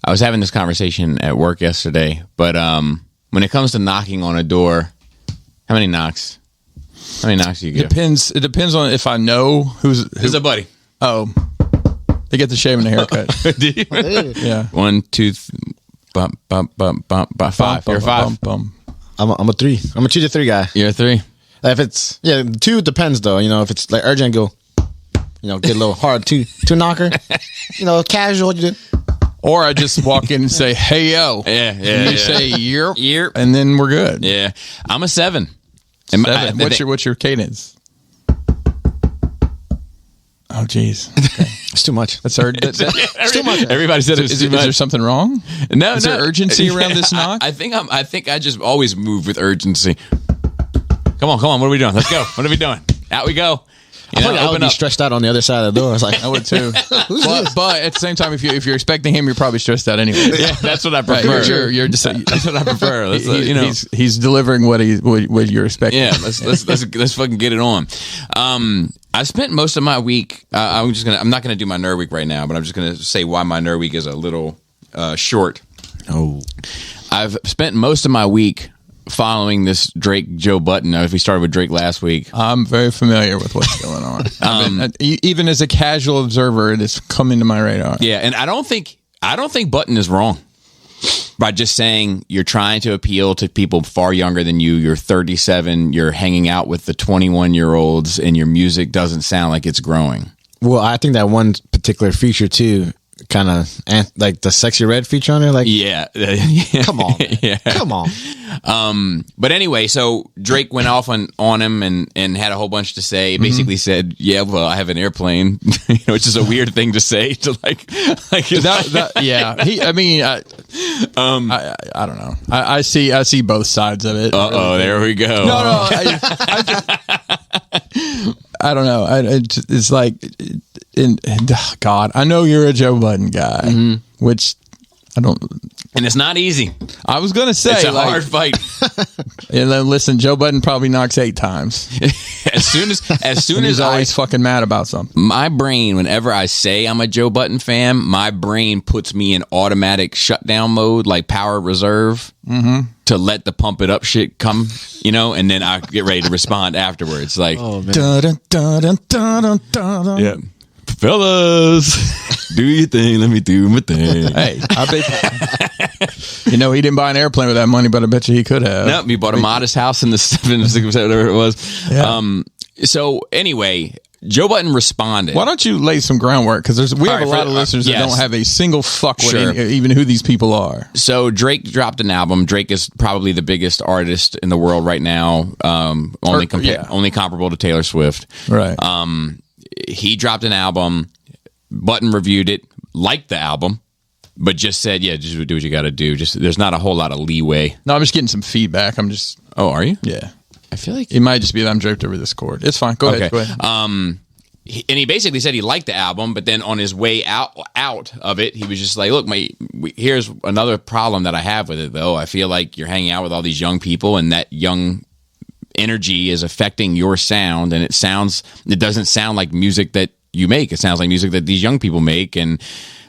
I was having this conversation at work yesterday, but when it comes to knocking on a door, how many knocks? How many knocks do you give? It depends on if I know who's a buddy. Oh, they get the shave and the haircut. Did you? Yeah. 1, 2, bump, five. You're a five. I'm a 3. I'm a 2 to 3 guy. You're a 3. If it's 2, it depends though. If it's like urgent, go. Get a little hard two knocker. Casual. You did. Or I just walk in and say, "Hey yo," and you say, "Yep," and and then we're good. Yeah, I'm a 7. 7. What's your cadence? Oh, jeez. Okay. It's too much. That's it's too much. Everybody said it's too much. Is there something wrong? No, is there urgency around this knock? I think I just always move with urgency. Come on. What are we doing? Let's go. What are we doing? Out we go. I would be stressed out on the other side of the door. I was like, I would too. but at the same time, if you're expecting him, you're probably stressed out anyway. Yeah, that's what I prefer. Right, you're just, that's what I prefer. He's delivering what you're expecting. Yeah, let's fucking get it on. I spent most of my week. I'm not gonna do my nerd week right now, but I'm just gonna say why my nerd week is a little short. Oh, I've spent most of my week following this Drake Joe Budden. If we started with Drake last week, I'm very familiar with what's going on. Even as a casual observer, it has come into my radar. Yeah, and I don't think Budden is wrong by just saying you're trying to appeal to people far younger than you. You're 37. You're hanging out with the 21-year-olds, and your music doesn't sound like it's growing. Well, I think that one particular feature too, kind of like the Sexy Red feature on there. Like, yeah. Come on, man. Yeah. Come on. But anyway, so Drake went off on him and had a whole bunch to say. Basically said, "Yeah, well, I have an airplane," which is a weird thing to say to like that. Yeah, I don't know. I see both sides of it. There we go. No, I don't know. It's like, God, I know you're a Joe Budden guy, which I don't. And it's not easy. I was going to say. It's a hard fight. And then listen, Joe Budden probably knocks 8 times. as soon as he's always fucking mad about something. My brain, whenever I say I'm a Joe Budden fan, my brain puts me in automatic shutdown mode, like power reserve, to let the pump it up shit come, and then I get ready to respond afterwards. Like, oh man. Yeah. Fellas, do your thing. Let me do my thing. Hey, I bet he didn't buy an airplane with that money, but I bet you he could have. Nope, he bought a modest house in the 7-6%, whatever it was. Yeah. So anyway, Joe Budden responded. Why don't you lay some groundwork? Because we have a lot of listeners that don't have a single fuck with even who these people are. So Drake dropped an album. Drake is probably the biggest artist in the world right now. Only comparable to Taylor Swift. Right. He dropped an album. Budden reviewed it, liked the album, but just said, "Yeah, just do what you got to do." Just there's not a whole lot of leeway. No, I'm just getting some feedback. Oh, are you? Yeah. I feel like it might just be that I'm draped over this cord. It's fine. Go ahead. And he basically said he liked the album, but then on his way out of it, he was just like, "Look, here's another problem that I have with it, though. I feel like you're hanging out with all these young people, and that young energy is affecting your sound, and it doesn't sound like music that you make. It sounds like music that these young people make, and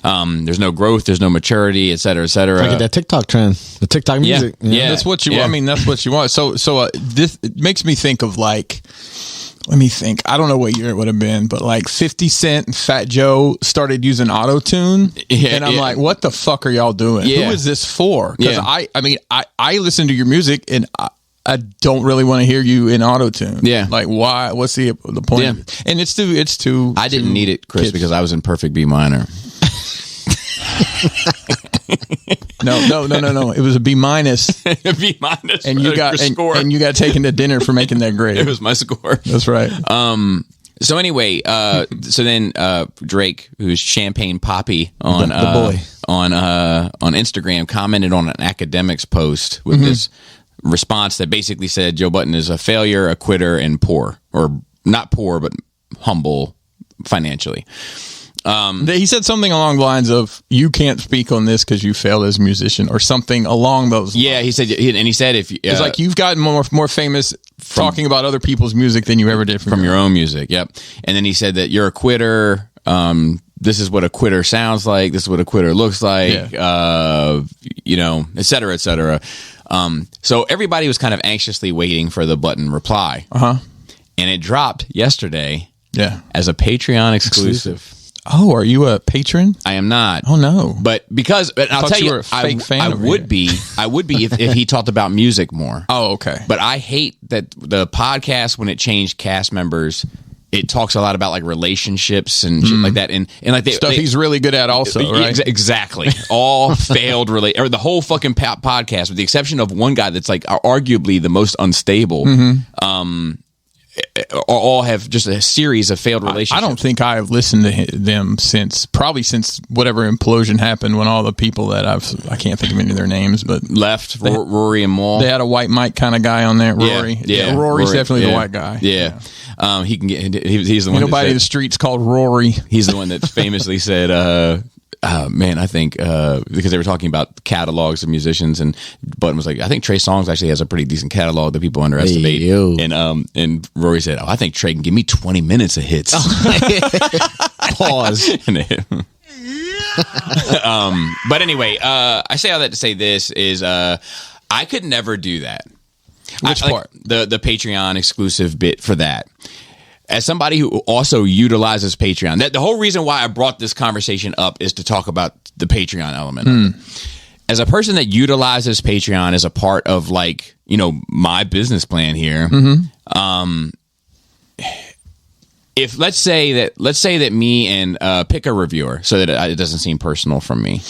there's no growth, there's no maturity, et cetera, et cetera." Like that TikTok trend, the TikTok music. Yeah, that's what you. I mean, that's what you want. So this it makes me think of like. Let me think. I don't know what year it would have been, but like 50 Cent and Fat Joe started using auto-tune. And I'm like, what the fuck are y'all doing? Yeah. Who is this for? Because I listen to your music and I don't really want to hear you in auto-tune. Yeah. Like, why? What's the point? Yeah. Of it? And it's too. I didn't need it, Chris, because I was in perfect B minor. No. It was a B minus. B minus. And you got taken to dinner for making that grade. It was my score. That's right. So anyway, so then Drake, who's Champagne Poppy on the boy on Instagram, commented on an academics post with this response that basically said Joe Budden is a failure, a quitter, and poor, or not poor, but humble financially. He said something along the lines of, "You can't speak on this because you failed as a musician," or something along those lines. Yeah, he said if it's like you've gotten more famous talking about other people's music than you ever did from your own music. Yep. And then he said that you're a quitter. this is what a quitter sounds like. This is what a quitter looks like. You know, et cetera, et cetera. So everybody was kind of anxiously waiting for the button reply. And it dropped yesterday. Yeah. As a Patreon exclusive. Oh, are you a patron? I am not. Oh no! But because I'll tell you, were a fake fan I would be if he talked about music more. Oh, okay. But I hate that the podcast, when it changed cast members, it talks a lot about like relationships and shit like that, and like Stuff he's really good at, also, right? Exactly. All failed or the whole fucking podcast, with the exception of one guy that's like arguably the most unstable. All have just a series of failed relationships. I don't think I have listened to them since whatever implosion happened, when all the people that I can't think of any of their names, but left, Rory and Maul. They had a white mic kind of guy on there. Rory. Yeah. Rory's definitely the white guy. Yeah. He can get, he's the one. Nobody in the streets called Rory. He's the one that famously said, man, I think because they were talking about catalogs of musicians, and Button was like, I think Trey Songz actually has a pretty decent catalog that people underestimate. And Rory said, I think Trey can give me 20 minutes of hits. Pause. But anyway, I say all that to say this is I could never do that. Which part? The Patreon exclusive bit for that. As somebody who also utilizes Patreon, the whole reason why I brought this conversation up is to talk about the Patreon element of it. As a person that utilizes Patreon as a part of, like, you know, my business plan here, if let's say that me and pick a reviewer so that it doesn't seem personal from me.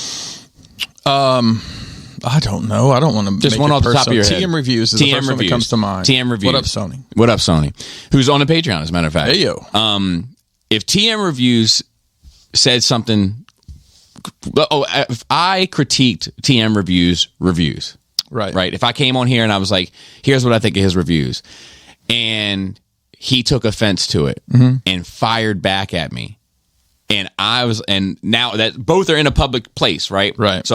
I don't know. I don't want to just make one it off the top of your TM head. Reviews is the first one that comes to mind. TM Reviews. What up, Sony? What up, Sony? Who's on the Patreon, as a matter of fact. Hey, yo. If TM Reviews said something... if I critiqued TM Reviews, right? If I came on here and I was like, here's what I think of his reviews, and he took offense to it and fired back at me, and now that both are in a public place, right? Right. So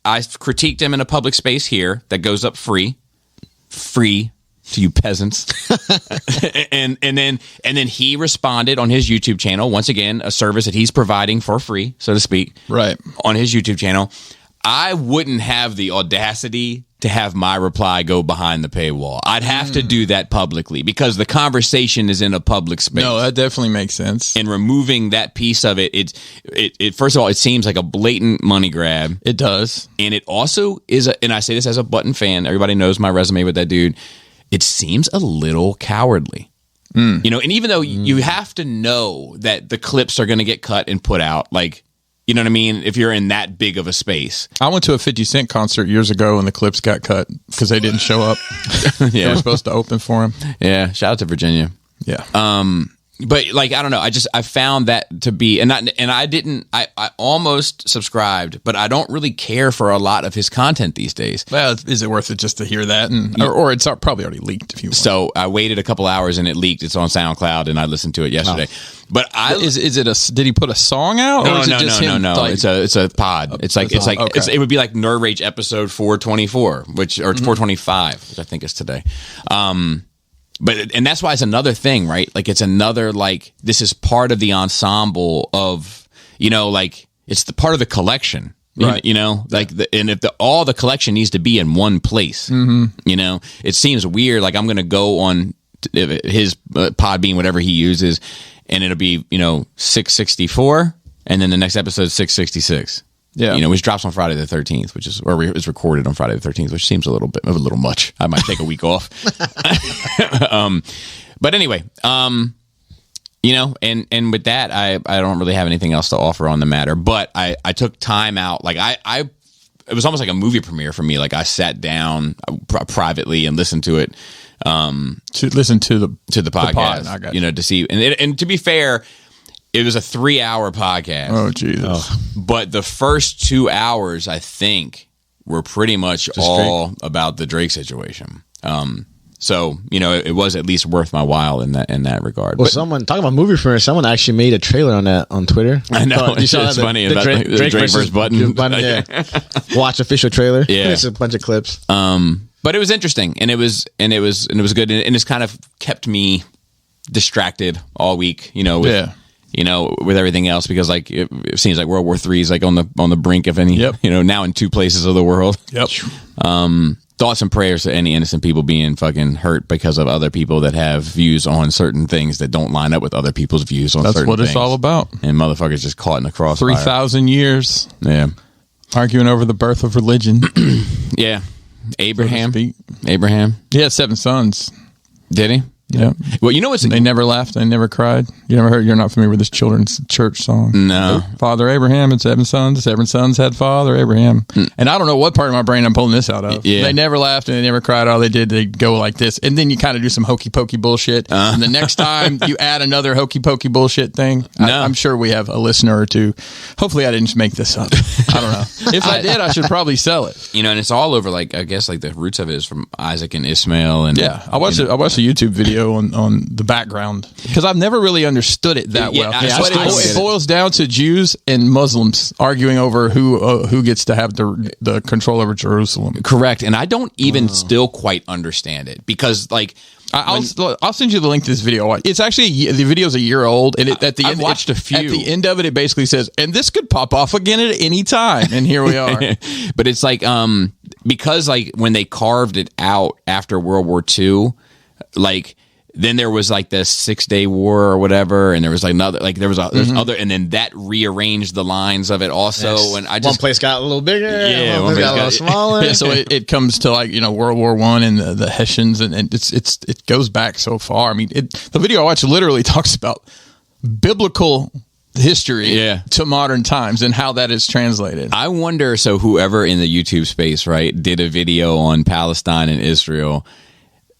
I critiqued him in a public space here that goes up free to you peasants. and then he responded on his YouTube channel, once again, a service that he's providing for free, so to speak. Right. On his YouTube channel. I wouldn't have the audacity to have my reply go behind the paywall. I'd have to do that publicly because the conversation is in a public space. No, that definitely makes sense. And removing that piece of it, first of all, it seems like a blatant money grab. It does. And it also is, and I say this as a Button fan, everybody knows my resume with that dude, it seems a little cowardly. You know, and even though you have to know that the clips are going to get cut and put out, like, you know what I mean? If you're in that big of a space. I went to a 50 Cent concert years ago and the clips got cut because they didn't show up. They were supposed to open for him. Yeah. Shout out to Virginia. Yeah. But like, I don't know. I found that to be, I almost subscribed, but I don't really care for a lot of his content these days. Well, is it worth it just to hear that? Or it's probably already leaked if you want. So I waited a couple hours and it leaked. It's on SoundCloud and I listened to it yesterday. But did he put a song out? Or No. Like, it's a pod. It would be like Nerd Rage episode 424, or 425, which I think is today. And that's why it's another thing, right? Like, it's another, like, this is part of the ensemble of, you know, like, it's the part of the collection, right? You know, like, and if all the collection needs to be in one place, you know, it seems weird. Like, I'm going to go on his Podbean, whatever he uses, and it'll be, you know, 664, and then the next episode 666. Yeah, you know, which drops on Friday the 13th, or is recorded on Friday the 13th, which seems a little much. I might take a week off. But anyway, you know, and with that, I don't really have anything else to offer on the matter. But I took time out. Like it was almost like a movie premiere for me. Like, I sat down privately and listened to it. To listen to the podcast, you know, to see, and to be fair, it was a 3-hour podcast. Oh, Jesus. But the first 2 hours, I think, were pretty much all about the Drake situation. So, you know, it was at least worth my while in that regard. Well, someone talking about movie premiere. Someone actually made a trailer on that on Twitter. I know. It's funny about the Drake versus Button. Yeah. Watch official trailer. Yeah. It's a bunch of clips. But it was interesting, and it was good, and it's kind of kept me distracted all week, you know, with you know, with everything else, because like it seems like World War III is like on the brink of any, Yep. you know, now in 2 places of the world. Yep. Thoughts and prayers to any innocent people being fucking hurt because of other people that have views on certain things that don't line up with other people's views on That's certain what things. it's all about. And motherfuckers just caught in the crossfire. 3,000 years Yeah. arguing over the birth of religion. Yeah. Abraham. speak. Abraham. He had 7 sons. Did he? Yeah. Well, you know what's... They never laughed. They never cried. You never heard? You're not familiar with this children's church song? No. Father Abraham had 7 sons. 7 sons had Father Abraham. And I don't know what part of my brain I'm pulling this out of. Yeah. They never laughed and they never cried. All they did, they go like this. And then you kind of do some hokey pokey bullshit. And the next time you add another hokey pokey bullshit thing, No. I'm sure we have a listener or two. Hopefully I didn't just make this up. I don't know. If I did, I should probably sell it. You know, and it's all over, like, I guess, like, the roots of it is from Isaac and Ishmael. And Yeah, I watched a YouTube video on the background because I've never really understood it that Yeah, well. I But don't get it it. boils down to Jews and Muslims arguing over who gets to have the control over Jerusalem. Correct. And I don't even still quite understand it because, like... I'll send you the link to this video. It's actually the video's a year old, and at the I've end, watched a few. At the end of it, it basically says, "And this could pop off again at any time." And here we are. But it's like because like when they carved it out after World War II, like then there was like the 6-Day War or whatever, and there was like another, like there's other, and then that rearranged the lines of it also. Yes. And I one just place got a little bigger, Yeah, one place got a little smaller. Yeah, so it comes to like World War I and the Hessians, and it goes back so far. I mean, the video I watched literally talks about biblical history to modern times and how that is translated. I wonder. So whoever in the YouTube space, right, did a video on Palestine and Israel.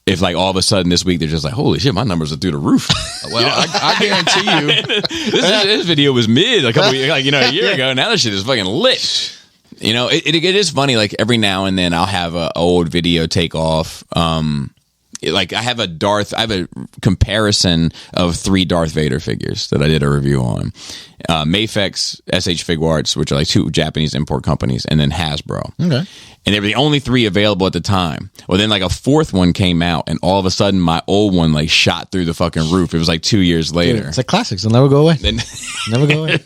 If like all of a sudden this week they're just like, holy shit, my numbers are through the roof. Well, I guarantee you, this video was mid a couple, a year ago. Now this shit is fucking lit. You know, it is funny. Like every now and then I'll have a old video take off. Like I have a comparison of 3 Darth Vader figures that I did a review on. Mafex, SH Figuarts, which are like 2 Japanese import companies, and then Hasbro. Okay. And they were the only 3 available at the time. Well, then like a 4th one came out, and all of a sudden my old one like shot through the fucking roof. It was like 2 years later. It's like classics. They'll never go away. Then Never go away.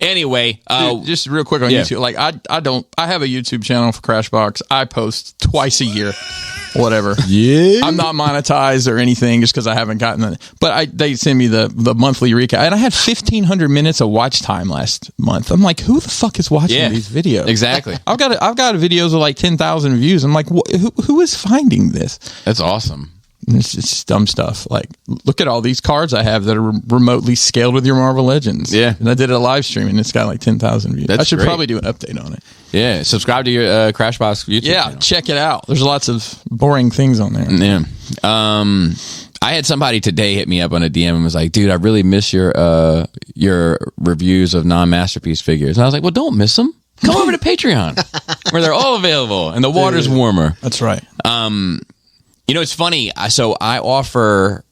anyway, dude, just real quick on YouTube. Like I have a YouTube channel for Crashbox. I post twice a year. Whatever. Yeah. I'm not monetized or anything just because I haven't gotten it. But they send me the monthly recap. And I had 1,500 minutes of watch time last month. I'm like, who the fuck is watching these videos? Exactly. I've got videos of like 10,000 views. I'm like, who is finding this? That's awesome. And it's just dumb stuff. Like, look at all these cards I have that are remotely scaled with your Marvel Legends. Yeah. And I did a live stream and it's got like 10,000 views. That's I should great. probably do an update on it. Yeah, subscribe to your Crashbox YouTube channel. Check it out. There's lots of boring things on there. Yeah. I had somebody today hit me up on a DM and was like, dude, I really miss your reviews of non-masterpiece figures. And I was like, well, don't miss them. Come over to Patreon where they're all available and the water's warmer. That's right. You know, it's funny. So I offer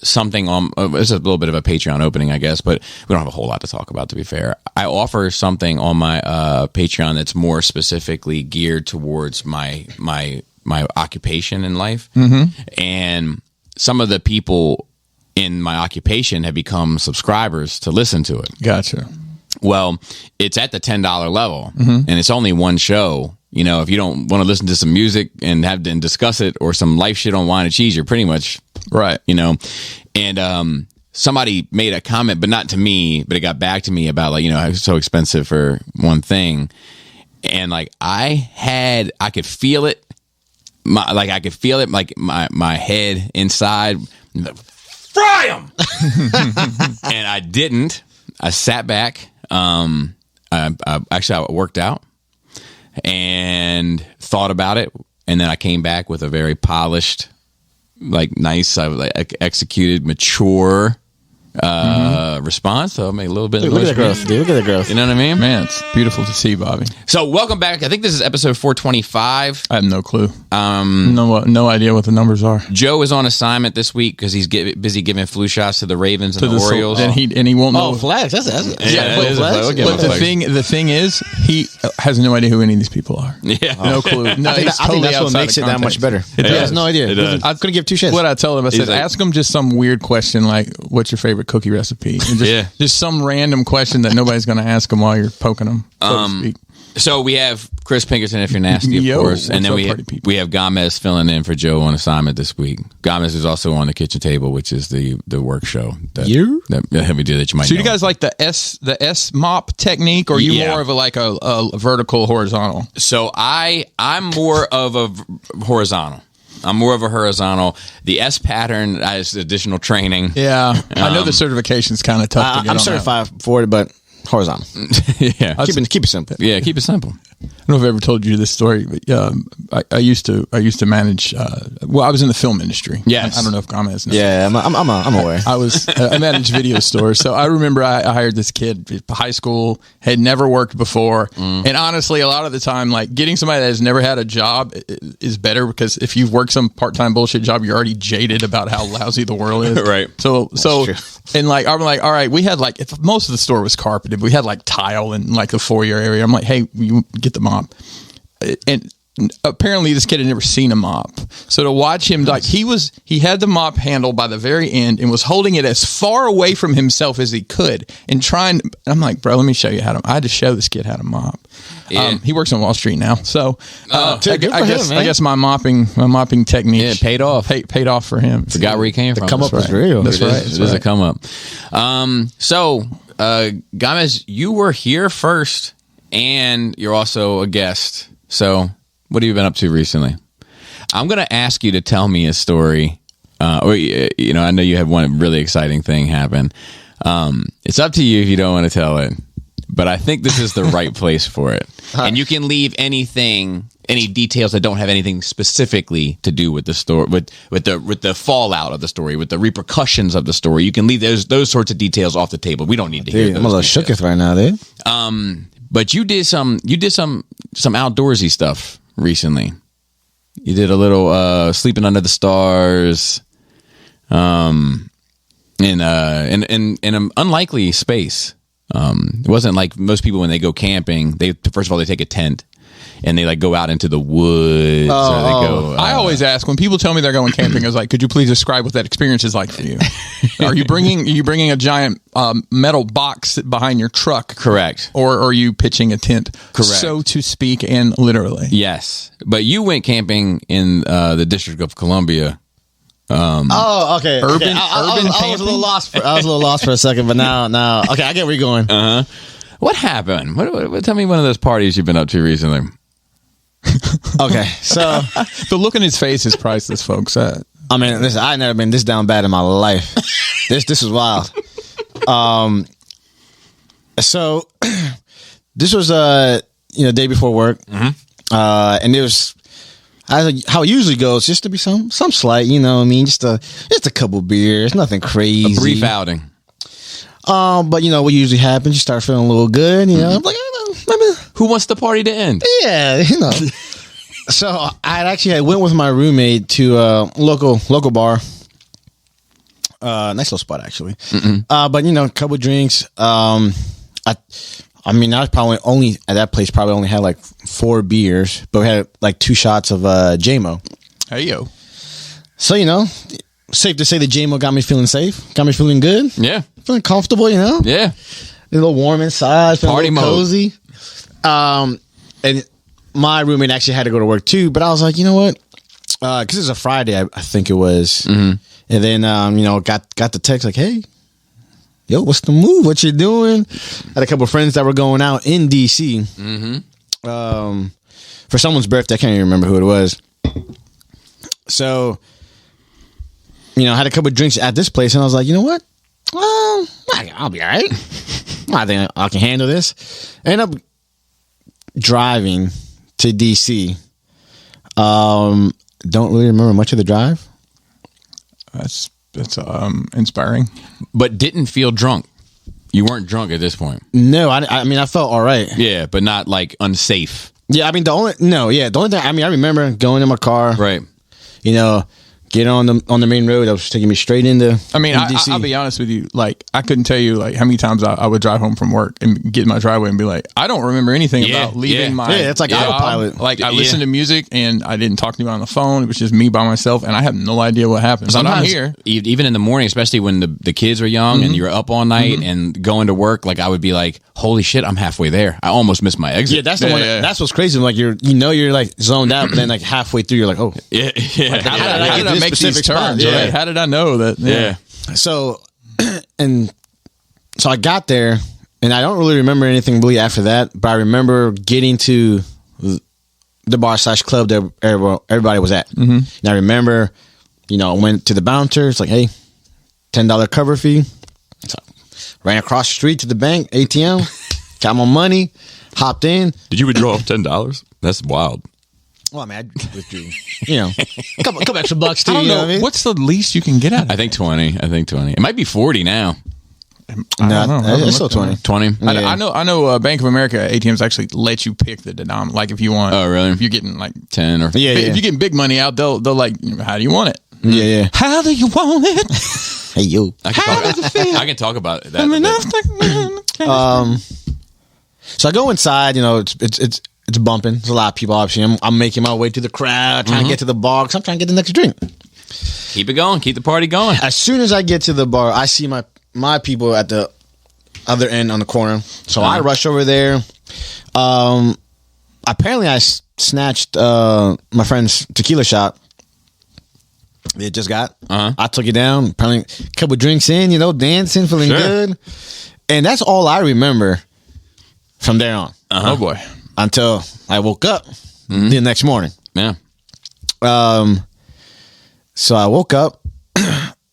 something on, it's a little bit of a Patreon opening, I guess, but we don't have a whole lot to talk about, to be fair. I offer something on my Patreon that's more specifically geared towards my occupation in life. Mm-hmm. And some of the people in my occupation have become subscribers to listen to it. Gotcha. Well, it's at the $10 level, and it's only one show. You know, if you don't want to listen to some music and discuss it, or some life shit on Wine and Cheese, you're pretty much right. You know, and somebody made a comment, but not to me, but it got back to me about, like, you know, it's so expensive for one thing, and like I could feel it, like my head inside, fry 'em, and I didn't. I sat back. I worked out and thought about it, and then I came back with a very polished, like nice, executed, mature response. So I made a little bit of Look at the growth, dude. Look at the growth. You know what I mean? Man, it's beautiful to see, Bobby. So welcome back. I think this is episode 425. I have no clue. No idea what the numbers are. Joe is on assignment this week because he's busy giving flu shots to the Ravens and the Orioles. And he won't know. Oh, flags. That's Yeah, but it is a flag. We'll give him But a the flag. thing is, he has no idea who any of these people are. Yeah. No clue. No, I think that's what makes it that much better. He has no idea. It does. I couldn't give 2 shits. What I told him, I said, like- ask him just some weird question like, "What's your favorite favorite cookie recipe? And just some random question that nobody's going to ask them while you're poking them, so to speak. So we have Chris Pinkerton, if you're nasty, of course, and then we have Gomez filling in for Joe on assignment this week. Gomez is also on the kitchen table, which is the work show that we do that you might. So know. you guys like the S mop technique, or are you more of a vertical horizontal? So I'm more of a horizontal. I'm more of a horizontal. The S pattern is additional training. Yeah, I know the certification's kind of tough to get. I'm certified for it, but horizontal. Yeah, keep it simple. Yeah, keep it simple. I don't know if I've ever told you this story, but I used to manage. I was in the film industry. Yes, I don't know if Gomez knows. Yeah, I'm aware. I managed video stores, so I remember I hired this kid, high school, had never worked before, and honestly, a lot of the time, like getting somebody that has never had a job is better because if you've worked some part-time bullshit job, you're already jaded about how lousy the world is. Right. So and like I'm like, all right, we had like if most of the store was carpeted, we had like tile in like the foyer area. I'm like, hey, you get the mop, and apparently this kid had never seen a mop. So to watch him, like he had the mop handle by the very end and was holding it as far away from himself as he could and trying. I'm like, bro, let me show you how to. I had to show this kid how to mop. Yeah. He works on Wall Street now, so I guess my mopping technique paid off. Paid off for him. Forgot where he came from. Come up was real. That's right. It is a come up. So Gomez, you were here first, and you're also a guest. So what have you been up to recently? I'm going to ask you to tell me a story. I know you had one really exciting thing happen. It's up to you if you don't want to tell it, but I think this is the right place for it. And you can leave any details that don't have anything specifically to do with the story, with the fallout of the story, with the repercussions of the story. You can leave those sorts of details off the table. We don't need to hear those. I'm a little shooketh right now, dude. But you did some outdoorsy stuff recently. You did a little sleeping under the stars, in an unlikely space. It wasn't like most people when they go camping. They first of all they take a tent and they like go out into the woods. Or they go. I always ask when people tell me they're going camping. I was like, could you please describe what that experience is like for you? Are you bringing a giant metal box behind your truck? Correct. Or are you pitching a tent? Correct. So to speak, and literally. Yes, but you went camping in the District of Columbia. Okay. Urban I was a little lost. I was a little lost for a second, but now, okay, I get where you're going. What happened? What, tell me one of those parties you've been up to recently. Okay, so the look in his face is priceless, folks. I mean, listen, I never been this down bad in my life. This is wild. So this was day before work, and it was. How it usually goes, just to be some slight, you know what I mean? Just a couple beers, nothing crazy. A brief outing. But what usually happens, you start feeling a little good, I'm like, maybe. Who wants the party to end? Yeah, So I went with my roommate to a local bar. Nice little spot, actually. But a couple drinks. I was probably only at that place. Probably only had like 4 beers, but we had like 2 shots of JMO. Hey yo! So safe to say that JMO got me feeling safe, got me feeling good. Yeah, feeling comfortable. Yeah, a little warm inside, feeling party a little cozy. And my roommate actually had to go to work too, but I was like, you know what? Because it's a Friday, I think it was, and then got the text like, hey. Yo, what's the move? What you doing? Had a couple of friends that were going out in DC for someone's birthday. I can't even remember who it was. So, had a couple of drinks at this place, and I was like, you know what? I'll be all right. I think I can handle this. I ended up driving to DC. Don't really remember much of the drive. That's inspiring. But didn't feel drunk. You weren't drunk at this point. No, I mean, I felt all right. Yeah, but not like unsafe. Yeah, I mean, the only thing, I remember going in my car. Right. get on the main road that was taking me straight into. I mean, DC. I'll be honest with you. Like, I couldn't tell you like how many times I would drive home from work and get in my driveway and be like, I don't remember anything about leaving my. Yeah, it's like job. autopilot. Like, I listened to music and I didn't talk to anyone on the phone. It was just me by myself, and I have no idea what happened. But I'm here. Even in the morning, especially when the kids were young and you're up all night and going to work, like I would be like, holy shit, I'm halfway there. I almost missed my exit. Yeah, that's the one. That's what's crazy. Like you're like zoned out, but then like halfway through, you're like, oh, yeah. Like, How did I make these turns? Yeah. Right? How did I know that? Yeah. So, and so I got there, and I don't really remember anything really after that, but I remember getting to the bar / club that everybody was at. Mm-hmm. And I remember, I went to the bouncer. It's like, hey, $10 cover fee. So ran across the street to the bank, ATM, got my money, hopped in. Did you withdraw $10? That's wild. Well, I mean, I withdrew, a couple extra bucks too. I don't know. What I mean? What's the least you can get out of it? I think 20. It might be 40 now. No, it's still 20. 20. Yeah. I know. Bank of America ATMs actually let you pick the denominator. Like if you want. Oh, really? If you're getting like 10 or Yeah, yeah. if you're getting big money out, they'll like, how do you want it? Yeah. How do you want it? Hey, yo. I can talk about that. So I go inside. It's bumping. There's a lot of people. Obviously, I'm making my way through the crowd, trying to get to the bar because I'm trying to get the next drink. Keep it going. Keep the party going. As soon as I get to the bar, I see my people at the other end on the corner. So I rush over there. Apparently, I snatched my friend's tequila shot. It just got. I took it down. Apparently, a couple drinks in, dancing, feeling good. And that's all I remember from there on. Oh, boy. Until I woke up the next morning. Yeah. So I woke up,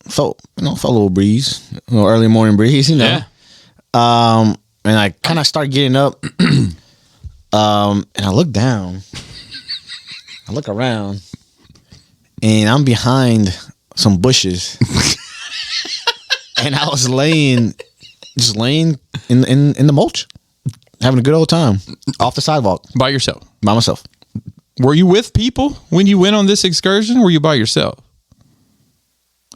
felt a little breeze, a little early morning breeze, Yeah. And I kind of start getting up, and I look down, I look around, and I'm behind some bushes, and I was just laying in the mulch, having a good old time off the sidewalk By yourself. by myself. Were you with people when you went on this excursion, or were you by yourself?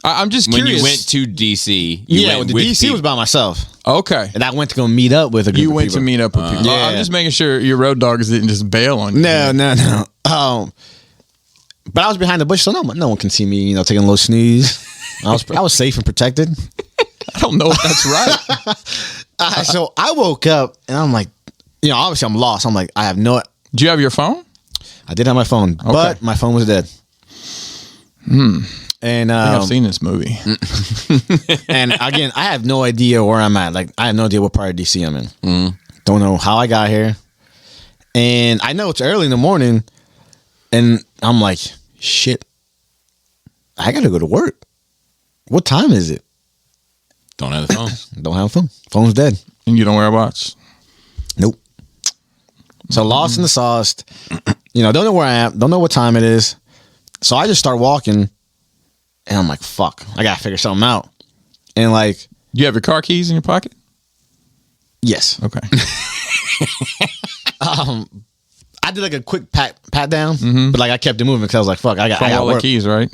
I'm just When curious. you went to DC, The DC was by myself, Okay. and I went to go meet up with a group You of went people. to meet up with people. Yeah. I'm just making sure your road dogs didn't just bail on you. No. But I was behind the bush, so no one can see me, taking a little snooze. I was safe and protected. I don't know if that's right. So I woke up and I'm like, obviously I'm lost. I'm like, I have no. Do you have your phone? I did have my phone, but my phone was dead. And I think I've seen this movie. and again, I have no idea where I'm at. Like, I have no idea what part of DC I'm in. Don't know how I got here. And I know it's early in the morning, and I'm like, shit, I gotta go to work. What time is it? Don't have the phone. Don't have a phone. Phone's dead. And you don't wear a watch. Nope. So lost in the sauce. Don't know where I am. Don't know what time it is. So I just start walking, and I'm like, fuck, I gotta figure something out. And like, You have your car keys in your pocket? yes. Okay. I did like a quick pat down, but like I kept it moving because I was like, fuck, I got all the work. keys, right?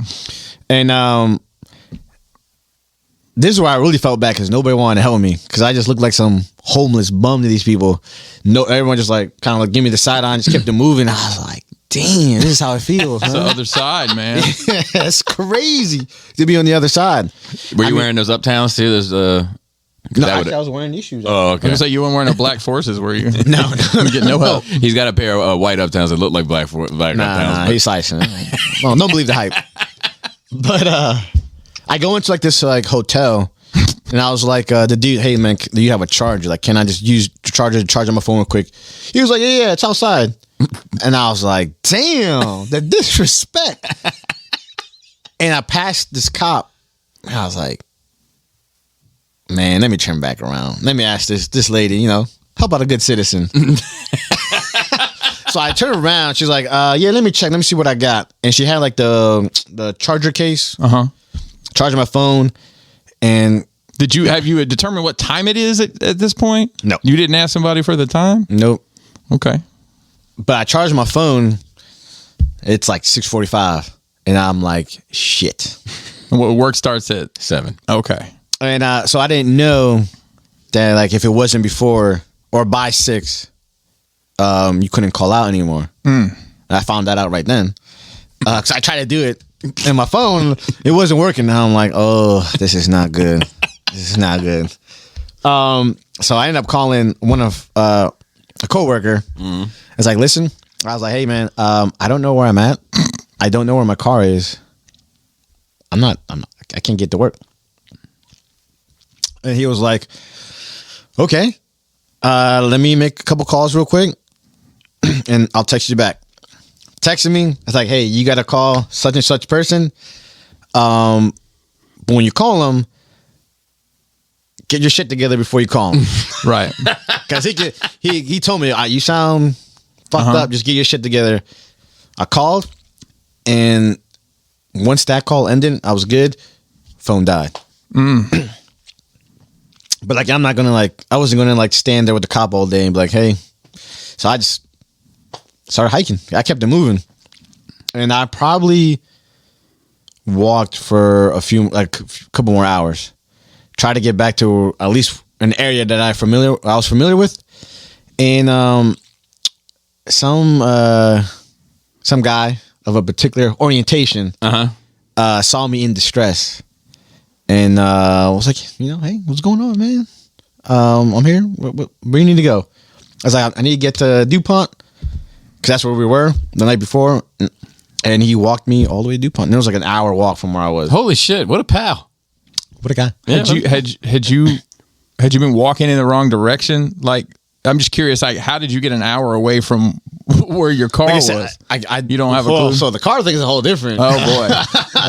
And this is where I really felt bad because nobody wanted to help me because I just looked like some homeless bum to these people. No, everyone just like kind of like give me the side eye and just kept it moving. I was like, damn, this is how it feels. It's the Huh? other side, man. It's crazy to be on the other side. Were you wearing those Uptowns too? There's No, actually, I was wearing these shoes. Oh, I okay. was gonna say you weren't wearing a Black Forces, were you? No, You get no help. He's got a pair of white Uptowns that look like black Uptowns. Nah, but- he's slicing. Well, don't believe the hype. But I go into like this like hotel, and I was like, the dude, hey man, do you have a charger? Like, can I just use the charger to charge on my phone real quick? He was like, yeah, it's outside. And I was like, damn, the disrespect. And I passed this cop, and I was like, man, let me turn back around. Let me ask this lady, how about a good citizen? So I turned around. She's like, yeah, let me check. Let me see what I got. And she had like the charger case, charging my phone. And Have you determined what time it is at this point? No. You didn't ask somebody for the time? nope. Okay. But I charged my phone. It's like 6:45. And I'm like, shit. Work starts at 7. Okay. And so I didn't know that like if it wasn't before or by 6, you couldn't call out anymore. And I found that out right then. Because I tried to do it and my phone, it wasn't working. Now I'm like, oh, this is not good. This is not good. So I ended up calling one of a coworker. I was like, listen, I was like, hey man, I don't know where I'm at. I don't know where my car is. I can't get to work. And he was like, okay, let me make a couple calls real quick and I'll text you back. Texting me, it's like, hey, you got to call such and such person. But when you call them, get your shit together before you call him. Right. Because he told me, you sound fucked up. Just get your shit together. I called, and once that call ended, I was good. Phone died. But like, I'm not gonna I wasn't gonna stand there with the cop all day and be like, hey. So I just started hiking. I kept it moving, and I probably walked for a couple more hours. Try to get back to at least an area that I was familiar with, and some guy of a particular orientation saw me in distress, and was like, hey, what's going on, man? I'm here. Where you need to go? I was like, I need to get to DuPont because that's where we were the night before, and he walked me all the way to DuPont. And it was like an hour walk from where I was. Holy shit! What a pal. What a guy. Had you been walking in the wrong direction? Like, I'm just curious, how did you get an hour away from where your car was? You don't have a clue? So the car thing is a whole different. Oh boy.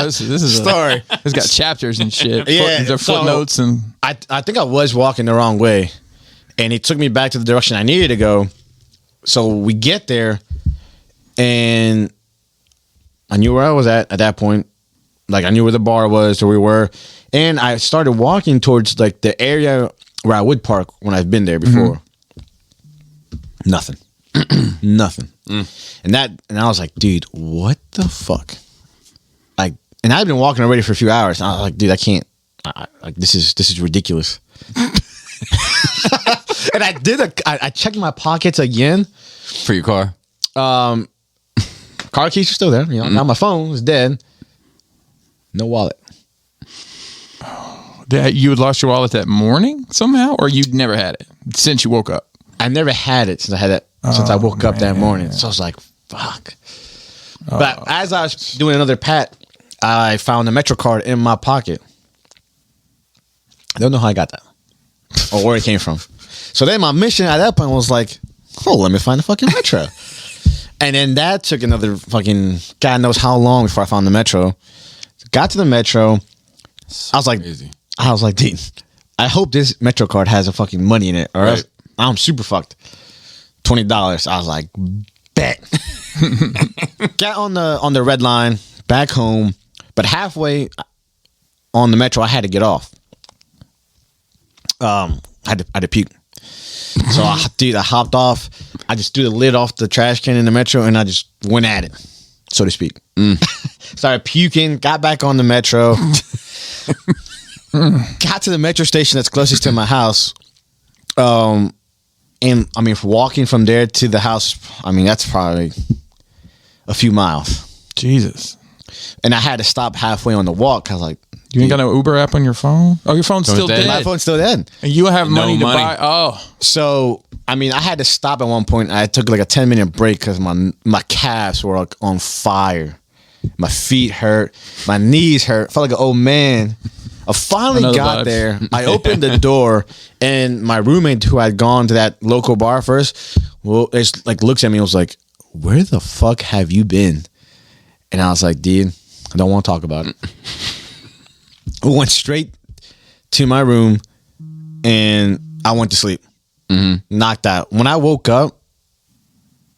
This is story. It's got chapters and shit. Yeah. Footnotes and I think I was walking the wrong way, and he took me back to the direction I needed to go. So we get there, and I knew where I was at that point. Like, I knew where the bar was, or we were. And I started walking towards, the area where I would park when I've been there before. Nothing. Nothing. And I was like, dude, what the fuck? And I've been walking already for a few hours. And I was like, dude, I can't. This is ridiculous. And I checked my pockets again. For your car? Car keys are still there. Now my phone is dead. No wallet. You had lost your wallet that morning somehow, or you'd never had it since you woke up? I never had it since I woke up that morning. So I was like, fuck. But as I was doing another pat, I found a Metro card in my pocket. I don't know how I got that or where it came from. So then my mission at that point was like, let me find the fucking Metro. And then that took another fucking God knows how long before I found the Metro. Got to the Metro. I was like, crazy. Dude, I hope this Metro card has a fucking money in it, or else I'm super fucked. $20. I was like, bet. Got on the red line, back home, but halfway on the Metro, I had to get off. I had to puke. So I hopped off. I just threw the lid off the trash can in the Metro, and I just went at it, so to speak. Started puking, got back on the Metro. Got to the Metro station that's closest to my house. And I mean, walking from there to the house, I mean, that's probably a few miles. Jesus. And I had to stop halfway on the walk. I was like, you ain't got no Uber app on your phone? Oh, your phone's still dead. My phone's still dead. And you have money to buy. Oh. So, I mean, I had to stop at one point. I took like a 10-minute break because my calves were like on fire. My feet hurt. My knees hurt. Felt like an old man. I finally got there. I opened the door, and my roommate, who had gone to that local bar first, just looks at me and was like, "Where the fuck have you been?" And I was like, "Dude, I don't want to talk about it." I went straight to my room, and I went to sleep. Knocked out. When I woke up,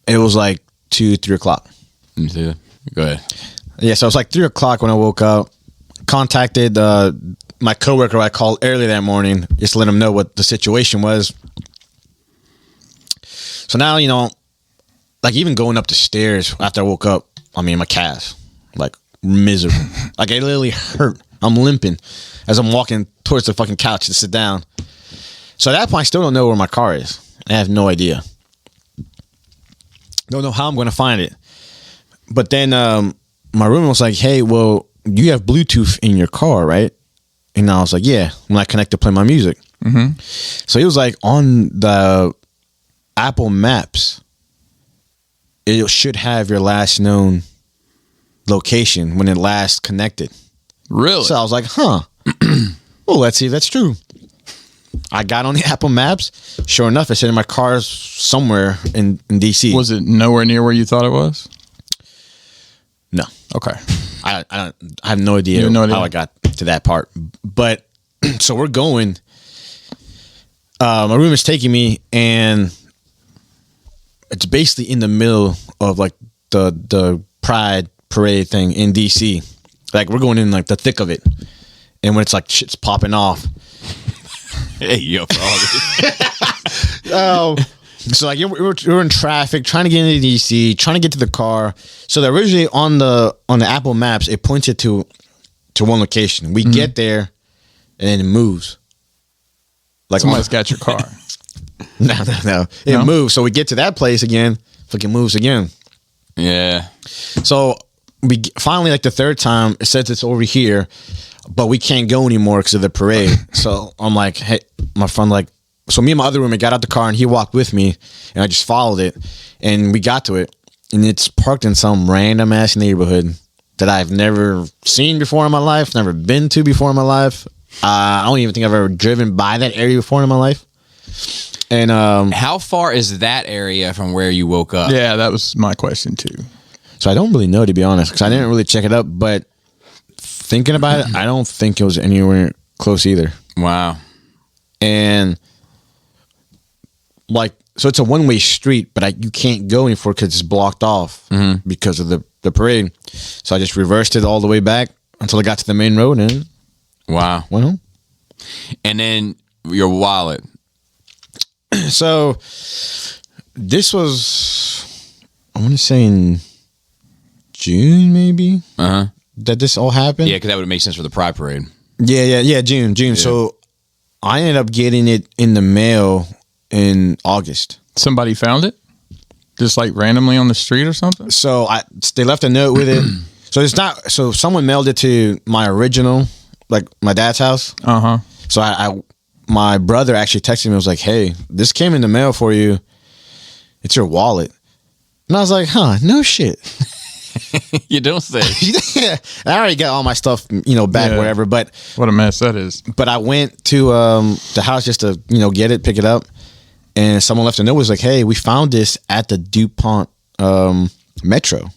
it was like 2-3 o'clock. Go ahead. Yeah, so it was like 3 o'clock when I woke up. Contacted my coworker I called early that morning just to let him know what the situation was. So now, even going up the stairs after I woke up, I mean, my calves, miserable. Like it literally hurt. I'm limping as I'm walking towards the fucking couch to sit down. So at that point, I still don't know where my car is. I have no idea. Don't know how I'm going to find it. But then my roommate was like, hey, well, you have Bluetooth in your car, right? And I was like, yeah, when I connect to play my music. Mm-hmm. So he was like, on the Apple Maps, it should have your last known location when it last connected. Really? So I was like, huh. Well, let's see if that's true. I got on the Apple Maps. Sure enough, it said my car's somewhere in DC. Was it nowhere near where you thought it was? No. Okay. I have no idea how I got to that part. But so we're going. My room is taking me, and it's basically in the middle of like the Pride parade thing in DC. Like we're going in like the thick of it, and when it's like shit's popping off. Hey, yo, So like we're in traffic, trying to get into DC, trying to get to the car. So that originally on the Apple Maps, it points it to one location. We get there, and then it moves. Like somebody's got your car. No. It moves. So we get to that place again. Fucking moves again. Yeah. So we finally, like the third time, it says it's over here, but we can't go anymore because of the parade. So I'm like, hey, my friend, like, so me and my other roommate got out the car and he walked with me, and I just followed it, and we got to it, and it's parked in some random ass neighborhood that I've never seen before in my life, never been to before in my life. I don't even think I've ever driven by that area before in my life. And how far is that area from where you woke up? Yeah, that was my question too. So I don't really know, to be honest, because I didn't really check it up. But thinking about it, I don't think it was anywhere close either. Wow. And like, so it's a one-way street, but you can't go anywhere because it's blocked off because of the parade. So I just reversed it all the way back until I got to the main road and wow. went home. And then your wallet. So this was, I want to say in June, maybe, that this all happened. Yeah, because that would make sense for the Pride Parade. Yeah, June. Yeah. So I ended up getting it in the mail in August. Somebody found it? Just like randomly on the street or something? So they left a note with it. So it's not, so someone mailed it to my original, like my dad's house. So my brother actually texted me and was like, hey, this came in the mail for you. It's your wallet. And I was like, huh, no shit. You don't say. Yeah, I already got all my stuff, back wherever. But what a mess that is. But I went to the house just to, get it, pick it up. And someone left a note, was like, hey, we found this at the DuPont Metro.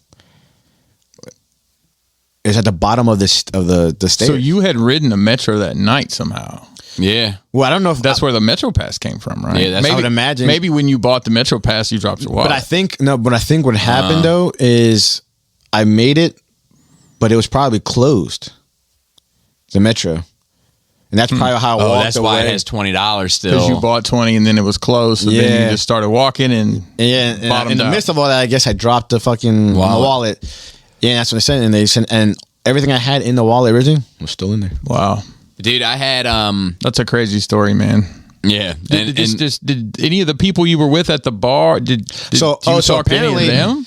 It's at the bottom of the stairs. So you had ridden the Metro that night somehow. Yeah. Well, I don't know if that's where the Metro Pass came from, right? Yeah, that's I would imagine. Maybe when you bought the Metro Pass, you dropped your wallet. But I think what happened though is I made it, but it was probably closed. The Metro. And that's probably how I walked that's away. why it has $20 still. Because you bought 20 and then it was closed. So then you just started walking and in the midst of all that, I guess I dropped the fucking wallet. Yeah, that's what they said. And they said, and everything I had in the wallet originally was still in there. Wow. Dude, I had that's a crazy story, man. Yeah. Did any of the people you were with at the bar did you talk to any of them?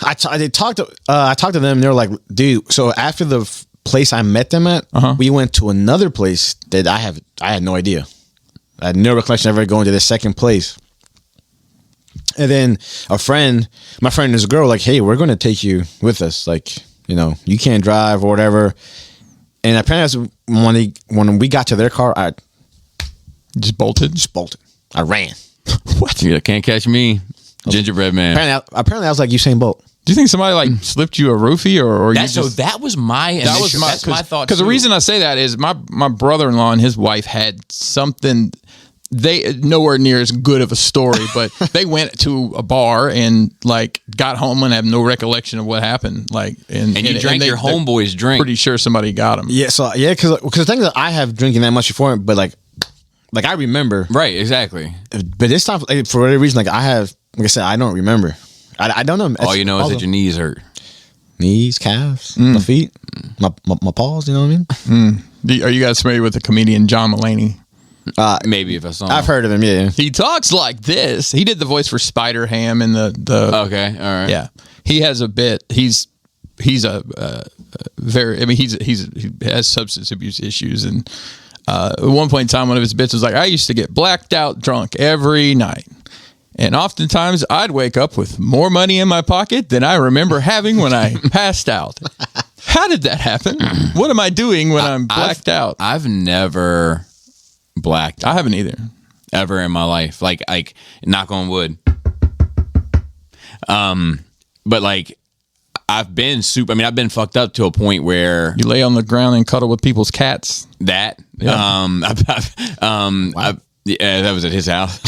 I talked to them. They were like, dude. So after the place I met them at, we went to another place that I had no idea. I had no recollection of ever going to this second place. And then my friend and this girl, like, hey, we're going to take you with us. Like, you can't drive or whatever. And apparently when we got to their car, I just bolted. I ran. What? You can't catch me, gingerbread man. Apparently, I was like Usain Bolt. Do you think somebody slipped you a roofie or you so that was my that's my thought. Because the reason I say that is my brother-in-law and his wife had something. They nowhere near as good of a story, but they went to a bar and got home and have no recollection of what happened. And you drank your homeboy's drink. Pretty sure somebody got him. Yeah, so because the thing that I have drinking that much before, but like I remember, right? Exactly. But this time, for whatever reason, I said, I don't remember. I don't know. All you know is that your knees hurt. knees, calves, my feet, my paws. You know what I mean? Are you guys familiar with the comedian John Mulaney? Maybe if I saw him. I've heard of him. Yeah. He talks like this. He did the voice for Spider Ham in the Okay, all right. yeah. He has a bit. He's a very. I mean, he has substance abuse issues, and at one point in time, one of his bits was like, "I used to get blacked out drunk every night, and oftentimes I'd wake up with more money in my pocket than I remember having when I passed out. How did that happen? What am I doing when I'm blacked out? I've never blacked I haven't either. ever in my life. Like knock on wood. But like I've been I've been fucked up to a point where You lay on the ground and cuddle with people's cats. that yeah, that was at his house.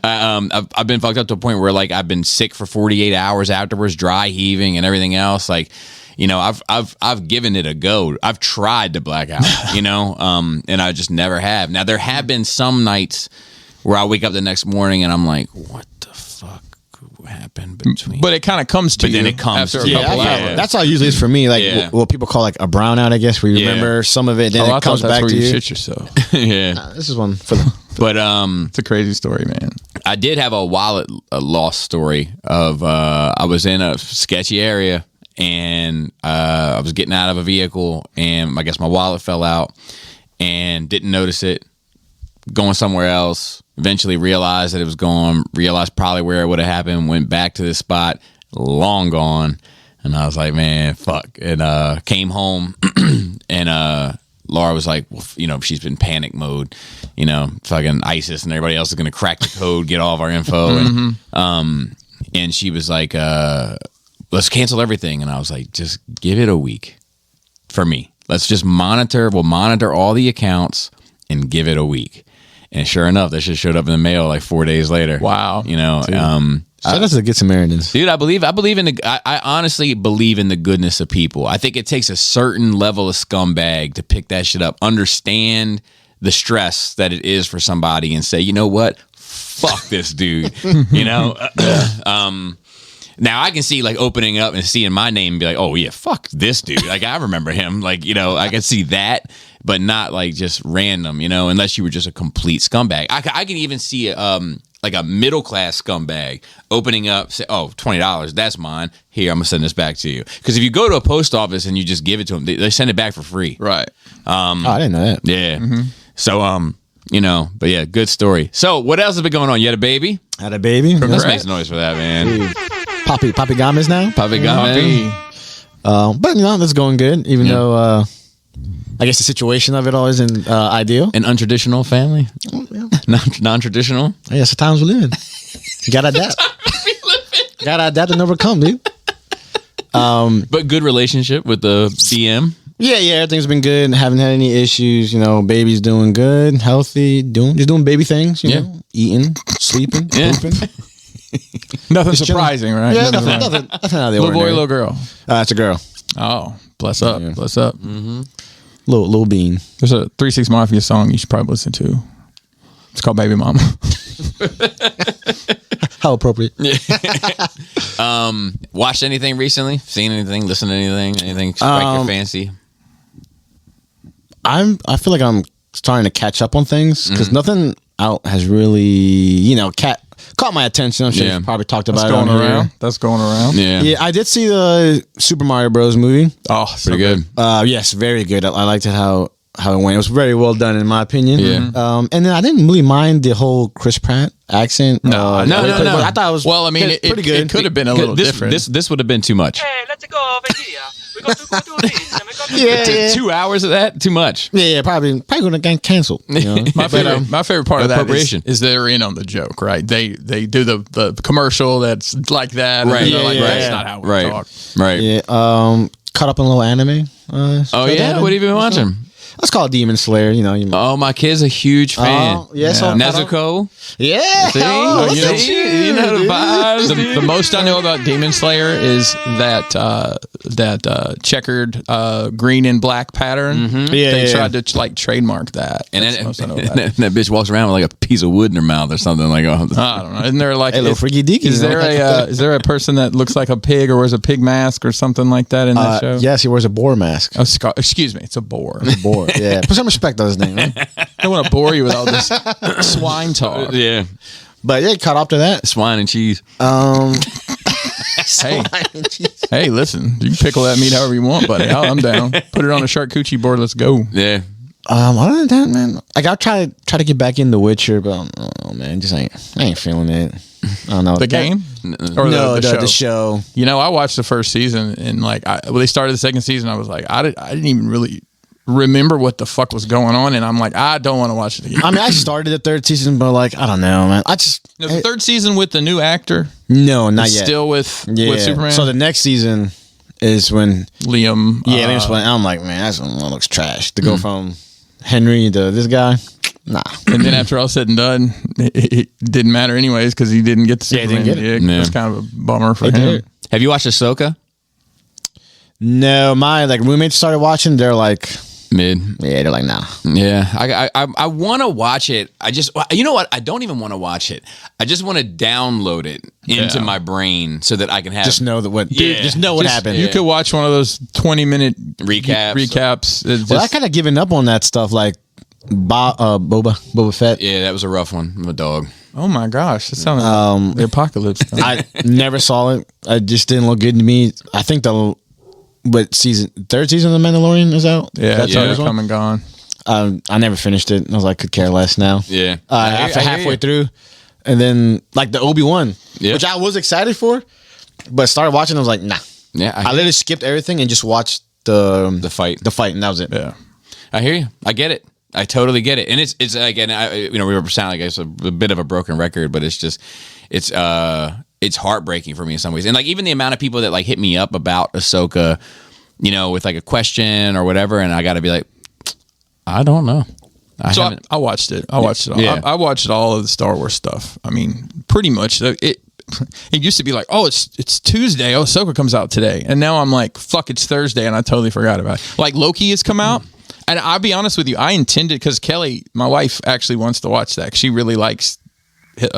I've been fucked up to a point where like I've been sick for 48 hours afterwards, dry heaving and everything else. Like, you know, I've given it a go. I've tried to black out, you know, and I just never have. Now there have been some nights where I wake up the next morning and I'm like, what the fuck happened between? But it kind of comes to But you then it comes after to a you. couple Yeah. hours. That's how it usually is for me. Like Yeah. what people call like a brownout, I guess, where you Yeah. remember some of it, then I it comes thought that's back where to you you. shit yourself. Yeah. This is one for the. But It's a crazy story, man. I did have a wallet lost story of I was in a sketchy area and I was getting out of a vehicle and I guess my wallet fell out and didn't notice it. Going somewhere else, eventually realized that it was gone, realized probably where it would have happened, went back to this spot, long gone. And I was like, man, fuck. And came home and Laura was like, well, you know, she's been panic mode, you know, fucking ISIS and everybody else is going to crack the code, get all of our info. And she was like, let's cancel everything. And I was like, just give it a week for me. Let's just we'll monitor all the accounts and give it a week. And sure enough, that shit showed up in the mail like 4 days later. Wow. You know, Shout out to the Good Samaritans. dude, I believe in I honestly believe in the goodness of people. I think it takes a certain level of scumbag to pick that shit up, understand the stress that it is for somebody and say, you know what? Fuck this dude. You know? Now I can see like opening up and seeing my name and be like, oh yeah, fuck this dude. Like I remember him. Like, you know, I can see that, but not like just random, you know, unless you were just a complete scumbag. I can even see like a middle class scumbag opening up, say, oh, $20, that's mine. Here, I'm gonna send this back to you. Because if you go to a post office and you just give it to them, they send it back for free. Right. Oh, I didn't know that. Yeah. So you know, but yeah, good story. So what else has been going on? You had a baby? Had a baby. Let's Congrats. make some noise for that, man. Poppy Gomez now. Puppy Gomez. But you know, that's going good. Even though I guess the situation of it all isn't ideal. An untraditional family? Yeah. Non-traditional? Hey, that's the times we live in. You gotta adapt. Gotta adapt and overcome, dude. But good relationship with the DM. Yeah, everything's been good. Haven't had any issues. You know, baby's doing good, healthy, just doing baby things. You know, eating, sleeping, Yeah. pooping. Nothing Just surprising, right? Yeah, Nothing nothing out of the Little boy, ordinary. little girl. It's a girl, Oh, bless up, bless up. little bean. There's a 3 6 Mafia song you should probably listen to. It's called Baby Mama. How appropriate. Watched anything recently? Seen anything? Listened to anything? Anything strike your fancy? I feel like I'm starting to catch up on things because nothing out has really, you know, caught my attention. I'm sure Yeah. you probably talked That's about going it on around. here. That's going around. Yeah. Yeah, I did see the Super Mario Bros. Movie. Oh, so Pretty good. Yes, very good. I liked it how it went. It was very well done in my opinion. Yeah. And then I didn't really mind the whole Chris Pratt accent. No. I thought it was Well, I mean, it pretty good. It could have been a little this, different. This would have been too much. Hey, let's go over here. We got to go to this. And we got to Yeah. 2 hours of that? Too much. Yeah, probably gonna get canceled. You know? my favorite part of that Appropriation. is they're in on the joke, right? They do the commercial that's like that. Right. And they're like, Yeah, that's yeah. not how we Right. talk. Right. Yeah. Caught up in a little anime. Oh, yeah? What have you been watching? let's call it Demon Slayer. You know, Oh, my kid's a huge fan. Oh, yeah, so- Nezuko. yeah. See? Oh, look you, know, at you know the vibes. The most I know about Demon Slayer is that checkered green and black pattern. Yeah, They yeah, tried to like trademark that. And That's then, the most I know and about it. that bitch walks around with like a piece of wood in her mouth or something. Like, oh, I don't know. Isn't there like Hey, little freaky deaky, Is you know? there a person that looks like a pig or wears a pig mask or something like that in that show? Yes, he wears a boar mask. Oh, excuse me, it's a boar. Boar. Yeah. Put some respect on his name. Man. I don't want to bore you with all this swine talk. yeah, But yeah, caught up to that. swine and cheese. Hey, hey, listen, you can pickle that meat however you want, buddy. I'm down. Put it on a charcuterie board. Let's go. Yeah, Other than that, man, like I'll try to get back in The Witcher, but oh man, I ain't feeling it. I don't know The game or No, the show? the show. You know, I watched the first season and like, they started the second season. I was like, I didn't even really remember what the fuck was going on, and I'm like, I don't want to watch it again. I mean, I started the third season, but like, I don't know, man. The third season with the new actor, No, not yet. still with Superman. So the next season is when Liam, I'm like, man, that looks trash. To go from Henry to this guy, nah. and then after all said and done, it didn't matter anyways because he didn't get the Yeah, he Superman didn't get it. gig. Yeah. It was kind of a bummer for He him. did. have you watched Ahsoka? No, my like roommates started watching. They're like, Mid. yeah, they're like, nah. Yeah, I want to watch it. I just, you know what? I don't even want to watch it. I just want to download it into Yeah. my brain so that I can have Just know that what. Yeah. Just know what Just- happened. You could watch one of those 20-minute Recaps. It's Well, I just- kind of given up on that stuff, like Boba Fett. Yeah, that was a rough one. I'm a dog. oh my gosh, that sounds the apocalypse. Thing. I never saw it. It just didn't look good to me. I think third season of The Mandalorian is out. Yeah, That's it's the already first one? come and gone. I never finished it. I was like, could care less now. Yeah. After I hear halfway you. through, and then like the Obi-Wan, Yeah. which I was excited for, but started watching. I was like, nah. Yeah, I literally skipped everything and just watched the fight. the fight, and that was it. Yeah. I hear you. I get it. I totally get it. And it's again, we were sounding like it's a bit of a broken record, but it's just, it's heartbreaking for me in some ways. And like even the amount of people that like hit me up about Ahsoka, you know, with like a question or whatever, and I got to be like, I don't know. I watched it. I watched it all. Yeah. I watched all of the Star Wars stuff. I mean, pretty much. It used to be like, oh, it's Tuesday. Oh, Ahsoka comes out today. And now I'm like, fuck, it's Thursday, and I totally forgot about it. Like, Loki has come out. And I'll be honest with you, I intended, because Kelly, my wife, actually wants to watch that. 'Cause she really likes But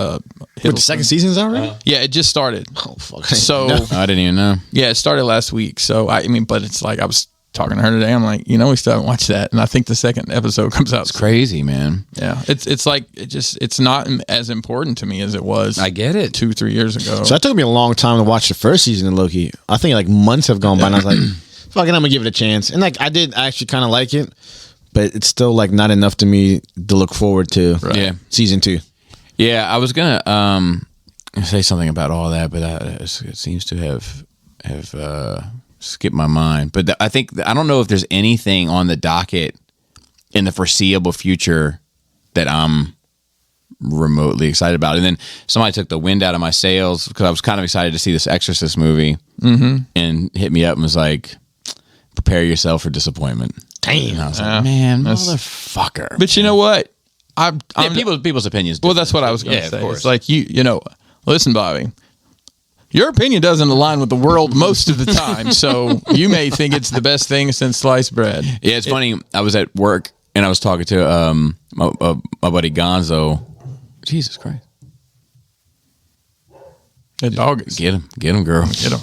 the second season's out already? Yeah, it just started. Oh fuck! So, I didn't even know. yeah, it started last week. So, I mean, but it's like, I was talking to her today. I'm like, we still haven't watched that. And I think the second episode comes out. It's crazy, man. Yeah, it's like it's not as important to me as it was. I get it. 2-3 years ago. So that took me a long time to watch the first season of Loki. I think like months have gone by, and I was like, "Fuck it, I'm gonna give it a chance." And like I did actually kind of like it, but it's still like not enough to me to look forward to. Yeah. Season 2. Yeah, I was gonna say something about all that, but it seems to have skipped my mind. But I don't know if there's anything on the docket in the foreseeable future that I'm remotely excited about. And then somebody took the wind out of my sails because I was kind of excited to see this Exorcist movie, and hit me up and was like, "Prepare yourself for disappointment." Damn. And I was like, "Man, motherfucker!" But you know what? I'm people's opinions. well, that's what I was going to Yeah, of say. course. It's like listen, Bobby. Your opinion doesn't align with the world most of the time, so you may think it's the best thing since sliced bread. Yeah, it's funny. I was at work and I was talking to my buddy Gonzo. Jesus Christ! That dog is Get him, girl. get him.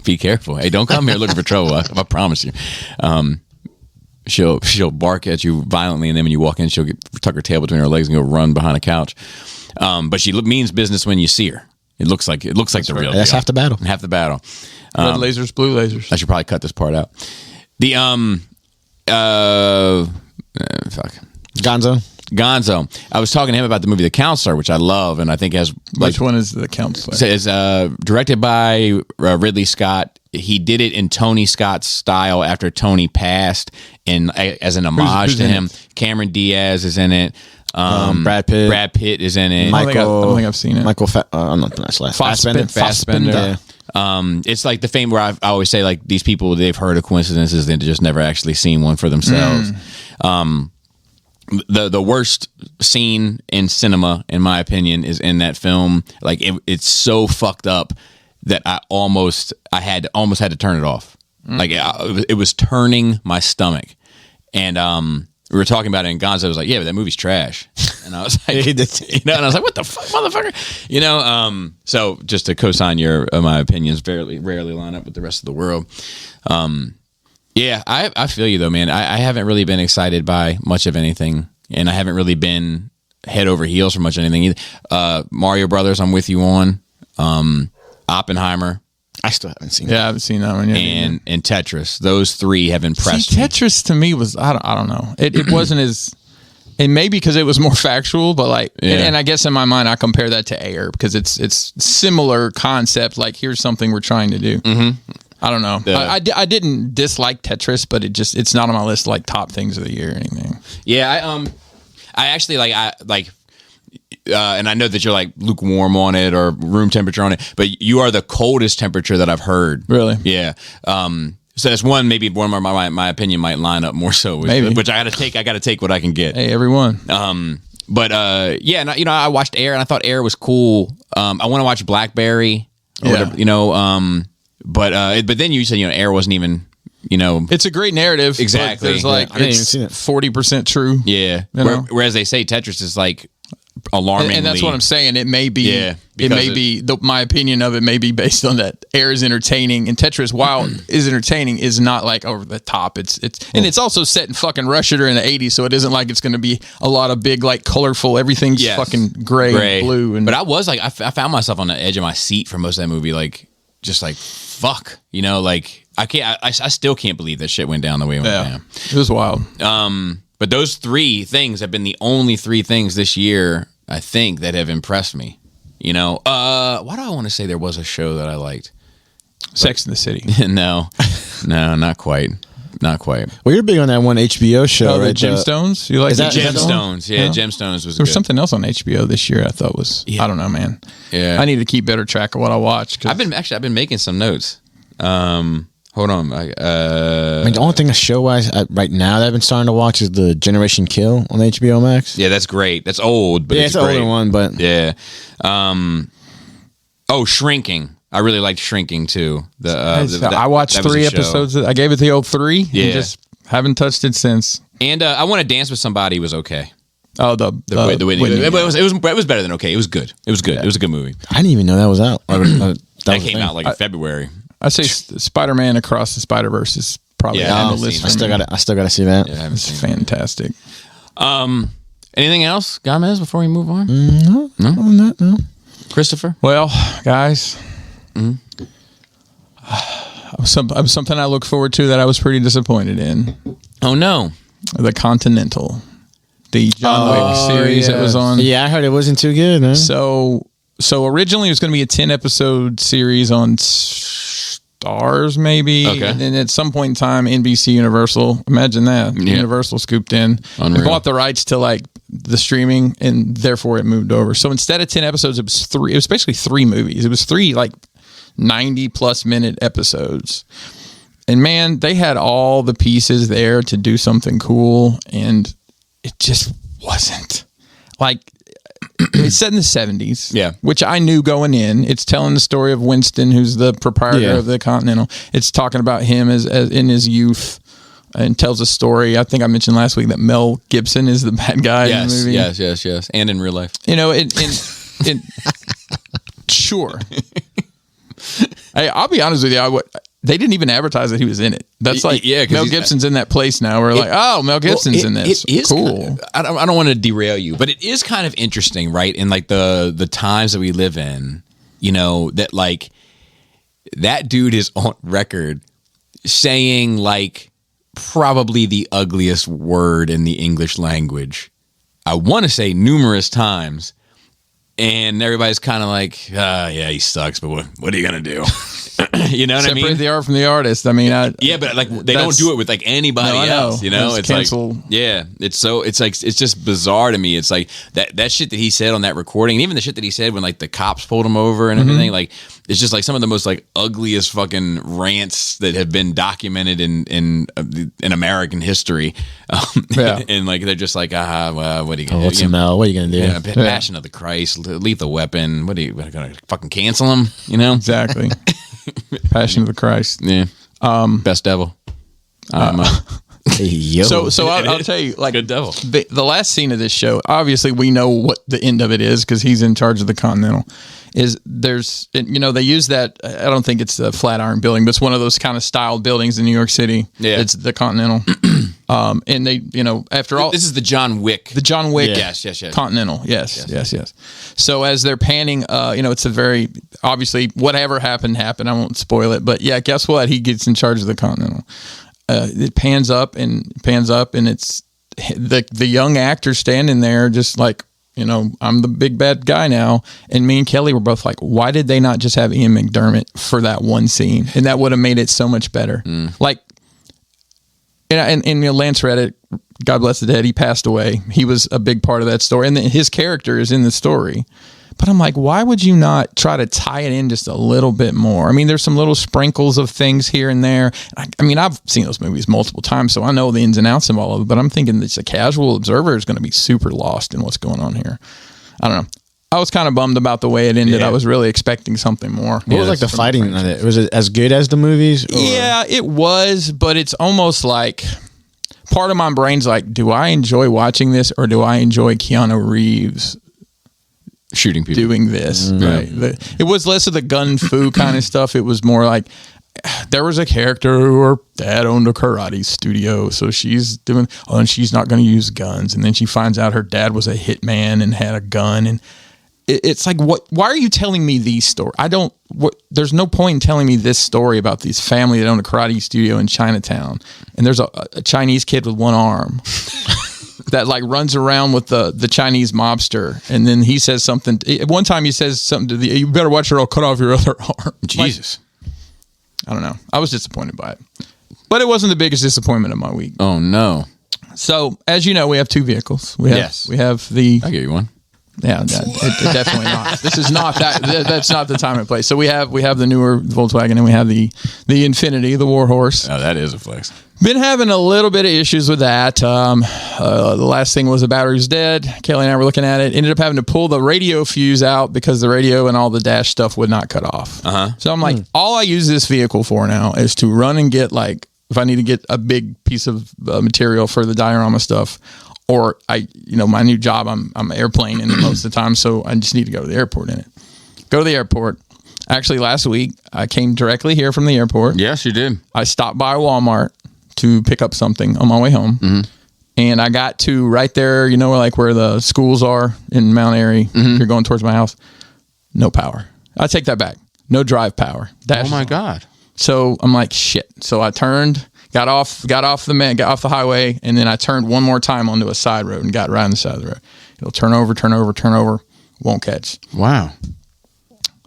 Be careful. Hey, don't come here looking for trouble. I promise you. She'll bark at you violently, and then when you walk in, she'll tuck her tail between her legs and go run behind a couch. But she means business when you see her. It looks like the real. That's deal. half the battle. Half the battle. Red lasers, blue lasers. I should probably cut this part out. The fuck. Gonzo. I was talking to him about the movie The Counselor, which I love, and I think has Which one is the counselor? is directed by Ridley Scott. He did it in Tony Scott's style after Tony passed, and as an homage who's to in him. Cameron Diaz is in it. Brad Pitt. Brad Pitt is in it. I don't think I've seen it. Michael, I'm not pronouncing last. Fassbender. Fassbender. It's like the fame where I always say, like, these people, they've heard of coincidences, they've just never actually seen one for themselves. The worst scene in cinema, in my opinion, is in that film. Like, it's so fucked up that I almost had to turn it off. Like, it was turning my stomach. And we were talking about it, and Gonzo was like, "Yeah, but that movie's trash." And I was like, and I was like, "What the fuck, motherfucker?" So just to co-sign my opinions, rarely line up with the rest of the world. Yeah, I feel you though, man. I haven't really been excited by much of anything, and I haven't really been head over heels for much of anything either. Mario Brothers, I'm with you on. Oppenheimer. I still haven't seen Yeah, I haven't seen that one yet. And Tetris. Those three have impressed me. Tetris to me was, I don't know. It wasn't as, and maybe because it was more factual, but like, and I guess in my mind I compare that to Air because it's similar concept. Like, here's something we're trying to do. I don't know. I didn't dislike Tetris, but it's not on my list like top things of the year or anything. Yeah, I actually and I know that you're like lukewarm on it or room temperature on it, but you are the coldest temperature that I've heard. Really? Yeah. So that's maybe one of my opinion might line up more so with, maybe. Which I got to take what I can get. Hey, everyone. But I watched Air and I thought Air was cool. I want to watch Blackberry or whatever, but then you said, Air wasn't even, it's a great narrative. Exactly. There's like, I didn't even see it. 40% true. Yeah. Whereas they say Tetris is like alarmingly, and that's what I'm saying. It may be. Yeah, it may be. My opinion of it may be based on that. Air is entertaining, and Tetris, while is entertaining, is not like over the top. And it's also set in fucking Russia during the '80s, so it isn't like it's going to be a lot of big, like, colorful. Everything's fucking gray and blue. But I was like, I found myself on the edge of my seat for most of that movie, like, just like, fuck, like, I can't. I still can't believe that shit went down the way it went down. It was wild. But those three things have been the only three things this year, I think, that have impressed me. Why do I want to say there was a show that I liked? Sex in the City. No, not quite. Not quite. Well, you're big on that one HBO show, right? The Gemstones? You like Gemstones? Yeah, Gemstones was There was good. something else on HBO this year I thought was, I don't know, man. Yeah. I need to keep better track of what I watch. I've been making some notes. Hold on. I mean, the only thing show-wise right now that I've been starting to watch is the Generation Kill on HBO Max. Yeah, that's great. That's old, but it's an older one, but yeah. Shrinking. I really liked Shrinking too. I watched 3 episodes. I gave it the old 3. Yeah, and just haven't touched it since. And I Want to Dance with Somebody was okay. Oh, the Whitney, it was better than okay. It was good. It was good. Yeah. It was a good movie. I didn't even know that was out. That came out like in February. I say Spider-Man Across the Spider-Verse is probably on the list. I still got to see that. Yeah, it's fantastic. Anything else, Gomez, before we move on? No. Christopher? Well, guys, something I look forward to that I was pretty disappointed in. Oh, no. The Continental. The John Wick series that was on. Yeah, I heard it wasn't too good, man. So originally it was going to be a 10-episode series on Stars, maybe. Okay. And then at some point in time, NBC Universal, imagine that. Yeah. Universal scooped in and bought the rights to like the streaming, and therefore it moved over. So instead of 10 episodes, it was 3. It was basically 3 movies. It was 3 like 90+ minute episodes. And man, they had all the pieces there to do something cool, and it just wasn't. Like, it's set in the 70s, yeah, which I knew going in. It's telling the story of Winston, who's the proprietor of the Continental. It's talking about him as in his youth, and tells a story. I think I mentioned last week that Mel Gibson is the bad guy in the movie. Yes, and in real life. Sure. Hey, I'll be honest with you. They didn't even advertise that he was in it. That's like, Mel Gibson's in that place now. We're like, oh, Mel Gibson's in this. It is cool. I don't want to derail you, but it is kind of interesting, right? In like the times that we live in, that like that dude is on record saying like probably the ugliest word in the English language. I want to say numerous times. And everybody's kind of like, yeah, he sucks, but what are you going to do? You know what I mean? Separate the art from the artist. I mean, yeah, but like they don't do it with like anybody else, It's canceled. Like, yeah, it's just bizarre to me. It's like that shit that he said on that recording, and even the shit that he said when like the cops pulled him over and everything, like it's just like some of the most like ugliest fucking rants that have been documented in American history. And like they're just like, well, what are you gonna do? What's Mel? What are you gonna do? Yeah, Passion of the Christ, Lethal Weapon. What are you gonna fucking cancel him? You know, Exactly. Passion of the Christ. yeah. Best devil. Yo. So I'll tell you, like, Good devil. the last scene of this show, obviously we know what the end of it is because he's in charge of the Continental. Is there's, you know, they use that, I don't think it's the Flatiron building, but it's one of those kind of styled buildings in New York City. Yeah. It's the Continental. And they, you know, after all, This is the John Wick. Yes. Continental. Yes. So as they're panning, you know, it's a very, obviously whatever happened. I won't spoil it, but yeah, guess what? He gets in charge of the Continental. It pans up and it's the young actor standing there just like, you know, I'm the big bad guy now. And me and Kelly were both like, why did they not just have Ian McDermott for that one scene? And that would have made it so much better. Like, and you know, Lance Reddick, God bless the dead, he passed away. He was a big part of that story. And his character is in the story. But I'm like, why would you not try to tie it in just a little bit more? I mean, there's some little sprinkles of things here and there. I mean, I've seen those movies multiple times, so I know the ins and outs of all of it, but I'm thinking that a casual observer is going to be super lost in what's going on here. I don't know. I was kind of bummed about the way it ended. Yeah. I was really expecting something more. What was like the fighting on it? Was it as good as the movies? Or? Yeah, it was, but it's almost like part of my brain's like, do I enjoy watching this or do I enjoy Keanu Reeves Shooting people. doing this? Right. It was less of the gun fu kind of stuff. It was more like there was a character who her dad owned a karate studio, so she's doing, and she's not going to use guns, and then she finds out her dad was a hitman and had a gun, and it's like, what? Why are you telling me these stories? There's no point in telling me this story about this family that owned a karate studio in Chinatown, and there's a Chinese kid with one arm that like runs around with the Chinese mobster, and then he says something. At one time, he says something to you better watch or I'll cut off your other arm. Jesus. I don't know. I was disappointed by it, but it wasn't the biggest disappointment of my week. Oh no. So as you know, we have two vehicles. We have the. I'll give you one. Yeah, definitely not. This is not that. That's not the time and place. So we have the newer Volkswagen, and we have the Infiniti, the Warhorse. Oh, that is a flex. Been having a little bit of issues with that. The last thing was the battery was dead. Kelly and I were looking at it. Ended up having to pull the radio fuse out because the radio and all the dash stuff would not cut off. So I'm like, all I use this vehicle for now is to run and get, like, if I need to get a big piece of material for the diorama stuff, or my new job, I'm airplane in it most of the time, so I just need to go to the airport in it. Go to the airport. Actually, last week I came directly here from the airport. Yes, you did. I stopped by Walmart to pick up something on my way home, and I got to right there, where the schools are in Mount Airy. If you're going towards my house, no power. I take that back. No drive power. Oh my God. So I'm like, shit. So I turned. Got off the highway, and then I turned one more time onto a side road and got right on the side of the road. It'll turn over, won't catch. Wow.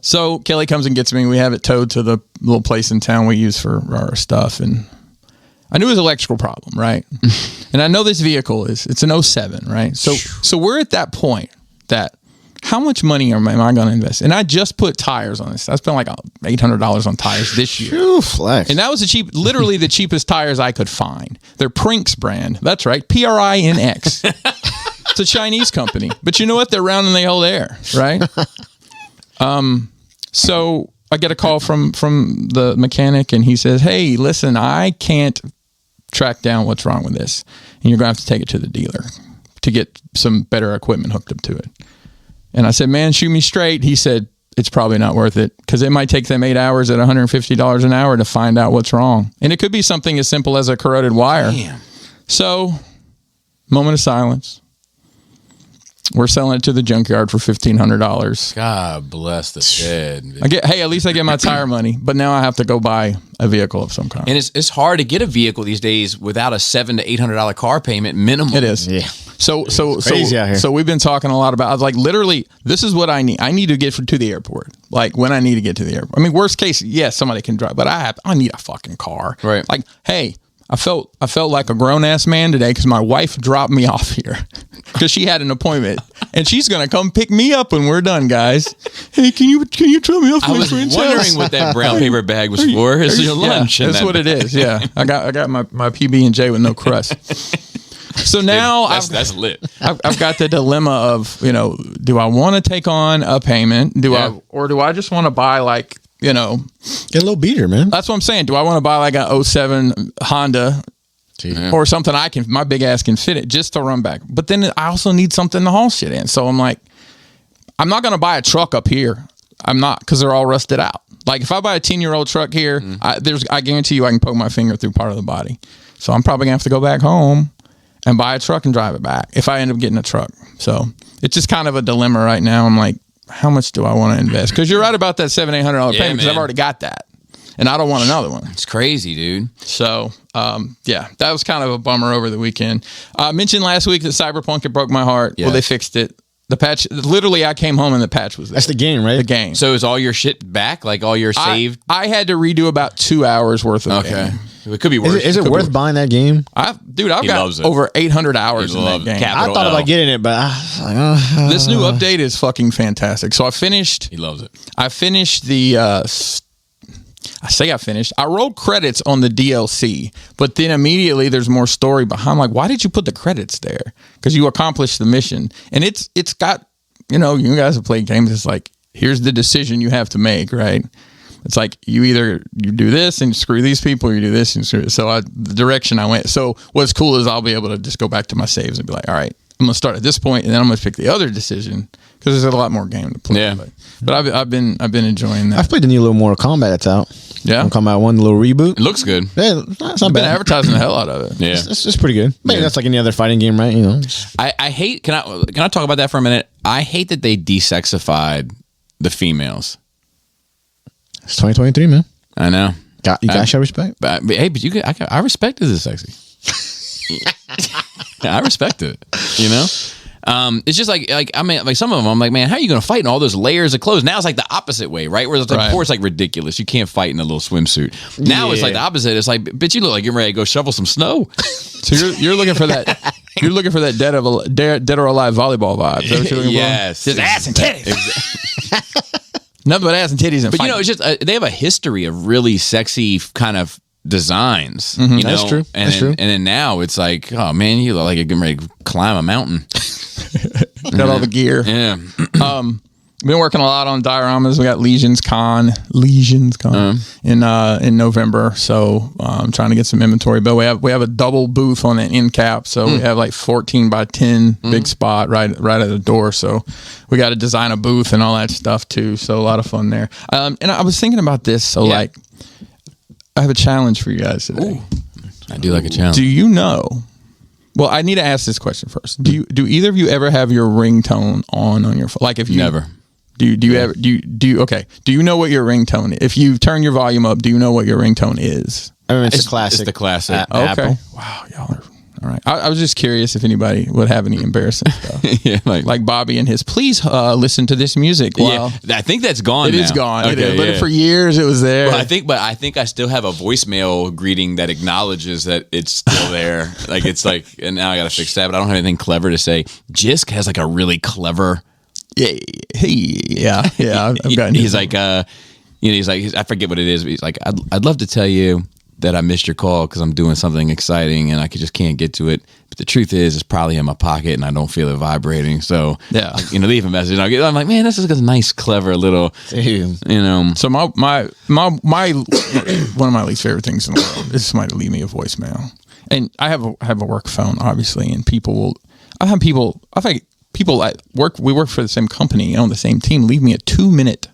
So Kelly comes and gets me. We have it towed to the little place in town we use for our stuff, and I knew it was an electrical problem, right? And I know this vehicle it's an 07, right? So we're at that point that how much money am I going to invest? And I just put tires on this. I spent like $800 on tires this year. Ooh, flex. And that was literally the cheapest tires I could find. They're Prinx brand. That's right. Prinx. It's a Chinese company. But you know what? They're round and they hold air, right? So I get a call from the mechanic, and he says, hey, listen, I can't track down what's wrong with this. And you're going to have to take it to the dealer to get some better equipment hooked up to it. And I said, man, shoot me straight. He said, it's probably not worth it because it might take them 8 hours at $150 an hour to find out what's wrong. And it could be something as simple as a corroded wire. Damn. So, moment of silence. We're selling it to the junkyard for $1,500. God bless the dead. At least I get my tire money, but now I have to go buy a vehicle of some kind. And it's hard to get a vehicle these days without a $700 to $800 car payment minimum. It is. Yeah. So crazy out here. So we've been talking a lot about, I was like, literally, this is what I need. I need to get to the airport. Like when I need to get to the airport. I mean, worst case, yes, somebody can drive, but I need a fucking car. Right. Like, hey, I felt like a grown ass man today because my wife dropped me off here because she had an appointment and she's gonna come pick me up when we're done, guys. Hey, can you drop me off? I was wondering what that brown paper bag was for. Is your lunch? That's what it is. Yeah, I got my PB and J with no crust. So now that's lit. I've got the dilemma of, do I want to take on a payment? Do I just want to buy like, get a little beater, man. That's what I'm saying. Do I want to buy like a 07 Honda or something my big ass can fit it just to run back? But then I also need something to haul shit in. So I'm like, I'm not going to buy a truck up here. I'm not, because they're all rusted out. Like if I buy a 10-year-old truck here, I guarantee you I can poke my finger through part of the body. So I'm probably going to have to go back home and buy a truck and drive it back if I end up getting a truck. So it's just kind of a dilemma right now. I'm like, how much do I want to invest? Because you're right about that $700-800 payment, because I've already got that. And I don't want another one. It's crazy, dude. So, that was kind of a bummer over the weekend. I mentioned last week that Cyberpunk, it broke my heart. Yeah. Well, they fixed it. The patch, literally, I came home and the patch was there. That's the game, right? The game. So is all your shit back? Like all your saved? I had to redo about 2 hours worth of game. It could be worse. Is it worth buying that game? I've got over 800 hours in that game. I thought about getting it, but this new update is fucking fantastic. So I finished. He loves it. I finished the. I rolled credits on the DLC, but then immediately there's more story behind. I'm like, why did you put the credits there? Because you accomplished the mission, and it's got, you guys have played games. It's like, here's the decision you have to make, right? It's like you do this and screw these people, or you do this and screw. So the direction I went. So what's cool is I'll be able to just go back to my saves and be like, all right, I'm gonna start at this point, and then I'm gonna pick the other decision because there's a lot more game to play. Yeah. But I've been enjoying that. I've played the new little Mortal Kombat that's out. Yeah, Kombat 1, the little reboot. It looks good. Yeah, it's not been bad. advertising the hell out of it. Yeah, it's pretty good. Maybe that's like any other fighting game, right? I hate. Can I talk about that for a minute? I hate that they desexified the females. It's 2023, man. I know. You gotta show respect. But I respect it as sexy. I respect it. It's just like I mean, like some of them, I'm like, man, how are you going to fight in all those layers of clothes? Now it's like the opposite way, right? Where it's like, before it's like ridiculous. You can't fight in a little swimsuit. Now it's like the opposite. It's like, bitch, you look like you're ready to go shovel some snow. So you're looking for that. You're looking for that dead or alive volleyball vibe. Is that what you're looking for? Just ass and titties. Nothing but ass and titties. But it's just they have a history of really sexy kind of designs. Mm-hmm. That's true. And then now it's like, oh man, you look like you're getting ready to climb a mountain. Got all the gear. Yeah. Been working a lot on dioramas. We got Legions Con in November. So I'm trying to get some inventory. But we have a double booth on an end cap. So we have like 14 by 10 big spot right at the door. So we got to design a booth and all that stuff too. So a lot of fun there. And I was thinking about this. So I have a challenge for you guys today. Ooh. I do like a challenge. Do you know? Well, I need to ask this question first. Do either of you ever have your ringtone on your phone? Like if you never. Do you ever okay. Do you know what your ringtone is? If you turn your volume up, do you know what your ringtone is? I mean, it's the classic. It's the classic. Okay. Apple. Wow, y'all are all right. I was just curious if anybody would have any embarrassing stuff. Yeah, like Bobby and his. Please listen to this music. Yeah, I think that's gone. It now. is gone. Okay, but for years it was there. Well, I think I still have a voicemail greeting that acknowledges that it's still there. Like it's like, and now I got to fix that. But I don't have anything clever to say. Jisk has like a really clever. Yeah. I've gotten. He's like, he's like, I forget what it is. But he's like, I'd love to tell you that I missed your call because I'm doing something exciting and I just can't get to it. But the truth is, it's probably in my pocket and I don't feel it vibrating. So leave a message. I'm like, man, this is a nice, clever little, So my one of my least favorite things in the world is somebody to leave me a voicemail. And I have a work phone, obviously, and I've had people at work. We work for the same company on the same team. Leave me a 2-minute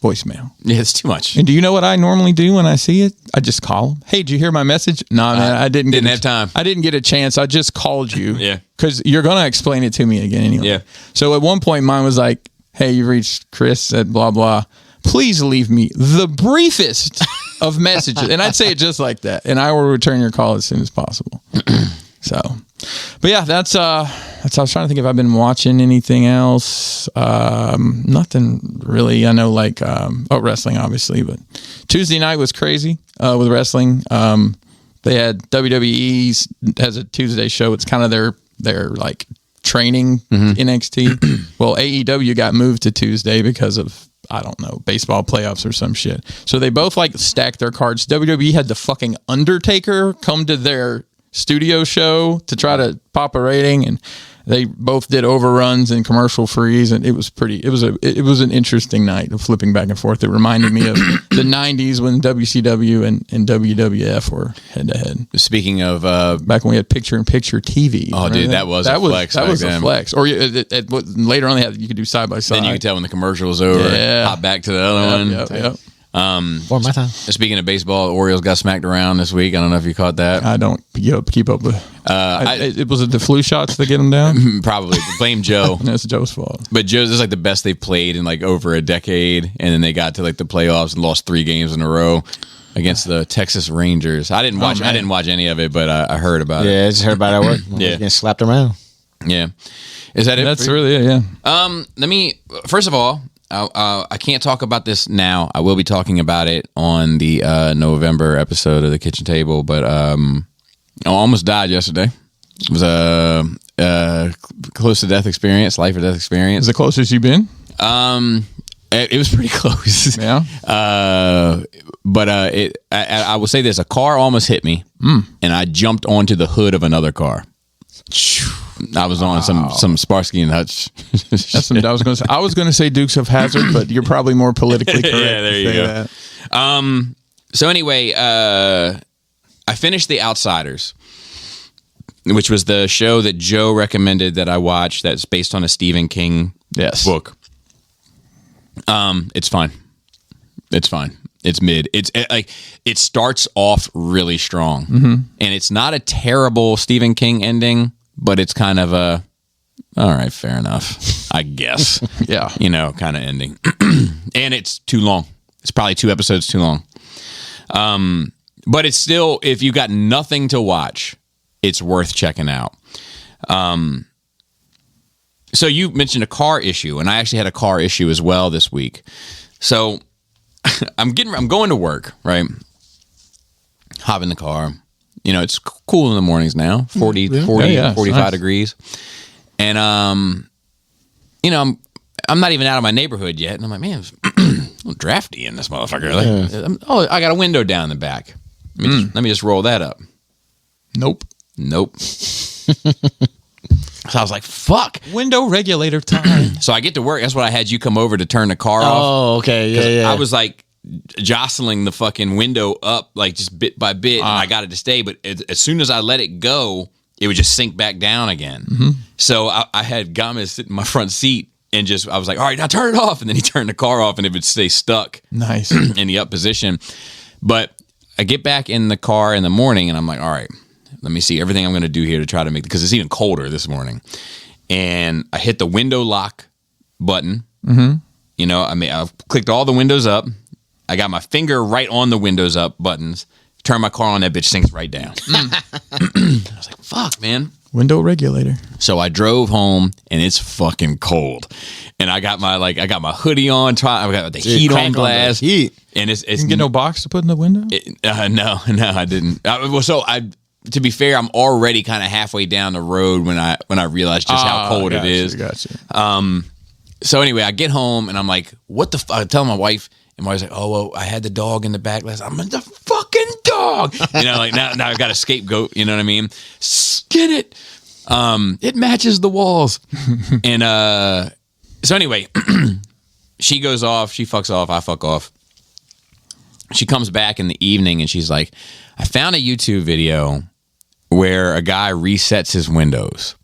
voicemail. Yeah, it's too much. And do you know what I normally do when I see it? I just call them. Hey, did you hear my message? No, man, I didn't have time. I didn't get a chance. I just called you. Yeah. Because you're going to explain it to me again anyway. Yeah. So at one point, mine was like, hey, you reached Chris at blah, blah. Please leave me the briefest of messages. And I'd say it just like that. And I will return your call as soon as possible. So, but yeah, that's I was trying to think if I've been watching anything else. Nothing really. I know wrestling obviously, but Tuesday night was crazy with wrestling. They had WWE's has a Tuesday show. It's kind of their like training NXT. Well, AEW got moved to Tuesday because of, I don't know, baseball playoffs or some shit. So they both like stacked their cards. WWE had the fucking Undertaker come to their studio show to try to pop a rating, and they both did overruns and commercial frees, and it was an interesting night of flipping back and forth. It reminded me of the 90s when WCW and WWF were head to head. Speaking of back when we had picture-in-picture TV. Oh, dude, that was a flex. That was a flex. Or later on, you could do side by side. Then you could tell when the commercial was over. Yeah. Hop back to the other one. Yep. For my time. Speaking of baseball, the Orioles got smacked around this week. I don't know if you caught that. I don't keep up with. It was the flu shots that get them down. Probably. Blame Joe. That's Joe's fault. But Joe's is like the best they've played in like over a decade, and then they got to like the playoffs and lost 3 games in a row against the Texas Rangers. I didn't watch any of it, but I heard about it. Yeah, I just heard about it at work. Yeah. Getting slapped around. Yeah. Is that it? That's really it. Yeah. First of all, I can't talk about this now. I will be talking about it on the November episode of the Kitchen Table, but I almost died yesterday. It was a close to death experience, life or death experience. Is the closest you've been? It was pretty close. Yeah. But I will say this: a car almost hit me, and I jumped onto the hood of another car. I was on some Sparsky and Hutch. I was going to say Dukes of Hazzard, but you're probably more politically correct. Yeah, there you go. That. So anyway, I finished The Outsiders, which was the show that Joe recommended that I watch. That's based on a Stephen King book. It's fine. It's fine. It's mid. It starts off really strong, and it's not a terrible Stephen King ending, but it's kind of all right, fair enough, I guess. Yeah, kind of ending, and it's too long. It's probably 2 episodes too long. But it's still, if you got nothing to watch, it's worth checking out. So you mentioned a car issue, and I actually had a car issue as well this week. So I'm going to work, right? Hop in the car. It's cool in the mornings now, 45 nice. degrees. And, I'm not even out of my neighborhood yet. And I'm like, man, it's a little drafty in this motherfucker. Like, I got a window down the back. Let me just roll that up. Nope. So I was like, fuck. Window regulator time. So I get to work. That's what I had you come over to turn the car off. Oh, okay. Yeah. I was like jostling the fucking window up, like just bit by bit, and I got it to stay. But as soon as I let it go, it would just sink back down again. So I had Gomez sit in my front seat, and I was like, all right, now turn it off. And then he turned the car off, and it would stay stuck Nice. in the up position. But I get back in the car in the morning, and I'm like, all right, let me see everything I'm going to do here to try to make, because it's even colder this morning. And I hit the window lock button. I've clicked all the windows up. I got my finger right on the windows up buttons. Turn my car on, that bitch sinks right down. I was like, fuck, man. Window regulator. So I drove home, and it's fucking cold. And I got my hoodie on. I got the heat on glass. And it's You can get no box to put in the window? No, I didn't. To be fair, I'm already kind of halfway down the road when I realized just how cold it is. Gotcha. So anyway, I get home and I'm like, what the fuck? I tell my wife, and my wife's like, oh, well, I had the dog in the back last. I'm the fucking dog. Like now I got a scapegoat. You know what I mean? Skin it. It matches the walls. And so anyway, she goes off. She fucks off. I fuck off. She comes back in the evening and she's like, I found a YouTube video where a guy resets his windows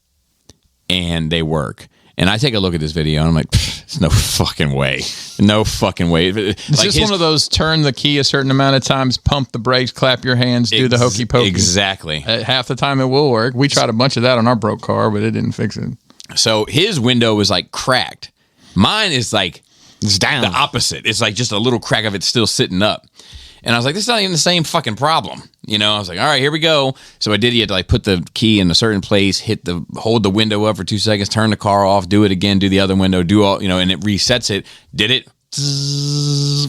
and they work. And I take a look at this video and I'm like, there's no fucking way. No fucking way. It's like just one of those turn the key a certain amount of times, pump the brakes, clap your hands, do the hokey pokey. Exactly. Half the time it will work. We tried a bunch of that on our broke car, but it didn't fix it. So his window was like cracked. Mine is like, it's down. The opposite. It's like just a little crack of it still sitting up. And I was like, this is not even the same fucking problem. I was like, all right, here we go. So I did. You had to like put the key in a certain place, hold the window up for 2 seconds, turn the car off, do it again, do the other window, do all, and it resets it. Did it,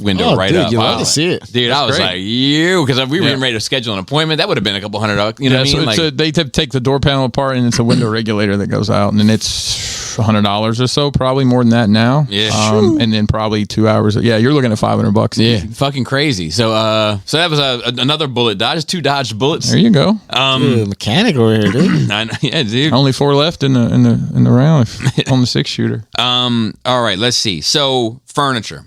window right dude, up. you I love to was see like- it. Dude, I was great. like, because we were getting ready to schedule an appointment. That would have been a couple $100. You know what I mean? So they take the door panel apart, and it's a window regulator that goes out, and then it's $100 or so, probably more than that now. Yeah. And then probably 2 hours. Yeah, you're looking at $500. yeah, fucking crazy. So that was another bullet dodge. Just 2 dodged bullets. There you go. Dude, mechanic over here, dude. Yeah, dude. Only 4 left in the round on the 6-shooter. All right, let's see. So furniture.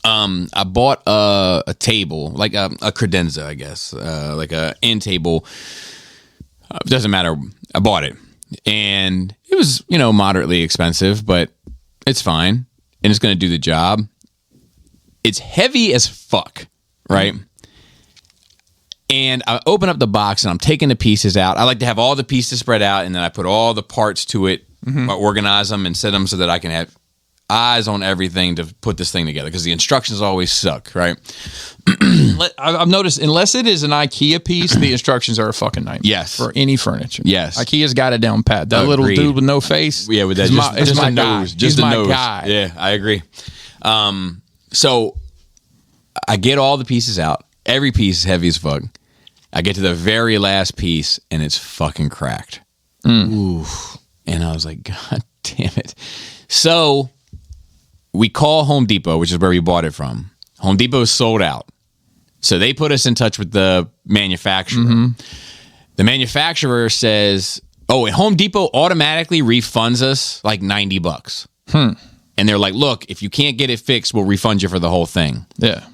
I bought a table, like a credenza, I guess, like a end table. Doesn't matter. I bought it, and it was moderately expensive, but it's fine, and it's going to do the job. It's heavy as fuck, right? And I open up the box, and I'm taking the pieces out. I like to have all the pieces spread out, and then I put all the parts to it, organize them, and set them so that I can have eyes on everything to put this thing together, because the instructions always suck, right? I've noticed, unless it is an IKEA piece, the instructions are a fucking nightmare. Yes. For any furniture. Yes. IKEA's got it down pat. That little Agreed. dude with no face. Yeah, with that is just my the guy. nose, He's just the my nose. guy. Yeah, I agree. So I get all the pieces out. Every piece is heavy as fuck. I get to the very last piece, and it's fucking cracked. Ooh. And I was like, God damn it. So we call Home Depot, which is where we bought it from. Home Depot is sold out. So they put us in touch with the manufacturer. The manufacturer says, and Home Depot automatically refunds us like $90. And they're like, look, if you can't get it fixed, we'll refund you for the whole thing. Yeah.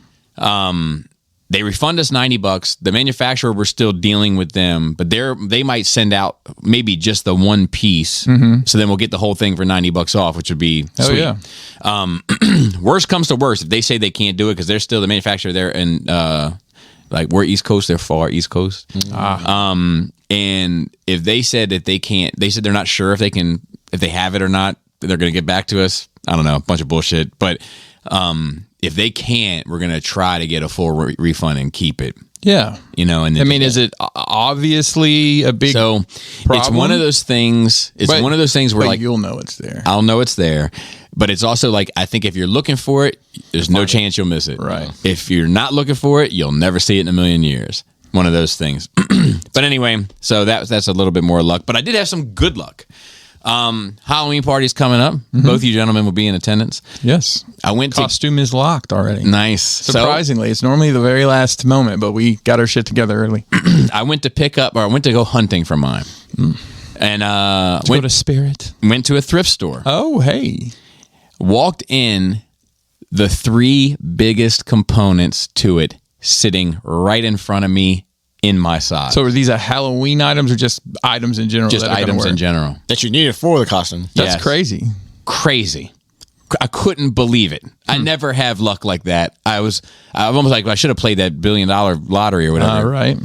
They refund us $90. The manufacturer, we're still dealing with them, but they might send out maybe just the one piece. So then we'll get the whole thing for $90 off, which would be Oh, sweet. yeah. Worst comes to worst, if they say they can't do it, because they're still the manufacturer there, and like we're East Coast, they're far East Coast. And if they said that they can't, they said they're not sure if they have it or not, they're going to get back to us. I don't know, a bunch of bullshit. But if they can't, we're going to try to get a full refund and keep it. Yeah. And I mean, is it obviously a big so problem? it's one of those things. It's But- one of those things where but like you'll know it's there. I'll know it's there, but it's also like I think if you're looking for it, there's no chance you'll miss it. Right. If you're not looking for it, you'll never see it in a million years. One of those things. But anyway, so that's a little bit more luck. But I did have some good luck. Halloween party's coming up. Both you gentlemen will be in attendance. Yes. I went to Costume is locked already. nice. Surprisingly, it's normally the very last moment, but we got our shit together early. So I went to go hunting for mine, and Go to Spirit. went to a thrift store. Oh, hey. Walked in, the 3 biggest components to it sitting right in front of me in my size. So are these Halloween items or just items in general? just that are gonna items work? in general. That you needed for the costume. That's Yes. crazy. Crazy. I couldn't believe it. I never have luck like that. I'm almost like I should have played that $1 billion lottery or whatever. All right.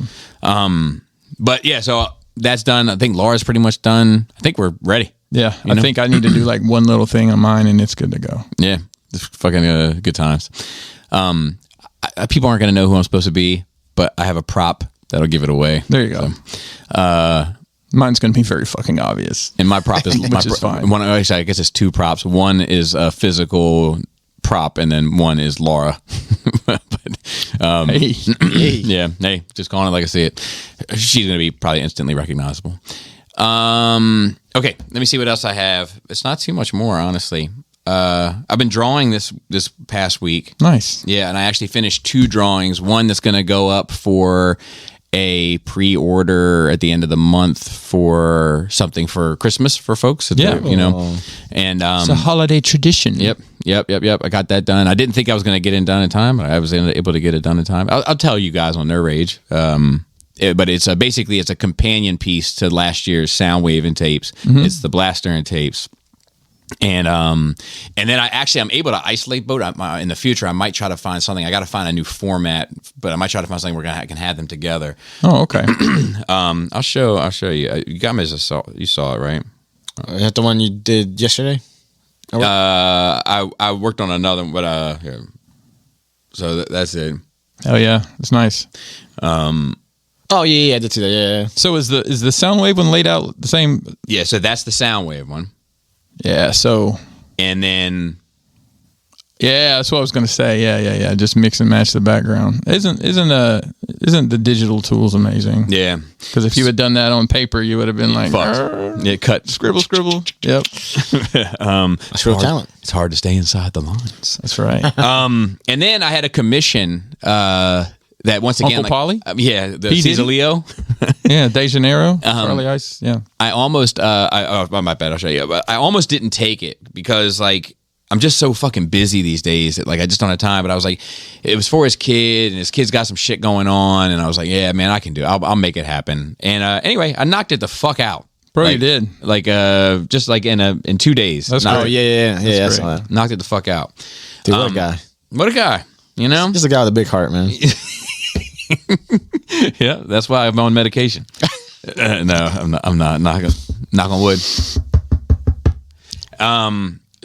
But yeah, so that's done. I think Laura's pretty much done. I think we're ready. Yeah. You know? I think I need to do like one little thing on mine and it's good to go. Yeah, just fucking good times. People aren't going to know who I'm supposed to be, but I have a prop that'll give it away. There you go. Mine's going to be very fucking obvious. And my prop is Which is fine. Actually, I guess it's 2 props. One is a physical prop, and then one is Laura. Hey. Yeah, hey, just calling it like I see it. She's going to be probably instantly recognizable. Okay, let me see what else I have. It's not too much more, honestly. I've been drawing this past week. Nice. Yeah, and I actually finished 2 drawings. One that's going to go up for a pre-order at the end of the month for something for Christmas for folks. Yeah. And It's a holiday tradition. Yep. I got that done. I didn't think I was going to get it done in time, but I was able to get it done in time. I'll tell you guys on their rage. But it's basically it's a companion piece to last year's Soundwave and tapes. It's the Blaster and tapes. And then I'm able to isolate both. In the future, I might try to find something. I got to find a new format, but I might try to find something where I can have them together. Oh, okay. I'll show you. You got me you saw it, right? Is that the one you did yesterday? I worked on another one, but here. So that's it. Oh yeah, it's nice. Oh yeah, I did see that. Yeah. So is the Soundwave one laid out the same? Yeah, so that's the Soundwave one. Yeah. So And then Yeah, that's what I was going to say. Yeah. Just mix and match the background. Isn't the digital tools amazing? Yeah. Because if you had done that on paper, you would have been like, Yeah, cut. scribble. Yep. That's real talent. It's hard to stay inside the lines. That's right. And then I had a commission that once again, Uncle Polly? the P. Cesar Diddy? Leo. Yeah, De Janeiro, Charlie Ice. Yeah. I almost, my bad, I'll show you. But I almost didn't take it because like I'm just so fucking busy these days that like I just don't have time. But I was like, it was for his kid, and his kid's got some shit going on, and I was like, yeah, man, I can do it. I'll make it happen. And anyway, I knocked it the fuck out. Bro, Like- you did. Like just like in 2 days. That's Knocked great. it- That's great. all. knocked it the fuck out. Dude, what a guy. What a guy, you know? Just a guy with a big heart, man. Yeah, that's why I'm on medication. No, I'm not. Knock on wood.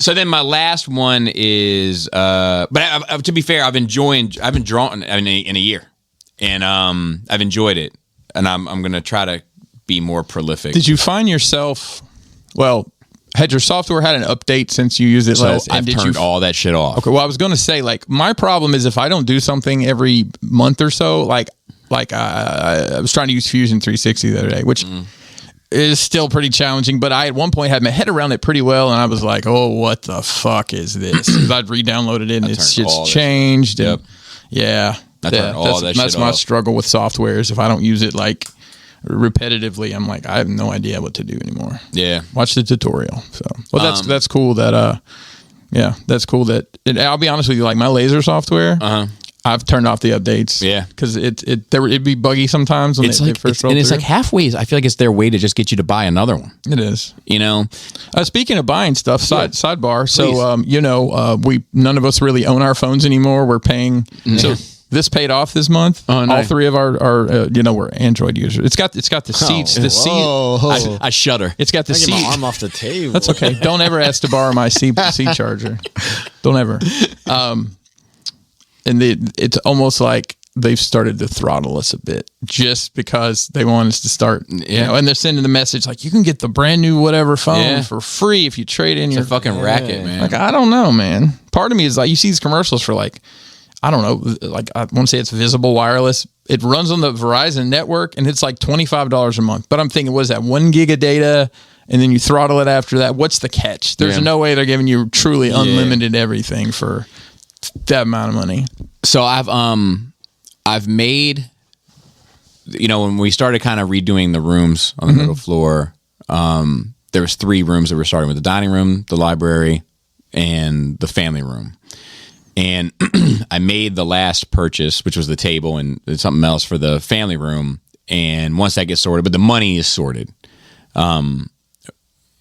So then my last one is, but to be fair, I've been drawn in a year, and I've enjoyed it, and I'm gonna try to be more prolific. Did you find yourself? Well, had your software had an update since you used it So last? I've turned all that shit off. Okay, well, I was going to say, like, my problem is if I don't do something every month or so, like I was trying to use Fusion 360 the other day, which is still pretty challenging, but I at one point had my head around it pretty well, and I was like, oh, what the fuck is this? 'Cause I'd re-downloaded it, and it's turned all just that changed. Yep. And yeah. I turned all that that's shit my off. struggle with softwares. If I don't use it, like, repetitively, I'm like, I have no idea what to do anymore. Yeah. Watch the tutorial. So, well, that's cool that yeah, that's cool that I'll be honest with you, like my laser software, I've turned off the updates. Yeah. because it'd be buggy sometimes when It's they like first roll it's through. like halfway. I feel like it's their way to just get you to buy another one. It is. You know, Speaking of buying stuff, sidebar. So, Please. none of us really own our phones anymore. We're paying. So this paid off this month. Oh, All nice. three of our we're Android users. It's got the seats. The seat. Whoa. I shudder. It's got the I get my seat. arm off the table. That's okay. Don't ever ask to borrow my C charger. Don't ever. And it's almost like they've started to throttle us a bit just because they want us to start. Yeah. And they're sending the message like, you can get the brand new whatever phone Yeah. for free if you trade in your It's a fucking racket, man. Like, I don't know, man. Part of me is like, you see these commercials for like, I don't know, like I want to say it's Visible Wireless. It runs on the Verizon network and it's like $25 a month. But I'm thinking, what is that, 1 gig of data? And then you throttle it after that. What's the catch? There's Yeah. no way they're giving you truly unlimited everything for that amount of money. So I've made, when we started kind of redoing the rooms on the middle floor, there was 3 rooms that were starting with the dining room, the library, and the family room. And I made the last purchase, which was the table and something else for the family room. And once that gets sorted, but the money is sorted.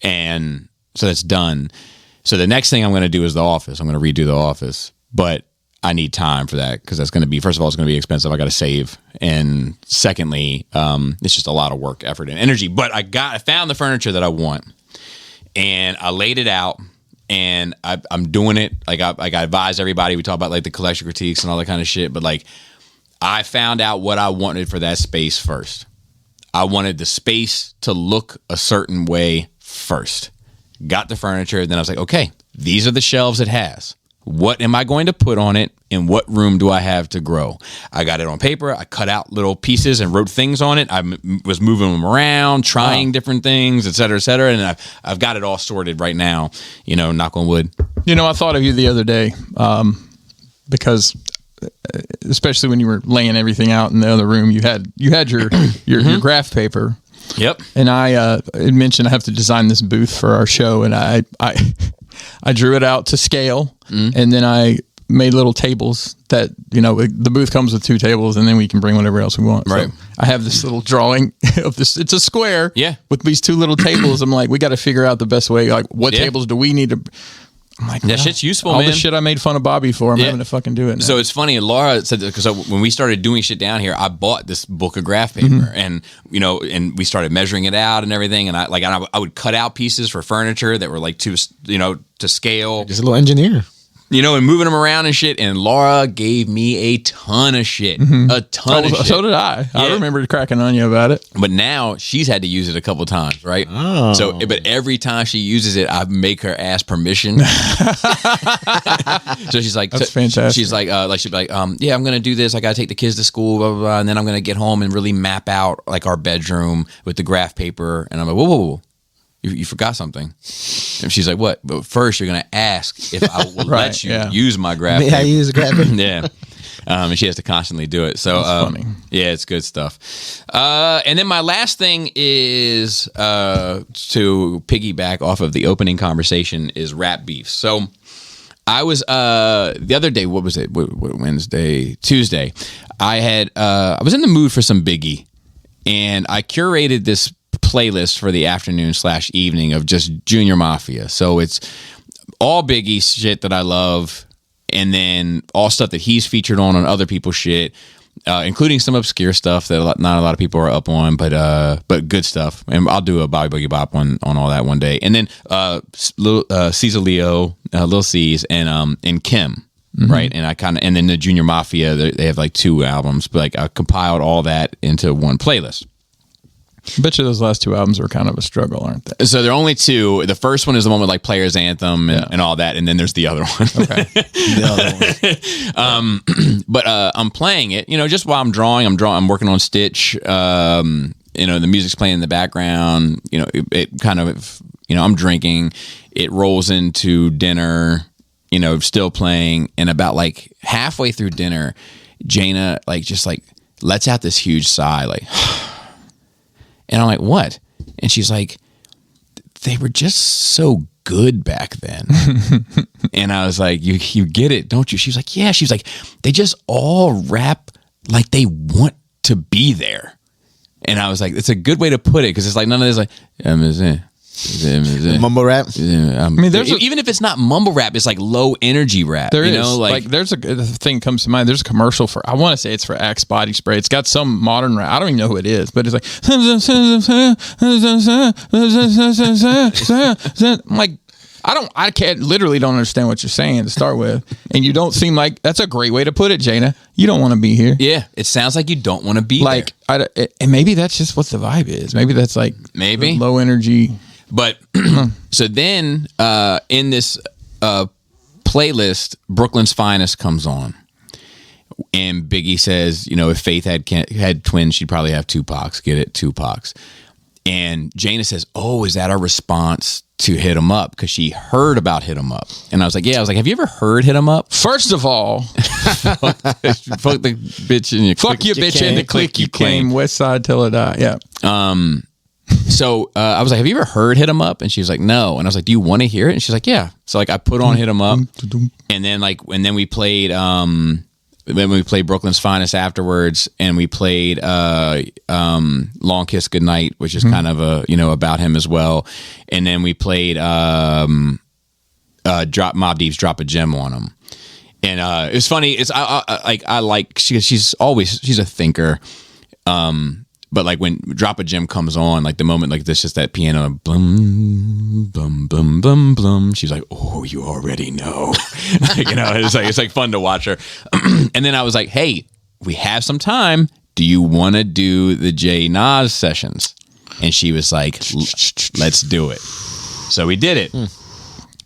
And so that's done. So the next thing I'm going to do is the office. I'm going to redo the office, but I need time for that because that's going to be, first of all, it's going to be expensive. I got to save. And secondly, it's just a lot of work, effort, and energy. But I found the furniture that I want and I laid it out. And I'm doing it. Like I advise everybody. We talk about like the collection critiques and all that kind of shit. But like, I found out what I wanted for that space first. I wanted the space to look a certain way first. Got the furniture. Then I was like, okay, these are the shelves it has. What am I going to put on it? And what room do I have to grow? I got it on paper. I cut out little pieces and wrote things on it. I was moving them around, trying different things, et cetera, et cetera. And I've got it all sorted right now, knock on wood. I thought of you the other day because especially when you were laying everything out in the other room, you had your graph paper. Yep. And I had mentioned I have to design this booth for our show, and I drew it out to scale, and then I made little tables that the booth comes with 2 tables, and then we can bring whatever else we want. Right. So I have this little drawing of this. It's a square. Yeah. With these 2 little tables. I'm like, we got to figure out the best way. Like, what Yeah. tables do we need to? I'm like, That shit's useful, all man. the shit I made fun of Bobby for, I'm Yeah. having to fucking do it now. So it's funny. Laura said that because when we started doing shit down here, I bought this book of graph paper, and and we started measuring it out and everything. And I would cut out pieces for furniture that were like to scale. Just a little engineer. and moving them around and shit. And Laura gave me a ton of shit. A ton of shit. So did I. I remember cracking on you about it. But now she's had to use it a couple times, right? Oh. So, but every time she uses it, I make her ask permission. So she's like, That's fantastic. She's like she'll be like, yeah, I'm gonna do this. I gotta take the kids to school, blah blah blah, and then I'm gonna get home and really map out like our bedroom with the graph paper. And I'm like, whoa. You forgot something. And she's like, what? But first, you're going to ask if I will let you use my graph paper. I use a graph paper. Yeah. And she has to constantly do it. So, funny. Yeah, it's good stuff. And then my last thing is to piggyback off of the opening conversation is rap beef. So I was the other day, what was it? Tuesday. I was in the mood for some Biggie, and I curated this playlist for the afternoon/evening of just Junior Mafia. So it's all Biggie shit that I love, and then all stuff that he's featured on other people's shit, including some obscure stuff that not a lot of people are up on, but good stuff. And I'll do a Bobby Boogie Bop on all that one day. And then Cesar Leo, Lil C's, and Kim. Right, and then the Junior Mafia, they have like 2 albums, but like I compiled all that into one playlist. I bet you those last 2 albums were kind of a struggle, aren't they? So there are only 2. The first one is the one with like Players Anthem and all that, and then there's the other one. Okay. The other one. But I'm playing it, just while I'm drawing. I'm working on Stitch. The music's playing in the background. It kind of, I'm drinking. It rolls into dinner. Still playing, and about like halfway through dinner, Jaina just lets out this huge sigh, like. And I'm like, what? And she's like, they were just so good back then. And I was like, you get it, don't you? She was like, yeah. She was like, they just all rap like they want to be there. And I was like, it's a good way to put it, because it's like none of this like, Mumble rap. I mean, even if it's not mumble rap, it's like low energy rap. There is. Like there's a thing comes to mind. There's a commercial for, I want to say it's for Axe body spray. It's got some modern rap. I don't even know who it is, but it's like, I'm like, I literally don't understand what you're saying to start with. And you don't seem like, that's a great way to put it, Jaina. You don't want to be here. Yeah, it sounds like you don't want to be like, there. And maybe that's just what the vibe is. Maybe that's like low energy. But so then in this playlist, Brooklyn's Finest comes on. And Biggie says, if Faith had twins, she'd probably have Tupac's. Get it? Tupac's. And Jaina says, oh, is that our response to Hit 'Em Up? Because she heard about Hit 'Em Up. And I was like, yeah. I was like, have you ever heard Hit 'Em Up? First of all, fuck the bitch in your fuck your bitch in the click you claim. West Side till it die. Yeah. So I was like, have you ever heard Hit 'Em Up? And she was like, no. And I was like, do you want to hear it? And she's like, yeah. So like I put on Hit 'Em Up, and then we played Brooklyn's Finest afterwards, and we played Long Kiss Goodnight, which is kind of about him as well. And then we played Mobb Deep's Drop a Gem on him. And it was funny. It's I like she's a thinker. But like when Drop a Gem comes on, like the moment like this, just that piano, blum, blum, blum, blum, blum. She's like, oh, you already know. It's like fun to watch her. And then I was like, hey, we have some time. Do you want to do the Jay Nas sessions? And she was like, let's do it. So we did it.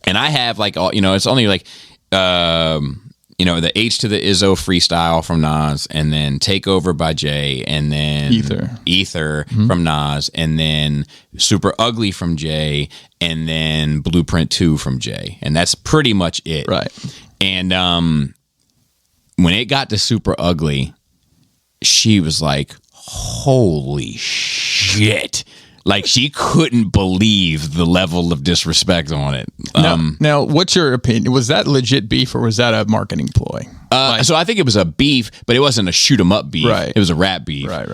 And I have like all, it's only like, the H to the Izzo freestyle from Nas, and then Take Over by Jay, and then Ether from Nas, and then Super Ugly from Jay, and then Blueprint 2 from Jay. And that's pretty much it. Right. And when it got to Super Ugly, she was like, holy shit. Like, she couldn't believe the level of disrespect on it. Now, what's your opinion? Was that legit beef, or was that a marketing ploy? So I think it was a beef, but it wasn't a shoot 'em up beef. Right. It was a rap beef. Right.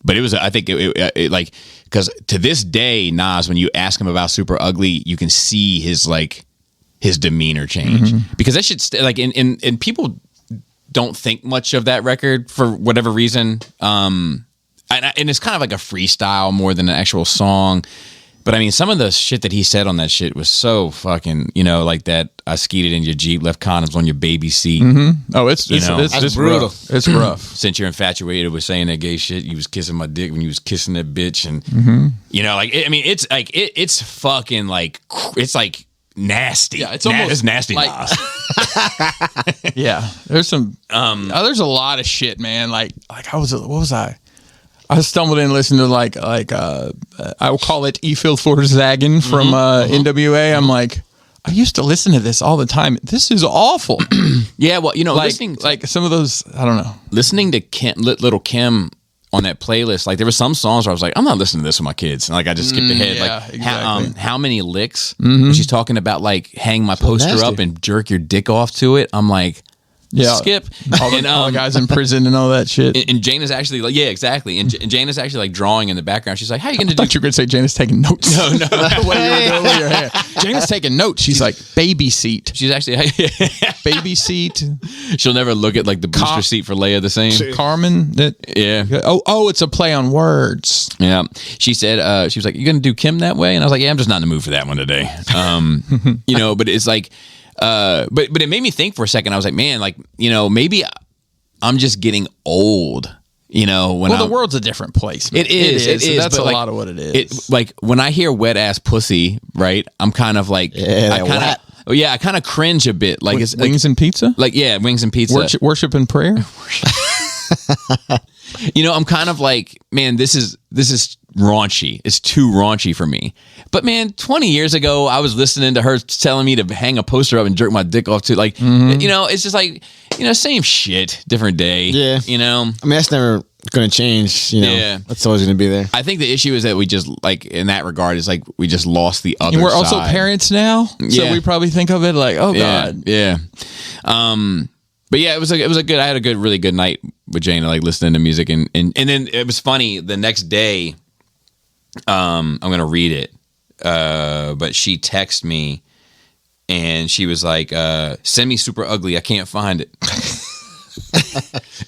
But it was, I think, it like, because to this day, Nas, when you ask him about Super Ugly, you can see his demeanor change. Because that should, and people don't think much of that record for whatever reason. And it's kind of like a freestyle more than an actual song. But I mean, some of the shit that he said on that shit was so fucking, like that. I skeeted in your Jeep, left condoms on your baby seat. Oh, it's brutal. Rough. It's rough. Since you're infatuated with saying that gay shit, you was kissing my dick when you was kissing that bitch, and it's like it's fucking like it's like nasty. Yeah, it's almost nasty. like, yeah, there's some. There's a lot of shit, man. Like what was I? I stumbled in and listened to like I will call it E Field for Zaggin from NWA. I'm like, I used to listen to this all the time. This is awful. Yeah, well, listening like some of those, I don't know. Listening to Little Kim on that playlist, like there were some songs where I was like, I'm not listening to this with my kids, and like I just skipped ahead. Yeah, like exactly. how many licks? When she's talking about like hang my poster nasty. up and jerk your dick off to it. I'm like. Yeah, skip. All the guys in prison and all that shit. And Jane is actually like, yeah, exactly. And Jane is actually like drawing in the background. She's like, "How are you going to do?" I thought you were going to say Jane is taking notes. No. What you were doing with your hair. Jane is taking notes. She's like, baby seat. She's actually Baby seat. She'll never look at like the booster seat for Leia the same. Carmen. Yeah. Oh, it's a play on words. Yeah. She said, she was like, "You going to do Kim that way?" And I was like, "Yeah, I'm just not in the mood for that one today." But it's like. But it made me think for a second. I was like, man, like, maybe I'm just getting old, when the world's a different place. Man. It is. That's but a like, lot of what it is. Like when I hear wet ass pussy, right? I'm kind of like, I kind of cringe a bit. Like it's wings and pizza? Like, yeah, wings and pizza. Worship and prayer? I'm kind of like, man, this is raunchy. It's too raunchy for me. But man, 20 years ago, I was listening to her telling me to hang a poster up and jerk my dick off to, like, it's just like, same shit, different day. Yeah. I mean, that's never going to change. Yeah. That's always going to be there. I think the issue is that we just, like, in that regard, is like we just lost the other And we're side. also parents now, so Yeah. we probably think of it like, oh God. Yeah. But yeah, it was a good. I had a really good night with Jane, like listening to music, and then it was funny. The next day, I'm gonna read it, but she texted me, and she was like, "Send me Super Ugly. I can't find it."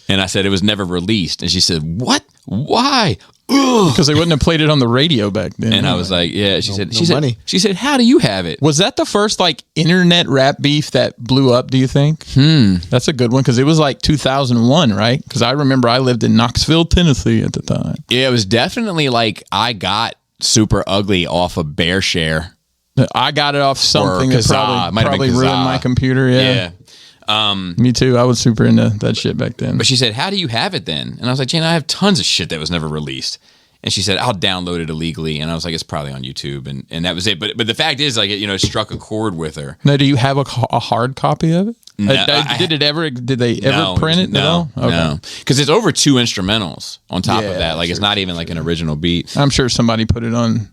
And I said it was never released, and she said, "What? Why?" Because they wouldn't have played it on the radio back then. And I was like, "Yeah." She said, money. "She said, how do you have it?" Was that the first like internet rap beef that blew up, do you think? That's a good one because it was like 2001, right? Because I remember I lived in Knoxville, Tennessee at the time. Yeah, it was definitely like I got Super Ugly off of Bear Share. I got it off something that Kazaa. Might have probably been ruined Kazaa. my computer. Yeah. Me too. I was super into that shit back then. But she said, how do you have it then? And I was like, Jane, I have tons of shit that was never released. And she said, I'll download it illegally. And I was like, it's probably on YouTube. And that was it. But the fact is, like, it struck a chord with her. Now, do you have a hard copy of it? No, did they ever print it at all? Okay. No. Because it's over 2 instrumentals on top of that. Like, sure, it's not even like an original beat. I'm sure somebody put it on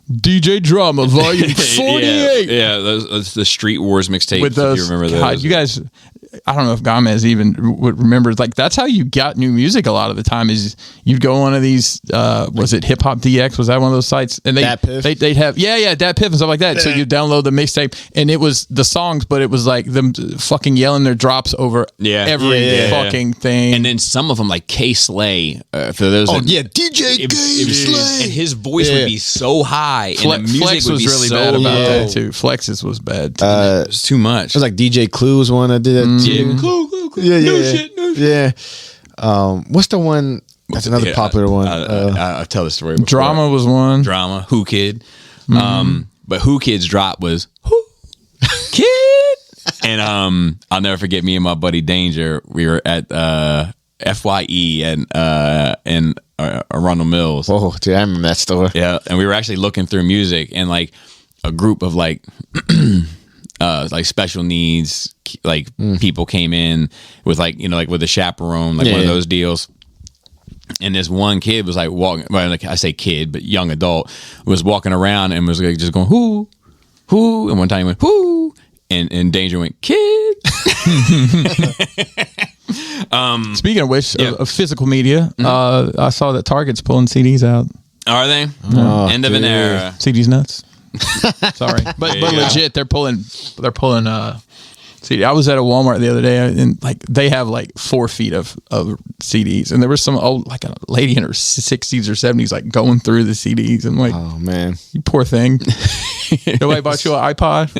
DJ Drama Volume 48. Yeah, those the Street Wars mixtapes. With those, if you remember God, those. you guys, I don't know if Gomez even would remember. Like that's how you got new music. A lot of the time is you'd go on one of these. Was it Hip Hop DX? Was that one of those sites? And they'd have Dat Piff and stuff like that. So you download the mixtape, and it was the songs, but it was like them fucking yelling their drops over every fucking thing. And then some of them, like K Slay, for those. DJ K Slay, and his voice would be so high, and the music Flex would was be really so bad about low. that too. Flex's was bad. Too. It was too much. It was like DJ Clue was one that did that too. Cool. Yeah. What's the one? That's another popular one. I'll tell the story. Drama was one. Drama. Who Kid. But Who Kid's drop was Who Kid. And I'll never forget me and my buddy Danger. We were at FYE in Arundel Mills. Oh, dude, I remember that store. Yeah, and we were actually looking through music, and like a group of like special needs people came in with like with a chaperone, like one of those deals. And this one kid was like walking, well, like I say kid, but young adult, was walking around and was like just going who, and one time he went who, and Danger went kid. Speaking of which, of physical media, I saw that Target's pulling CDs out. Are they? End of an era. CDs nuts. Sorry, but legit, they're pulling CDs CD. I was at a Walmart the other day, and like they have like 4 feet of CDs, and there was some old, like a lady in her 60s or 70s, like going through the CDs. I'm like, Oh man, you poor thing. Nobody bought you an iPod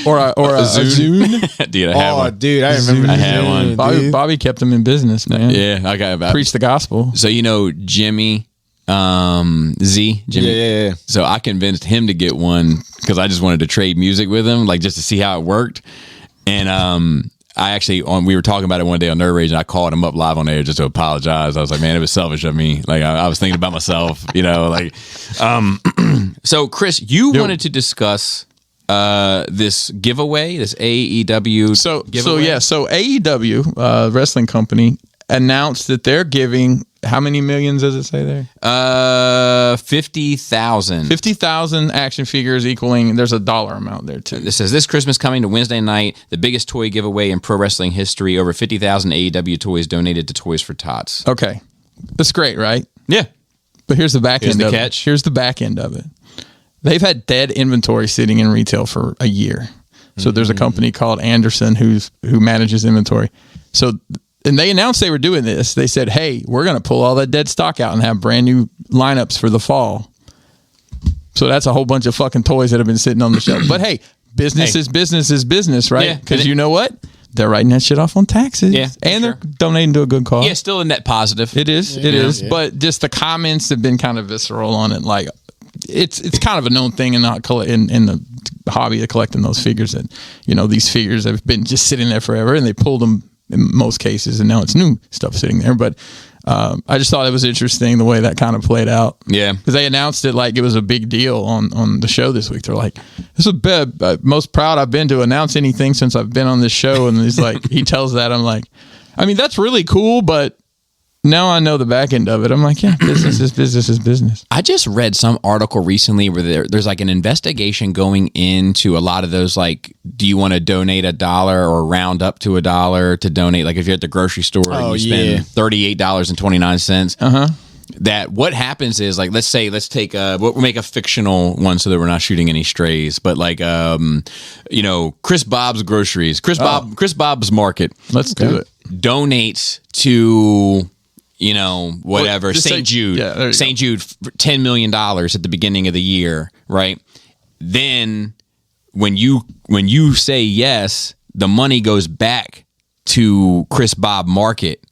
or a Zune. Dude, I had one. dude, I remember. I had one. Bobby kept them in business, man. Yeah, I got about. Preach the gospel. So Jimmy, Jimmy. Yeah. So I convinced him to get one because I just wanted to trade music with him, like just to see how it worked. And I actually we were talking about it one day on Nerd Rage, and I called him up live on air just to apologize. I was like, man, it was selfish of me. Like I was thinking about myself, like. So Chris, you wanted to discuss this giveaway, this AEW giveaway. So AEW, wrestling company, announced that they're giving, how many millions does it say there? 50,000. 50,000 action figures equaling, there's a dollar amount there too. It says, this Christmas coming to Wednesday night, the biggest toy giveaway in pro wrestling history. Over 50,000 AEW toys donated to Toys for Tots. Okay. That's great, right? Yeah. But here's the back Here's end the of catch. it. Here's the back end of it. They've had dead inventory sitting in retail for a year. So there's a company called Anderson who manages inventory. So, and they announced they were doing this. They said, hey, we're going to pull all that dead stock out and have brand new lineups for the fall. So that's a whole bunch of fucking toys that have been sitting on the shelf. But hey, business is business, right? Yeah. Because you know what? They're writing that shit off on taxes. Yeah, and sure. they're donating to a good cause. Yeah, still a net positive. It is. It is. But just the comments have been kind of visceral on it. Like, it's kind of a known thing in the hobby of collecting those figures that, these figures have been just sitting there forever, and they pulled them in most cases, and now it's new stuff sitting there. But I just thought it was interesting the way that kind of played out. Yeah. Because they announced it like it was a big deal on the show this week. They're like, this is the most proud I've been to announce anything since I've been on this show. And he's like, he tells that. I'm like, I mean, that's really cool, but now I know the back end of it. I'm like, yeah, business is business is business. I just read some article recently where there's like an investigation going into a lot of those, like, do you want to donate $1 or round up to $1 to donate? Like if you're at the grocery store and you spend $38.29. That what happens is, like, let's take we'll make a fictional one so that we're not shooting any strays, but like Chris Bob's Groceries, Chris Bob's Market. Let's do it. Donates to whatever, Just St. Jude. Yeah, there you St. Jude, $10 million at the beginning of the year, right? Then when you say yes, the money goes back to Chris Bob Market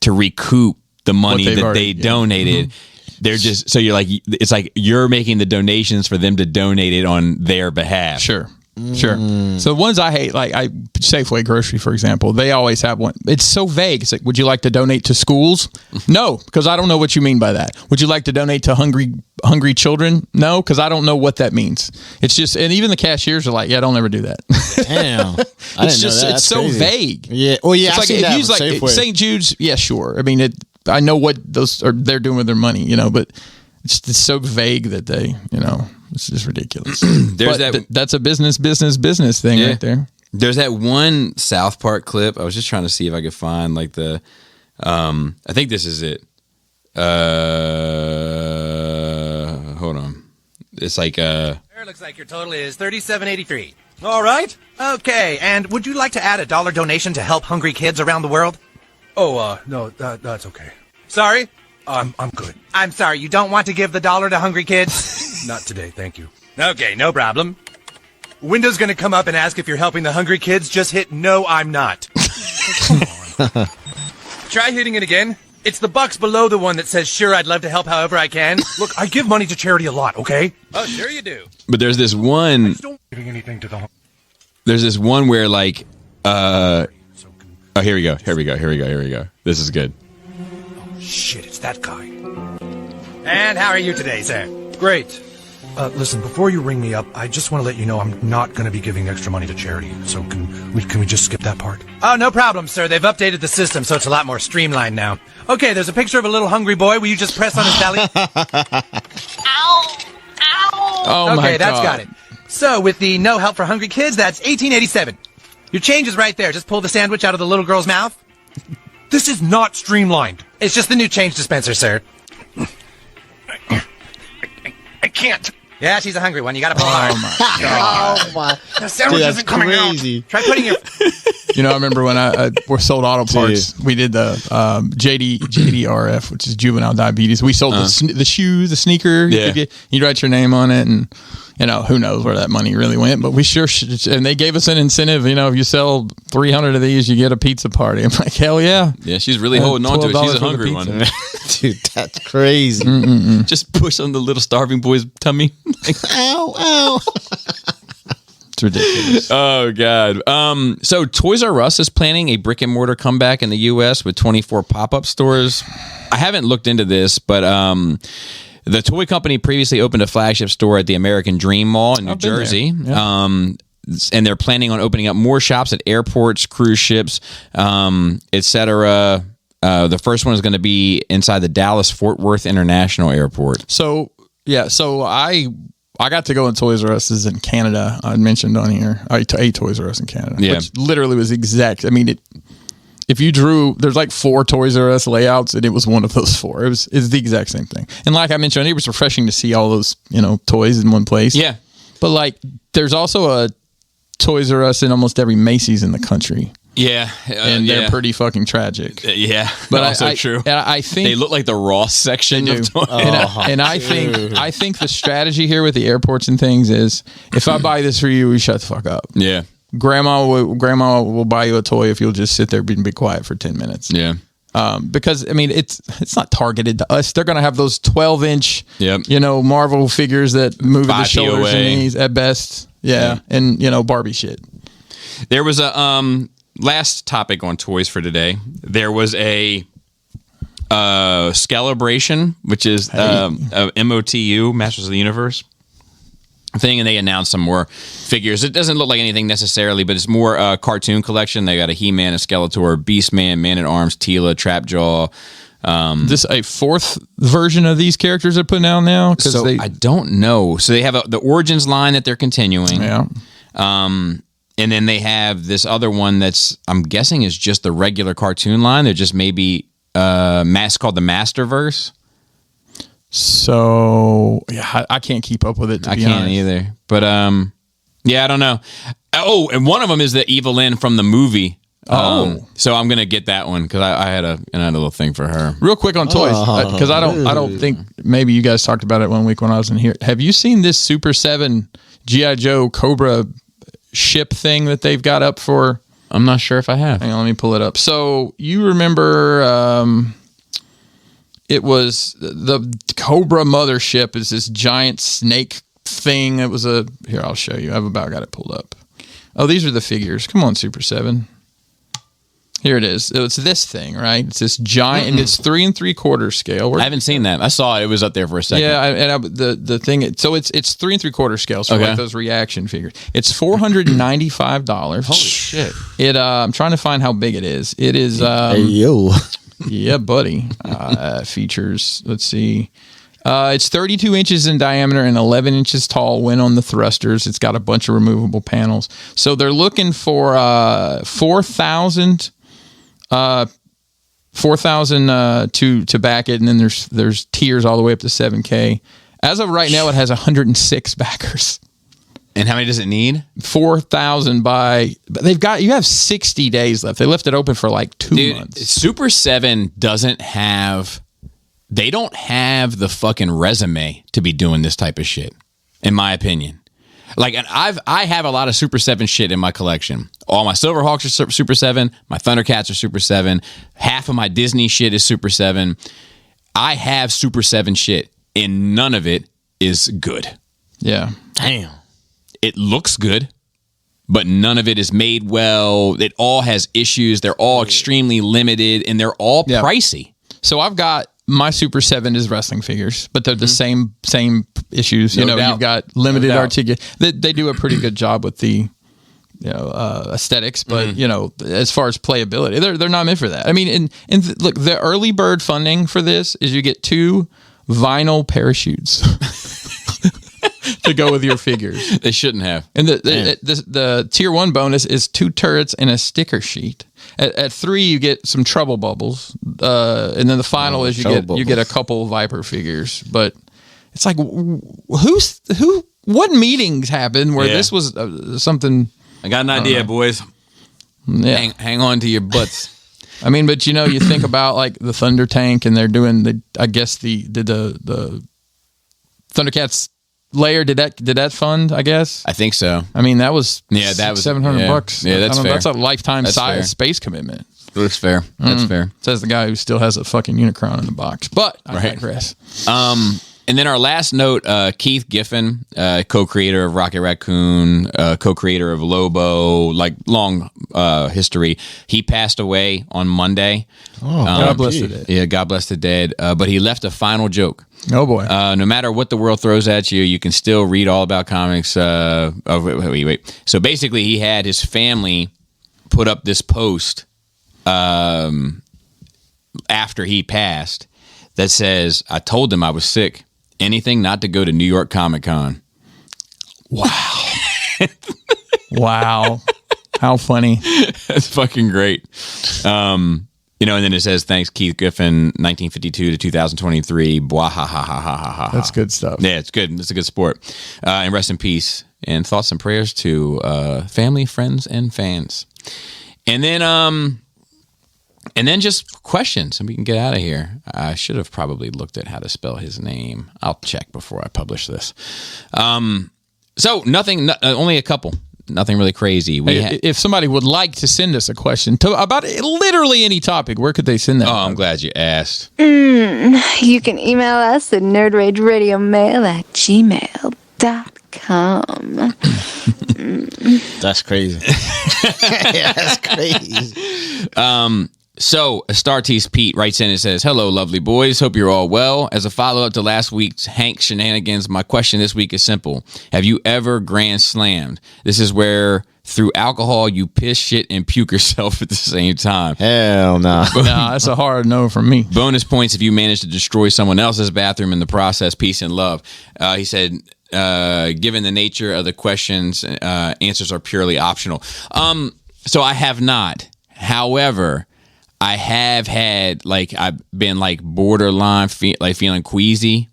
to recoup the money that they donated. They're just, so you're like, it's like you're making the donations for them to donate it on their behalf. Sure. So the ones I hate, like Safeway Grocery, for example, they always have one. It's so vague. It's like, would you like to donate to schools? No, because I don't know what you mean by that. Would you like to donate to hungry children? No, because I don't know what that means. It's just, and even the cashiers are like, yeah, don't ever do that. Damn, It's so vague. Yeah, well, yeah, It's like, it used like St. Jude's. Yeah, sure. I mean, I know what they're doing with their money, but it's so vague that they, it's just ridiculous. That's a business thing right there. There's that one South Park clip. I was just trying to see if I could find like the, I think this is it. Hold on. It's like, It looks like your total is $37.83. All right. Okay, and would you like to add $1 donation to help hungry kids around the world? Oh, no, that's okay. Sorry? I'm good. I'm sorry, you don't want to give the $1 to hungry kids? Not today, thank you. Okay, no problem. Window's gonna come up and ask if you're helping the hungry kids. Just hit no, I'm not. Try hitting it again. It's the box below the one that says, sure, I'd love to help however I can. Look, I give money to charity a lot, okay? Oh, sure you do. but there's this one, Don't giving anything to the where like, oh, here we go. This is good. shit, it's that guy. And how are you today, sir? Great. Listen, before you ring me up, I just want to let you know I'm not going to be giving extra money to charity. So can we just skip that part? Oh, no problem, sir. They've updated the system, so it's a lot more streamlined now. Okay, there's a picture of a little hungry boy. Will you just press on his belly? Oh my God. Okay, that's got it. So, with the no help for hungry kids, that's $18.87. Your change is right there. Just pull the sandwich out of the little girl's mouth. This is not streamlined. It's just the new change dispenser, sir. I can't. Yeah, she's a hungry one. You got to pull hard. Oh my! The sandwich Dude, isn't coming crazy. out. Try putting your. You know, I remember when we sold auto parts. We did the JDRF, which is juvenile diabetes. We sold the shoe, the sneaker. You'd write your name on it, and who knows where that money really went. But we sure should. And they gave us an incentive. If you sell 300 of these, you get a pizza party. I'm like, hell yeah. Yeah, she's really holding on to it. She's a hungry one. Dude, that's crazy. Just push on the little starving boy's tummy. Ow, ow. It's ridiculous. Oh God. So Toys R Us is planning a brick and mortar comeback in the U.S. with 24 pop-up stores. I haven't looked into this, but the toy company previously opened a flagship store at the American Dream Mall in New Jersey. Yeah. And they're planning on opening up more shops at airports, cruise ships, etc. The first one is going to be inside the Dallas-Fort Worth International Airport. So I got to go in Toys R Us in Canada. I mentioned on here. I ate Toys R Us in Canada. Yeah. Which literally was exact. I mean, if you drew, there's like 4 Toys R Us layouts, and it was one of those 4. It's the exact same thing. And like I mentioned, it was refreshing to see all those toys in one place. Yeah. But like, there's also a Toys R Us in almost every Macy's in the country. Yeah. And they're pretty fucking tragic. Yeah. But also true. And I think they look like the Ross section of toys. And I think the strategy here with the airports and things is, if I buy this for you, we shut the fuck up. Yeah. Grandma will buy you a toy if you'll just sit there and be quiet for 10 minutes. Yeah. Because I mean, it's not targeted to us. They're gonna have those 12-inch, Marvel figures that move the shoulders and knees at best. Yeah. And Barbie shit. There was a last topic on toys for today. There was a Scalibration, which is a MOTU, Masters of the Universe thing, and they announced some more figures. It doesn't look like anything necessarily, but it's more cartoon collection. They got a He-Man, a Skeletor, Beastman, Man-at-Arms, Teela, Trapjaw. This a 4th version of these characters they're putting out now? So I don't know. So they have the Origins line that they're continuing. Yeah. And then they have this other one that's, I'm guessing, is just the regular cartoon line. They're just maybe called the Masterverse. So yeah, I can't keep up with it. I can't either. But yeah, I don't know. Oh, and one of them is the Evelyn from the movie. So I'm gonna get that one because I had a little thing for her. Real quick on toys, because I don't think maybe you guys talked about it one week when I was in here. Have you seen this Super 7 G.I. Joe Cobra ship thing that they've got up for? I'm not sure if I have. Hang on, let me pull it up. So you remember it was the Cobra mothership is this giant snake thing. It was here, I'll show you. I've about got it pulled up. Oh, these are the figures. Come on, Super 7. Here it is. It's this thing, right? It's this giant, and it's 3 3/4 scale. I haven't seen that. I saw it. It was up there for a second. Yeah, the thing. So it's 3 3/4 scale. So like those reaction figures. It's $495. Holy shit! I'm trying to find how big it is. It is. Hey yo. Yeah, buddy. Features. Let's see. It's 32 inches in diameter and 11 inches tall when on the thrusters. It's got a bunch of removable panels. So they're looking for 4,000 to back it, and then there's tiers all the way up to 7K. As of right now, it has 106 backers. And how many does it need? 4,000 but you have 60 days left. They left it open for like 2 months. Super 7 they don't have the fucking resume to be doing this type of shit, in my opinion. Like, and I have a lot of Super 7 shit in my collection. All my Silverhawks are Super 7. My Thundercats are Super 7. Half of my Disney shit is Super 7. I have Super 7 shit, and none of it is good. Yeah. Damn. It looks good, but none of it is made well. It all has issues. They're all extremely limited, and they're all pricey. So I've got my Super 7 is wrestling figures, but they're the same issues. No doubt. You've got limited articulation. They do a pretty good job with the aesthetics, but as far as playability, they're not meant for that. I mean, look, the early bird funding for this is you get 2 vinyl parachutes to go with your figures. They shouldn't have. And the tier 1 bonus is 2 turrets and a sticker sheet. At 3, you get some Trouble Bubbles, and then the final is you get a couple Viper figures. But it's like what meetings happened where this was something. I got an idea, boys. Yeah. Hang on to your butts. I mean, but you think about like the Thunder Tank, and they're doing I guess the Thundercats layer. Did that fund? I guess. I think so. I mean, that was that was $700. Yeah, that's fair. That's a lifetime That's fair. space commitment. That's fair. That's fair. Says the guy who still has a fucking Unicron in the box. But I digress. And then our last note, Keith Giffen, co-creator of Rocket Raccoon, co-creator of Lobo, like long history. He passed away on Monday. Oh, God bless the dead. Yeah, God bless the dead. But he left a final joke. Oh boy! No matter what the world throws at you, you can still read all about comics. Wait. So basically, he had his family put up this post after he passed that says, "I told them I was sick. Anything not to go to New York Comic Con." Wow. Wow. How funny. That's fucking great. And then it says, "Thanks, Keith Giffen, 1952 to 2023. Blah, ha, ha, ha, ha, ha, ha." That's good stuff. Yeah, it's good. It's a good sport. And rest in peace. And thoughts and prayers to family, friends, and fans. And then just questions, and we can get out of here. I should have probably looked at how to spell his name. I'll check before I publish this. So nothing, only a couple. Nothing really crazy. If somebody would like to send us a question about literally any topic, where could they send that? Oh, I'm glad you asked. You can email us at nerdrageradiomail@gmail.com. That's crazy. Yeah, that's crazy. So, Star Tease Pete writes in and says, "Hello, lovely boys. Hope you're all well. As a follow-up to last week's Hank shenanigans, my question this week is simple. Have you ever grand slammed? This is where, through alcohol, you piss, shit, and puke yourself at the same time. Hell no. No, that's a hard no from me. Bonus points if you manage to destroy someone else's bathroom in the process. Peace and love." He said, given the nature of the questions, answers are purely optional. So I have not. However, I have had, I've been borderline feeling queasy.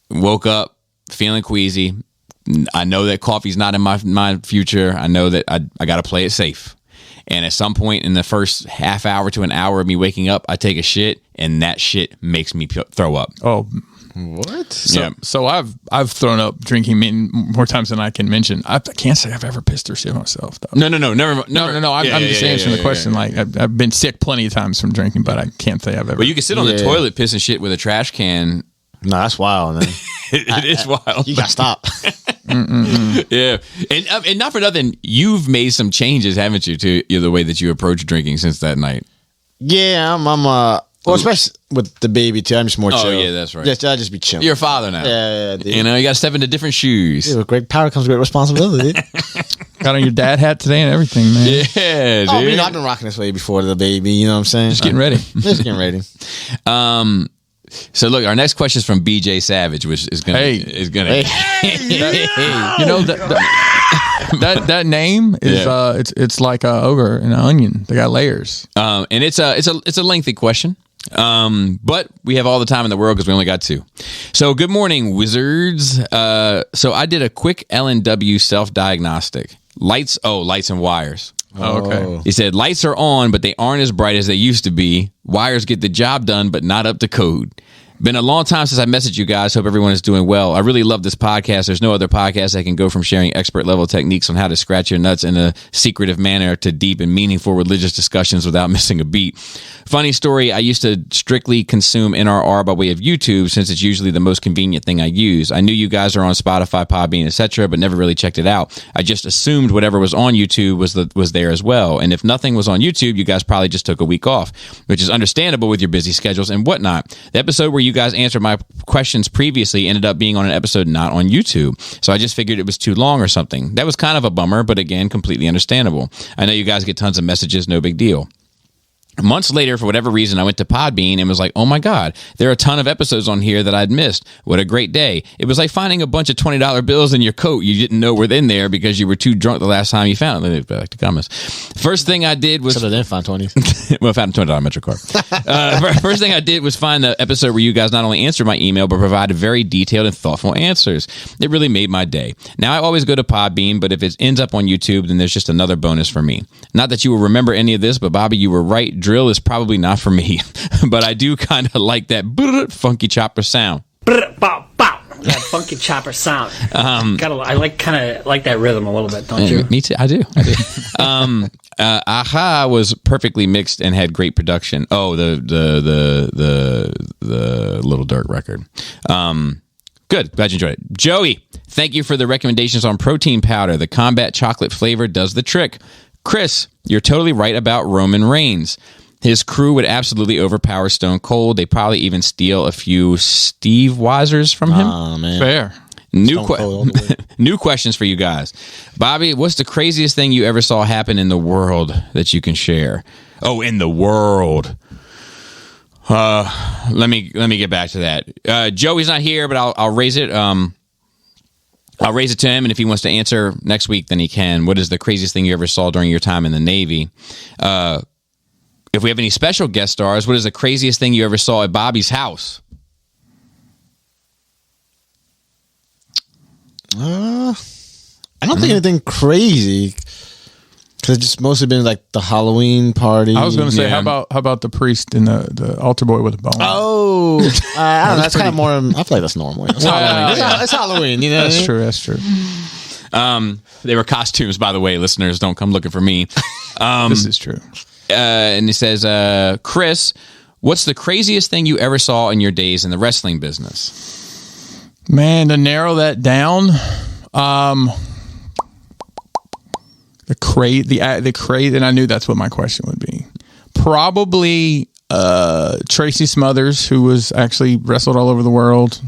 Woke up feeling queasy. I know that coffee's not in my future. I know that I got to play it safe. And at some point in the first half hour to an hour of me waking up, I take a shit, and that shit makes me throw up. Oh, what? So I've thrown up drinking more times than I can mention. I can't say I've ever pissed or shit myself though. No. Never. I'm just answering the question. I've been sick plenty of times from drinking, but I can't say I've ever. But you can sit on the toilet, piss and shit with a trash can. No, that's wild, man. It is wild. You gotta stop. Yeah, and not for nothing, you've made some changes, haven't you, to the way that you approach drinking since that night? Yeah, I'm well, especially with the baby too. I'm just more chill. Oh yeah, that's right. I'll just be chill. You're a father now. Yeah, dude. You gotta step into different shoes. Dude, with great power comes great responsibility. Got on your dad hat today and everything, man. Yeah, dude. Oh, I've been rocking this way before the baby. You know what I'm saying? Just getting ready. Just getting ready. So look, our next question is from BJ Savage, which is gonna That name is it's like a ogre and an onion. They got layers. And it's a lengthy question. But we have all the time in the world because we only got two. So good morning, wizards. So I did a quick L&W self-diagnostic. Lights and wires. Oh, okay. He said, lights are on, but they aren't as bright as they used to be. Wires get the job done, but not up to code. Been a long time since I messaged you guys. Hope everyone is doing well. I really love this podcast. There's no other podcast that can go from sharing expert level techniques on how to scratch your nuts in a secretive manner to deep and meaningful religious discussions without missing a beat. Funny story, I used to strictly consume NRR by way of YouTube since it's usually the most convenient thing I use. I knew you guys are on Spotify, Podbean, etc., but never really checked it out. I just assumed whatever was on YouTube was there as well. And if nothing was on YouTube, you guys probably just took a week off, which is understandable with your busy schedules and whatnot. The episode where you guys answered my questions previously ended up being on an episode not on YouTube. So I just figured it was too long or something. That was kind of a bummer, but again, completely understandable. I know you guys get tons of messages, no big deal. Months later, for whatever reason, I went to Podbean and was like, oh my God, there are a ton of episodes on here that I'd missed. What a great day. It was like finding a bunch of $20 bills in your coat you didn't know were in there because you were too drunk the last time you found them. Back to comments. First thing I did was... So they didn't find 20s. Well, I found a $20 Metro card. First thing I did was find the episode where you guys not only answered my email, but provided very detailed and thoughtful answers. It really made my day. Now, I always go to Podbean, but if it ends up on YouTube, then there's just another bonus for me. Not that you will remember any of this, but Bobby, you were right. Drill is probably not for me, but I do kind of like that funky chopper sound. That funky chopper sound. I like that rhythm a little bit, don't you? Me too. I do. Aha was perfectly mixed and had great production. Oh, the Little Dirt record. Good. Glad you enjoyed it. Joey, thank you for the recommendations on protein powder. The combat chocolate flavor does the trick. Chris, you're totally right about Roman Reigns. His crew would absolutely overpower Stone Cold. They probably even steal a few Steve Weisers from him. Oh, man. Fair. New questions for you guys. Bobby, what's the craziest thing you ever saw happen in the world that you can share? Oh, in the world. Let me get back to that. Joey's not here, but I'll raise it. I'll raise it to him, and if he wants to answer next week, then he can. What is the craziest thing you ever saw during your time in the Navy? If we have any special guest stars, what is the craziest thing you ever saw at Bobby's house? I don't think anything crazy, because it's just mostly been like the Halloween party. I was going to say, how about the priest and the altar boy with a bone? Oh, I don't know. That's kind of more. I feel like that's normal. It's Halloween. It's Halloween. You know, That's true. They were costumes, by the way. Listeners, don't come looking for me. This is true. And he says, Chris, what's the craziest thing you ever saw in your days in the wrestling business? Man, to narrow that down, the crate, and I knew that's what my question would be. Probably Tracy Smothers, who was actually wrestled all over the world,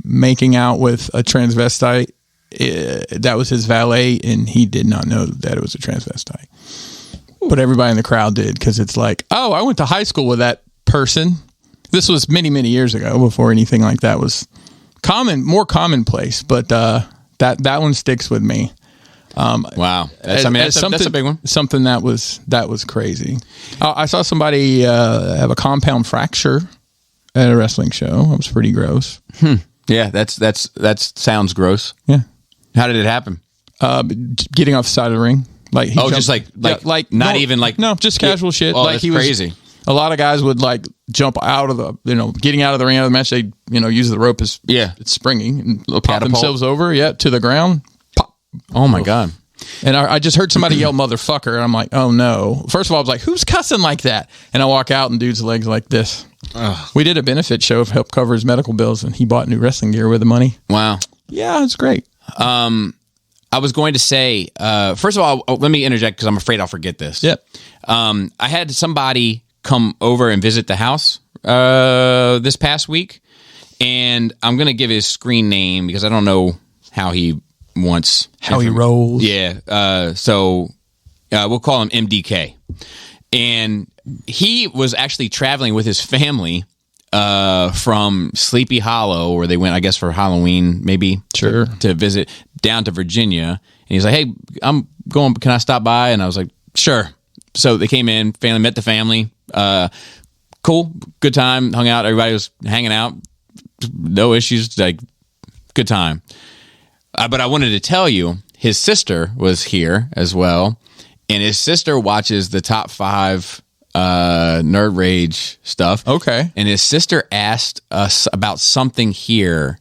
making out with a transvestite. That was his valet, and he did not know that it was a transvestite. But everybody in the crowd did, because it's like, oh, I went to high school with that person. This was many, many years ago, before anything like that was more commonplace. But that one sticks with me. Wow, that's a big one. Something that was crazy. I saw somebody have a compound fracture at a wrestling show. It was pretty gross. Yeah, that sounds gross. Yeah. How did it happen? Getting off the side of the ring. Like he just just casual shit. Oh, like that's he was crazy. A lot of guys would like jump out of the, getting out of the ring out of the match. They, use the rope as it's springing and pop catapult themselves over, to the ground. Pop. Oh my God. And I just heard somebody yell motherfucker, and I'm like, oh no. First of all, I was like, who's cussing like that? And I walk out, and dude's legs like this. Ugh. We did a benefit show to help cover his medical bills, and he bought new wrestling gear with the money. Wow. Yeah, it's great. I was going to say, first of all, let me interject because I'm afraid I'll forget this. Yep. I had somebody come over and visit the house this past week, and I'm going to give his screen name because I don't know how he wants. How he rolls. Yeah. So we'll call him MDK. And he was actually traveling with his family from Sleepy Hollow, where they went, I guess, for Halloween, maybe to visit, down to Virginia. And he's like, hey, I'm going, can I stop by? And I was like, sure. So they came in, family, met the family. Cool, good time, hung out, everybody was hanging out, no issues, like, good time. But I wanted to tell you, his sister was here as well, and his sister watches the top 5 Nerd Rage stuff. Okay. And his sister asked us about something here,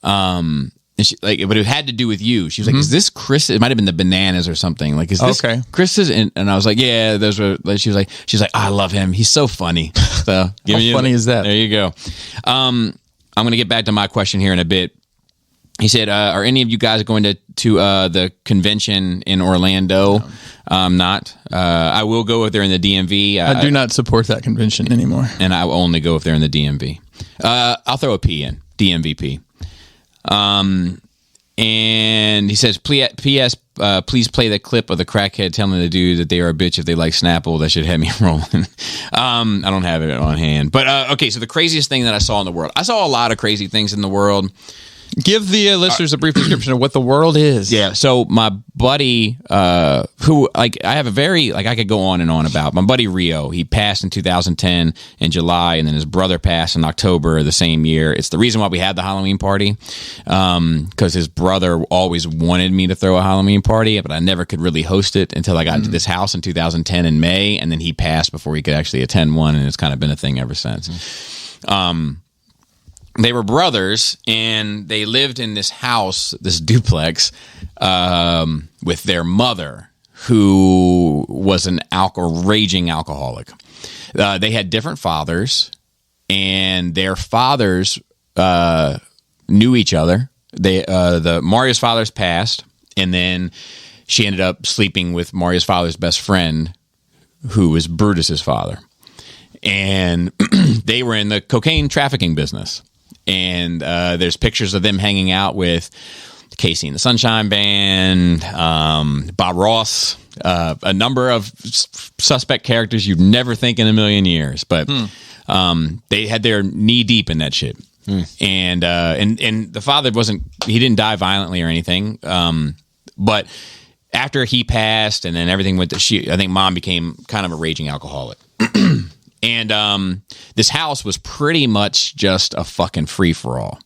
and she, but it had to do with you. She was like, is this Chris? It might have been the bananas or something. Like, is this Chris's? And I was like, yeah, those were, she was like, I love him. He's so funny. So how funny is that? There you go. I'm going to get back to my question here in a bit. He said, are any of you guys going to the convention in Orlando? No. Not. I will go if they're in the DMV. I do not support that convention anymore. And I will only go if they're in the DMV. I'll throw a P in. DMVP. And he says, P.S. please play that clip of the crackhead telling the dude that they are a bitch if they like Snapple. That should have me rolling. I don't have it on hand. But, okay, so the craziest thing that I saw in the world. I saw a lot of crazy things in the world. Give the listeners a brief description of what the world is. Yeah. So my buddy, who I have a very I could go on and on about my buddy Rio. He passed in 2010 in July, and then his brother passed in October the same year. It's the reason why we had the Halloween party, because his brother always wanted me to throw a Halloween party, but I never could really host it until I got into this house in 2010 in May, and then he passed before he could actually attend one, and it's kind of been a thing ever since. They were brothers, and they lived in this house, this duplex, with their mother, who was an raging alcoholic. They had different fathers, and their fathers knew each other. Mario's fathers passed, and then she ended up sleeping with Mario's father's best friend, who was Brutus's father. And they were in the cocaine trafficking business. And there's pictures of them hanging out with Casey and the Sunshine Band, Bob Ross, a number of suspect characters you'd never think in a million years. But they had their knee deep in that shit. And the father he didn't die violently or anything. But after he passed and then everything went to I think mom became kind of a raging alcoholic. And this house was pretty much just a fucking free-for-all.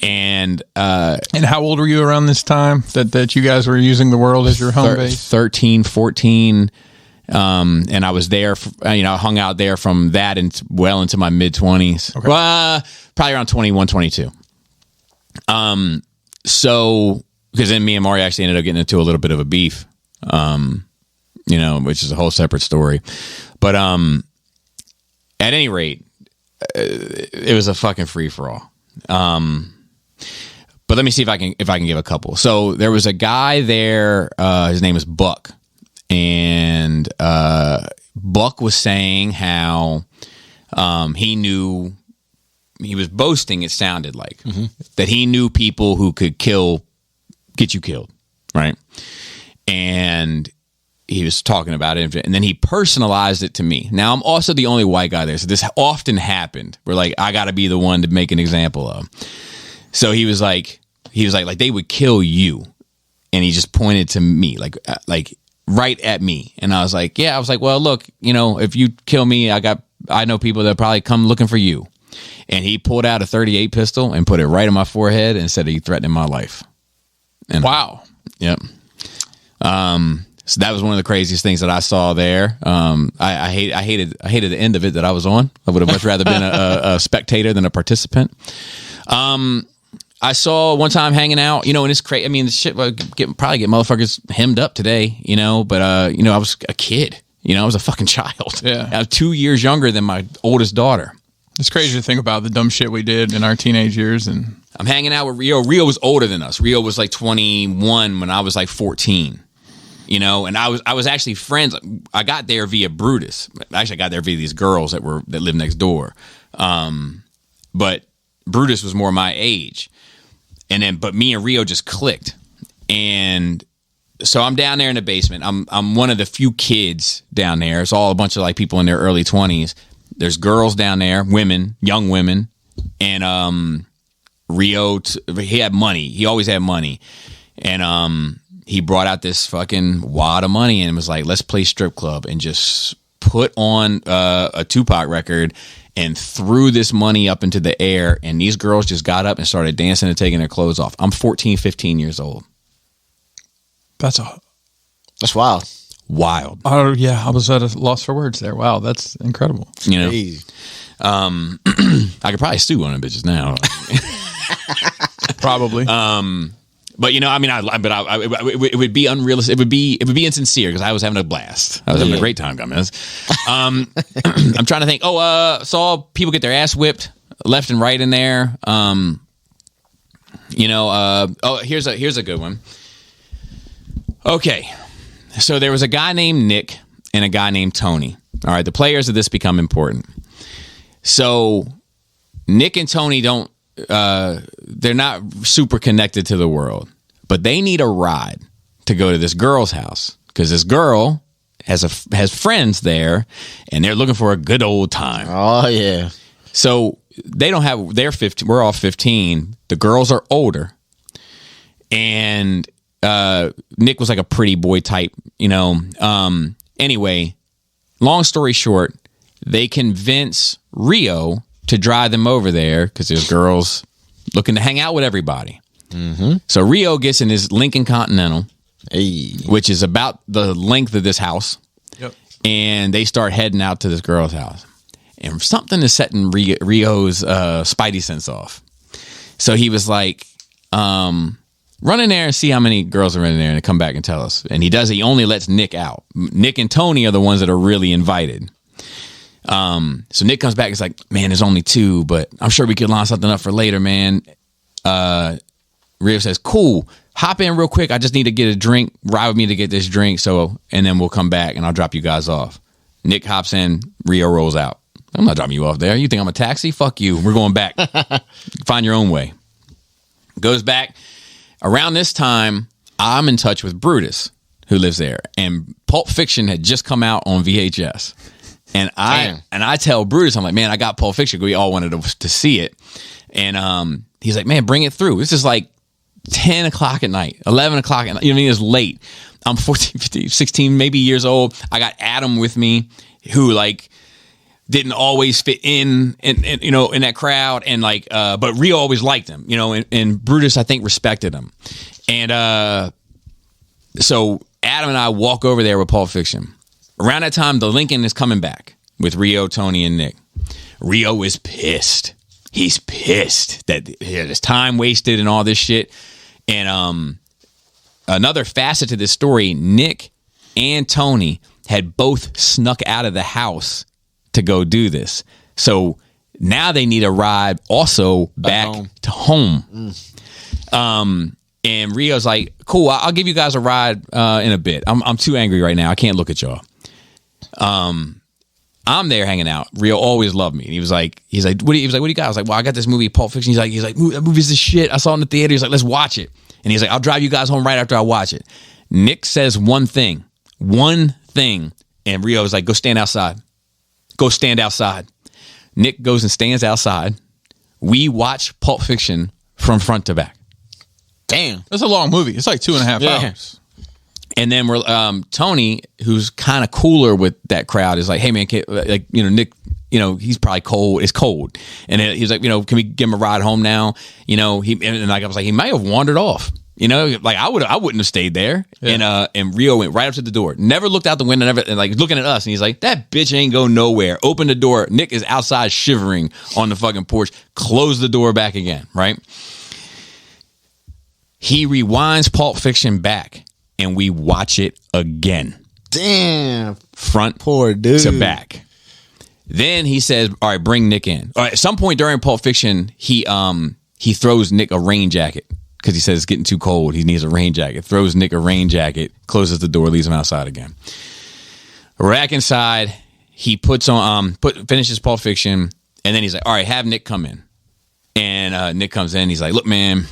And how old were you around this time that you guys were using the world as your home base? 13, 14. And I was there, I hung out there from that well into my mid-20s. Okay. Well, probably around 21, 22. So, because then me and Mario actually ended up getting into a little bit of a beef, which is a whole separate story. But at any rate, it was a fucking free-for-all. But let me see if I can give a couple. So there was a guy there, his name was Buck. And Buck was saying how he was boasting, it sounded like, that he knew people who could get you killed, right? And he was talking about it, and then he personalized it to me. Now, I'm also the only white guy there, so this often happened. Where I got to be the one to make an example of. So he was like, they would kill you, and he just pointed to me, like right at me, and I was like, well, look, if you kill me, I know people that probably come looking for you. And he pulled out a .38 pistol and put it right on my forehead and said he threatened my life. And wow. Yep. So that was one of the craziest things that I saw there. I hated the end of it that I was on. I would have much rather been a spectator than a participant. I saw one time hanging out, and it's crazy. I mean, this shit would probably get motherfuckers hemmed up today, but I was a kid. I was a fucking child. Yeah. I was 2 years younger than my oldest daughter. It's crazy to think about the dumb shit we did in our teenage years. And I'm hanging out with Rio. Rio was older than us. Rio was like 21 when I was like 14. And I was actually friends. I got there via Brutus. Actually, I got there via these girls that lived next door. But Brutus was more my age. But me and Rio just clicked. And so I'm down there in the basement. I'm one of the few kids down there. It's all a bunch of people in their early 20s. There's girls down there, women, young women. And Rio, he had money. He always had money. And he brought out this fucking wad of money and was like, let's play strip club, and just put on a Tupac record and threw this money up into the air. And these girls just got up and started dancing and taking their clothes off. I'm 14, 15 years old. That's wild. Wild. Oh, yeah. I was at a loss for words there. Wow. That's incredible. Crazy. I could probably sue one of the bitches now. Probably. But it would be unrealistic. It would be insincere because I was having a blast. I was having a great time, guys. I'm trying to think. Saw people get their ass whipped left and right in there. Here's a good one. Okay, so there was a guy named Nick and a guy named Tony. All right, the players of this become important. So Nick and Tony they're not super connected to the world, but they need a ride to go to this girl's house because this girl has friends there, and they're looking for a good old time. Oh yeah. So they're 15. We're all 15. The girls are older, and Nick was like a pretty boy type, Anyway, long story short, they convince Rio to drive them over there because there's girls looking to hang out with everybody. Mm-hmm. So Rio gets in his Lincoln Continental, which is about the length of this house. Yep. And they start heading out to this girl's house. And something is setting Rio's spidey sense off. So he was like, run in there and see how many girls are in there and come back and tell us. And he does. He only lets Nick out. Nick and Tony are the ones that are really invited. So Nick comes back. He's like, man, there's only 2, but I'm sure we could line something up for later, man. Rio says, cool. Hop in real quick. I just need to get a drink. Ride with me to get this drink. And then we'll come back and I'll drop you guys off. Nick hops in. Rio rolls out. I'm not dropping you off there. You think I'm a taxi? Fuck you. We're going back. Find your own way. Goes back. Around this time, I'm in touch with Brutus, who lives there, and Pulp Fiction had just come out on VHS. And I tell Brutus, I'm like, man, I got Pulp Fiction. We all wanted to see it. And he's like, man, bring it through. This is like 10 o'clock at night, 11 o'clock at night. You know what I mean? It's late. I'm 14, 15, 16, maybe years old. I got Adam with me, who like didn't always fit in that crowd, and like but Rio always liked him, and Brutus I think respected him. And so Adam and I walk over there with Pulp Fiction. Around that time, the Lincoln is coming back with Rio, Tony, and Nick. Rio is pissed. He's pissed that there's time wasted and all this shit. And another facet to this story, Nick and Tony had both snuck out of the house to go do this. So now they need a ride also back to home. And Rio's like, cool, I'll give you guys a ride in a bit. I'm too angry right now. I can't look at y'all. I'm there hanging out. Rio always loved me. And he's like, what do you got? I was like, well, I got this movie, Pulp Fiction. He's like, that movie's the shit. I saw it in the theater. He's like, let's watch it. And he's like, I'll drive you guys home right after I watch it. Nick says one thing. And Rio is like, go stand outside. Go stand outside. Nick goes and stands outside. We watch Pulp Fiction from front to back. Damn. That's a long movie. It's like 2.5 hours. And then we're Tony, who's kind of cooler with that crowd, is like, hey man, Nick, he's probably cold. It's cold, and he's like, can we give him a ride home now? And I was like, he might have wandered off. Like I wouldn't have stayed there. Yeah. And Rio went right up to the door, never looked out the window, and like looking at us, and he's like, that bitch ain't go nowhere. Open the door. Nick is outside shivering on the fucking porch. Close the door back again. Right. He rewinds Pulp Fiction back. And we watch it again. Damn. Front poor dude to back. Then he says, all right, bring Nick in. All right, at some point during Pulp Fiction, he throws Nick a rain jacket because he says it's getting too cold. He needs a rain jacket. Throws Nick a rain jacket, closes the door, leaves him outside again. We're back inside. He puts on finishes Pulp Fiction, and then he's like, all right, have Nick come in. And Nick comes in. He's like, look, man,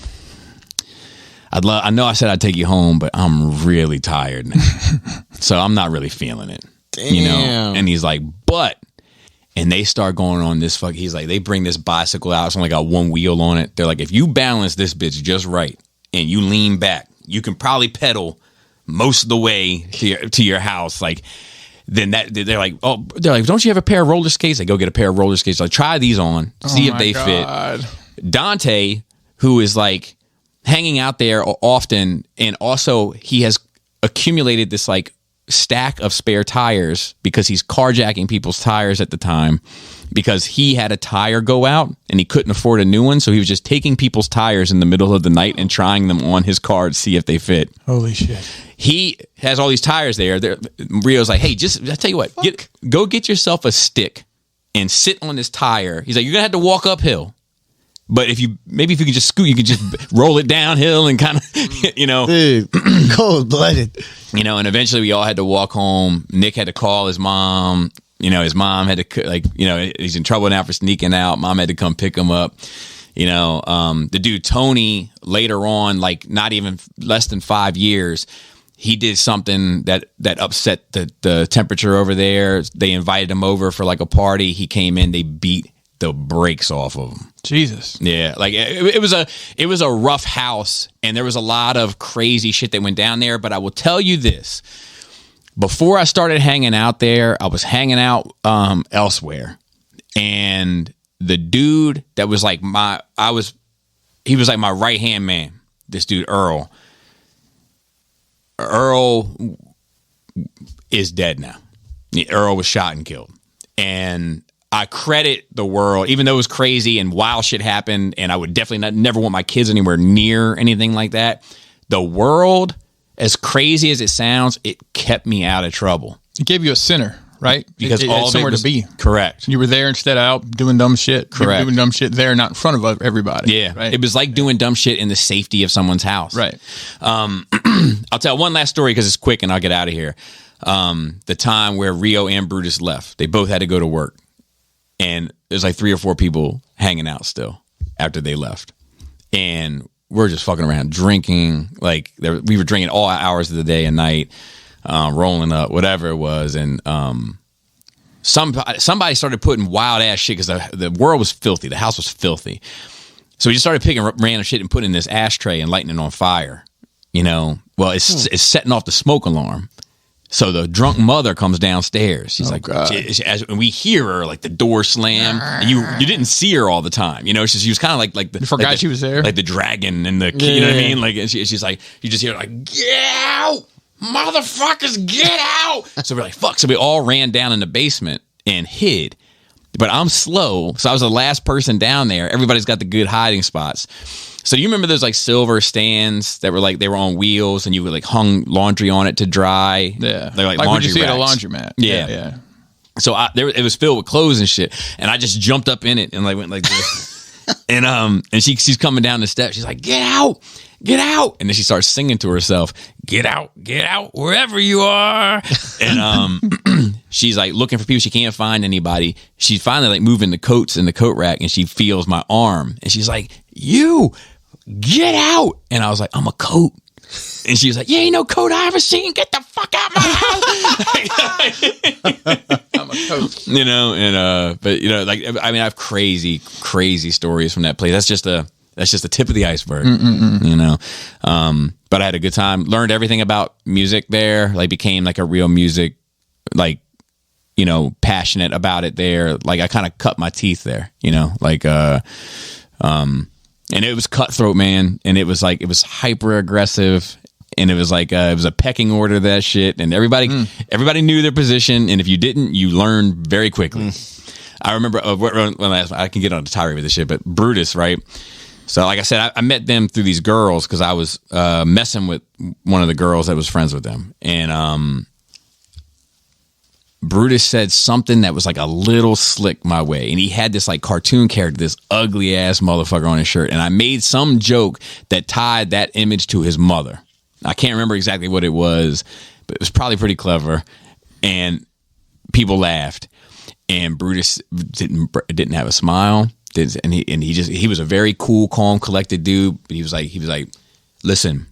I know I said I'd take you home, but I'm really tired now. So I'm not really feeling it. Damn. And he's like, and they start going on this he's like, they bring this bicycle out. It's only got one wheel on it. They're like, if you balance this bitch just right and you lean back, you can probably pedal most of the way to your house. Like, then they're like, don't you have a pair of roller skates? They go get a pair of roller skates. Like, try these on, see if they fit. Dante, who is like hanging out there often, and also he has accumulated this like stack of spare tires because he's carjacking people's tires at the time because he had a tire go out and he couldn't afford a new one, so he was just taking people's tires in the middle of the night and trying them on his car to see if they fit. Holy shit. He has all these tires there. Rio's like, hey, I tell you what, go get yourself a stick and sit on this tire. He's like, you're gonna have to walk uphill. But if you can just scoot, you can just roll it downhill and kind of, Dude, cold blooded. And eventually we all had to walk home. Nick had to call his mom. His mom had to, he's in trouble now for sneaking out. Mom had to come pick him up. The dude Tony later on, like not even less than 5 years, he did something that upset the temperature over there. They invited him over for like a party. He came in, they beat the brakes off of him. Jesus. Yeah, like it was a rough house, and there was a lot of crazy shit that went down there. But I will tell you this: before I started hanging out there, I was hanging out elsewhere, and the dude that was like he was like my right hand man. This dude Earl is dead now. Earl was shot and killed, and I credit the world, even though it was crazy and wild shit happened, and I would definitely never want my kids anywhere near anything like that. The world, as crazy as it sounds, it kept me out of trouble. It gave you a center, right? Because it all of somewhere it was, to be. Correct. You were there instead of out doing dumb shit. Correct. You were doing dumb shit there, not in front of everybody. Yeah. Right? It was like doing dumb shit in the safety of someone's house. Right. I'll tell one last story because it's quick and I'll get out of here. The time where Rio and Brutus left, they both had to go to work. And there's like 3 or 4 people hanging out still after they left. And we're just fucking around drinking. Like we were drinking all hours of the day and night, rolling up, whatever it was. And somebody started putting wild ass shit because the world was filthy. The house was filthy. So we just started picking random shit and putting in this ashtray and lighting it on fire. You know, well, it's setting off the smoke alarm. So the drunk mother comes downstairs. She's and we hear her like the door slam. And you didn't see her all the time, you know. She was kind of like the. You forgot like she was there, like the dragon and the. You know what I mean? Like she's like, you just hear her like, get out, motherfuckers, get out. So we're like, fuck. So we all ran down in the basement and hid. But I'm slow, so I was the last person down there. Everybody's got the good hiding spots. So you remember those like silver stands that were like they were on wheels and you would like hung laundry on it to dry? Yeah, they're like what laundry you see racks. at a laundromat. Yeah. So it was filled with clothes and shit, and I just jumped up in it and like went like this, and she's coming down the steps. She's like, "Get out, get out!" And then she starts singing to herself, get out, wherever you are." And she's like looking for people. She can't find anybody. She's finally like moving the coats in the coat rack, and she feels my arm, and she's like, "You get out!" And I was like, "I'm a coat." And she was like, "Yeah, ain't no coat I ever seen. Get the fuck out my house." I'm a coat. You know, and but you know, like I mean, I have crazy stories from that place. That's just the tip of the iceberg. You know, but I had a good time. Learned everything about music there. Like became like a real music, like, you know, passionate about it there. Like I kind of cut my teeth there. You know, like and it was cutthroat, man. And it was like, it was hyper aggressive. And it was like, it was a pecking order, that shit. And everybody knew their position. And if you didn't, you learned very quickly. I remember I can get on the tirade with this shit, but Brutus, right? So like I said, I met them through these girls because I was messing with one of the girls that was friends with them. And Brutus said something that was like a little slick my way. And he had this like cartoon character, this ugly ass motherfucker on his shirt. And I made some joke that tied that image to his mother. I can't remember exactly what it was, but it was probably pretty clever. And people laughed. And Brutus didn't have a smile. And he was a very cool, calm, collected dude. But he was like, listen,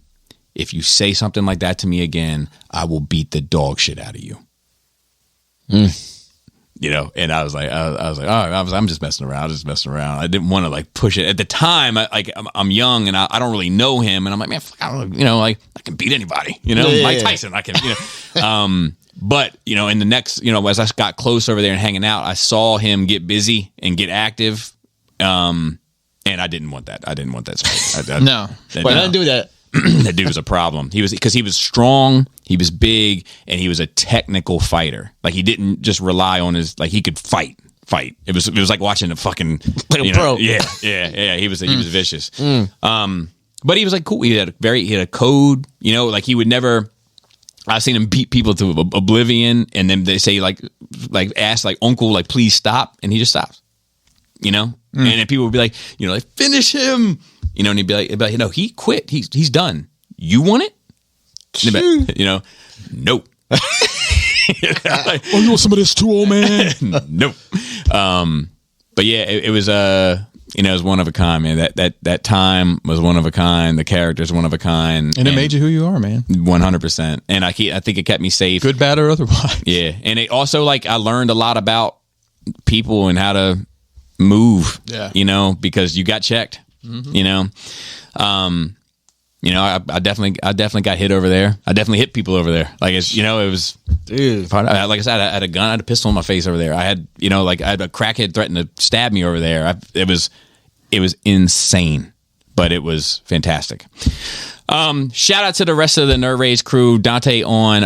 if you say something like that to me again, I will beat the dog shit out of you. You know, and I was like, all right, I'm just messing around. I didn't want to like push it at the time. I'm young and I don't really know him, and I'm like, man, fuck, I don't, you know, like I can beat anybody, you know, Mike Tyson, I can, you know. But you know, in the next, you know, as I got close over there and hanging out, I saw him get busy and get active, and I didn't want that. I didn't want that space. No, I didn't do that. That dude was a problem. Because he was strong, he was big, and he was a technical fighter. Like he didn't just rely on his, like he could fight. It was like watching a fucking like a pro. Yeah. He was vicious. But he was like cool. He had a code. You know, like he would never. I've seen him beat people to oblivion, and then they say like ask like uncle, like please stop, and he just stops. You know, and then people would be like, you know, like finish him. You know, and he'd be like, you know, he quit. He's done. You want it? You know, no. Oh, you want some of this too, old man? No. But yeah, it was you know, it was one of a kind, man. That time was one of a kind. The characters one of a kind, and it made you who you are, man. 100%. And I think it kept me safe, good, bad, or otherwise. Yeah, and it also like I learned a lot about people and how to move. Yeah, you know, because you got checked. You know, I definitely got hit over there. I definitely hit people over there. Like it's, you know, it was, dude. Like I said, I had a gun, I had a pistol in my face over there. I had, you know, like I had a crackhead threaten to stab me over there. It was insane, but it was fantastic. Shout out to the rest of the Nerd Rage crew. Dante on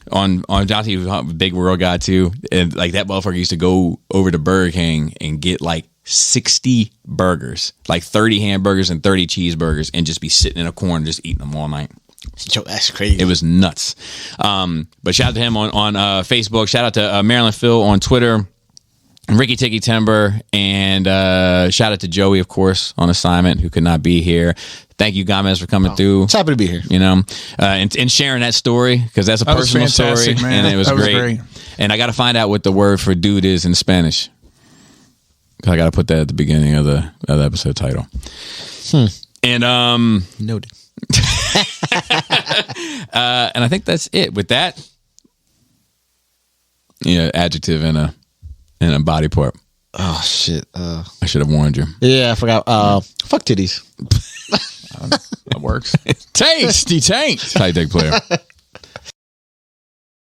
Dante, who's a big world guy too. And like that motherfucker used to go over to Burger King and get like 60 burgers, like 30 hamburgers and 30 cheeseburgers, and just be sitting in a corner just eating them all night. Yo, that's crazy. It was nuts. But shout out to him on Facebook. Shout out to Maryland Phil on Twitter, Ricky Ticky Timber, and shout out to Joey, of course, on assignment, who could not be here. Thank you, Gomez, for coming through. It's happy to be here. You know, and sharing that story, because that's a personal story, man. And it was great. And I got to find out what the word for dude is in Spanish. I got to put that at the beginning of the episode title. And noted. And I think that's it. With that, adjective and a body part. Oh shit! I should have warned you. Yeah, I forgot. Fuck titties. That works. Tasty taint. Tight dick player.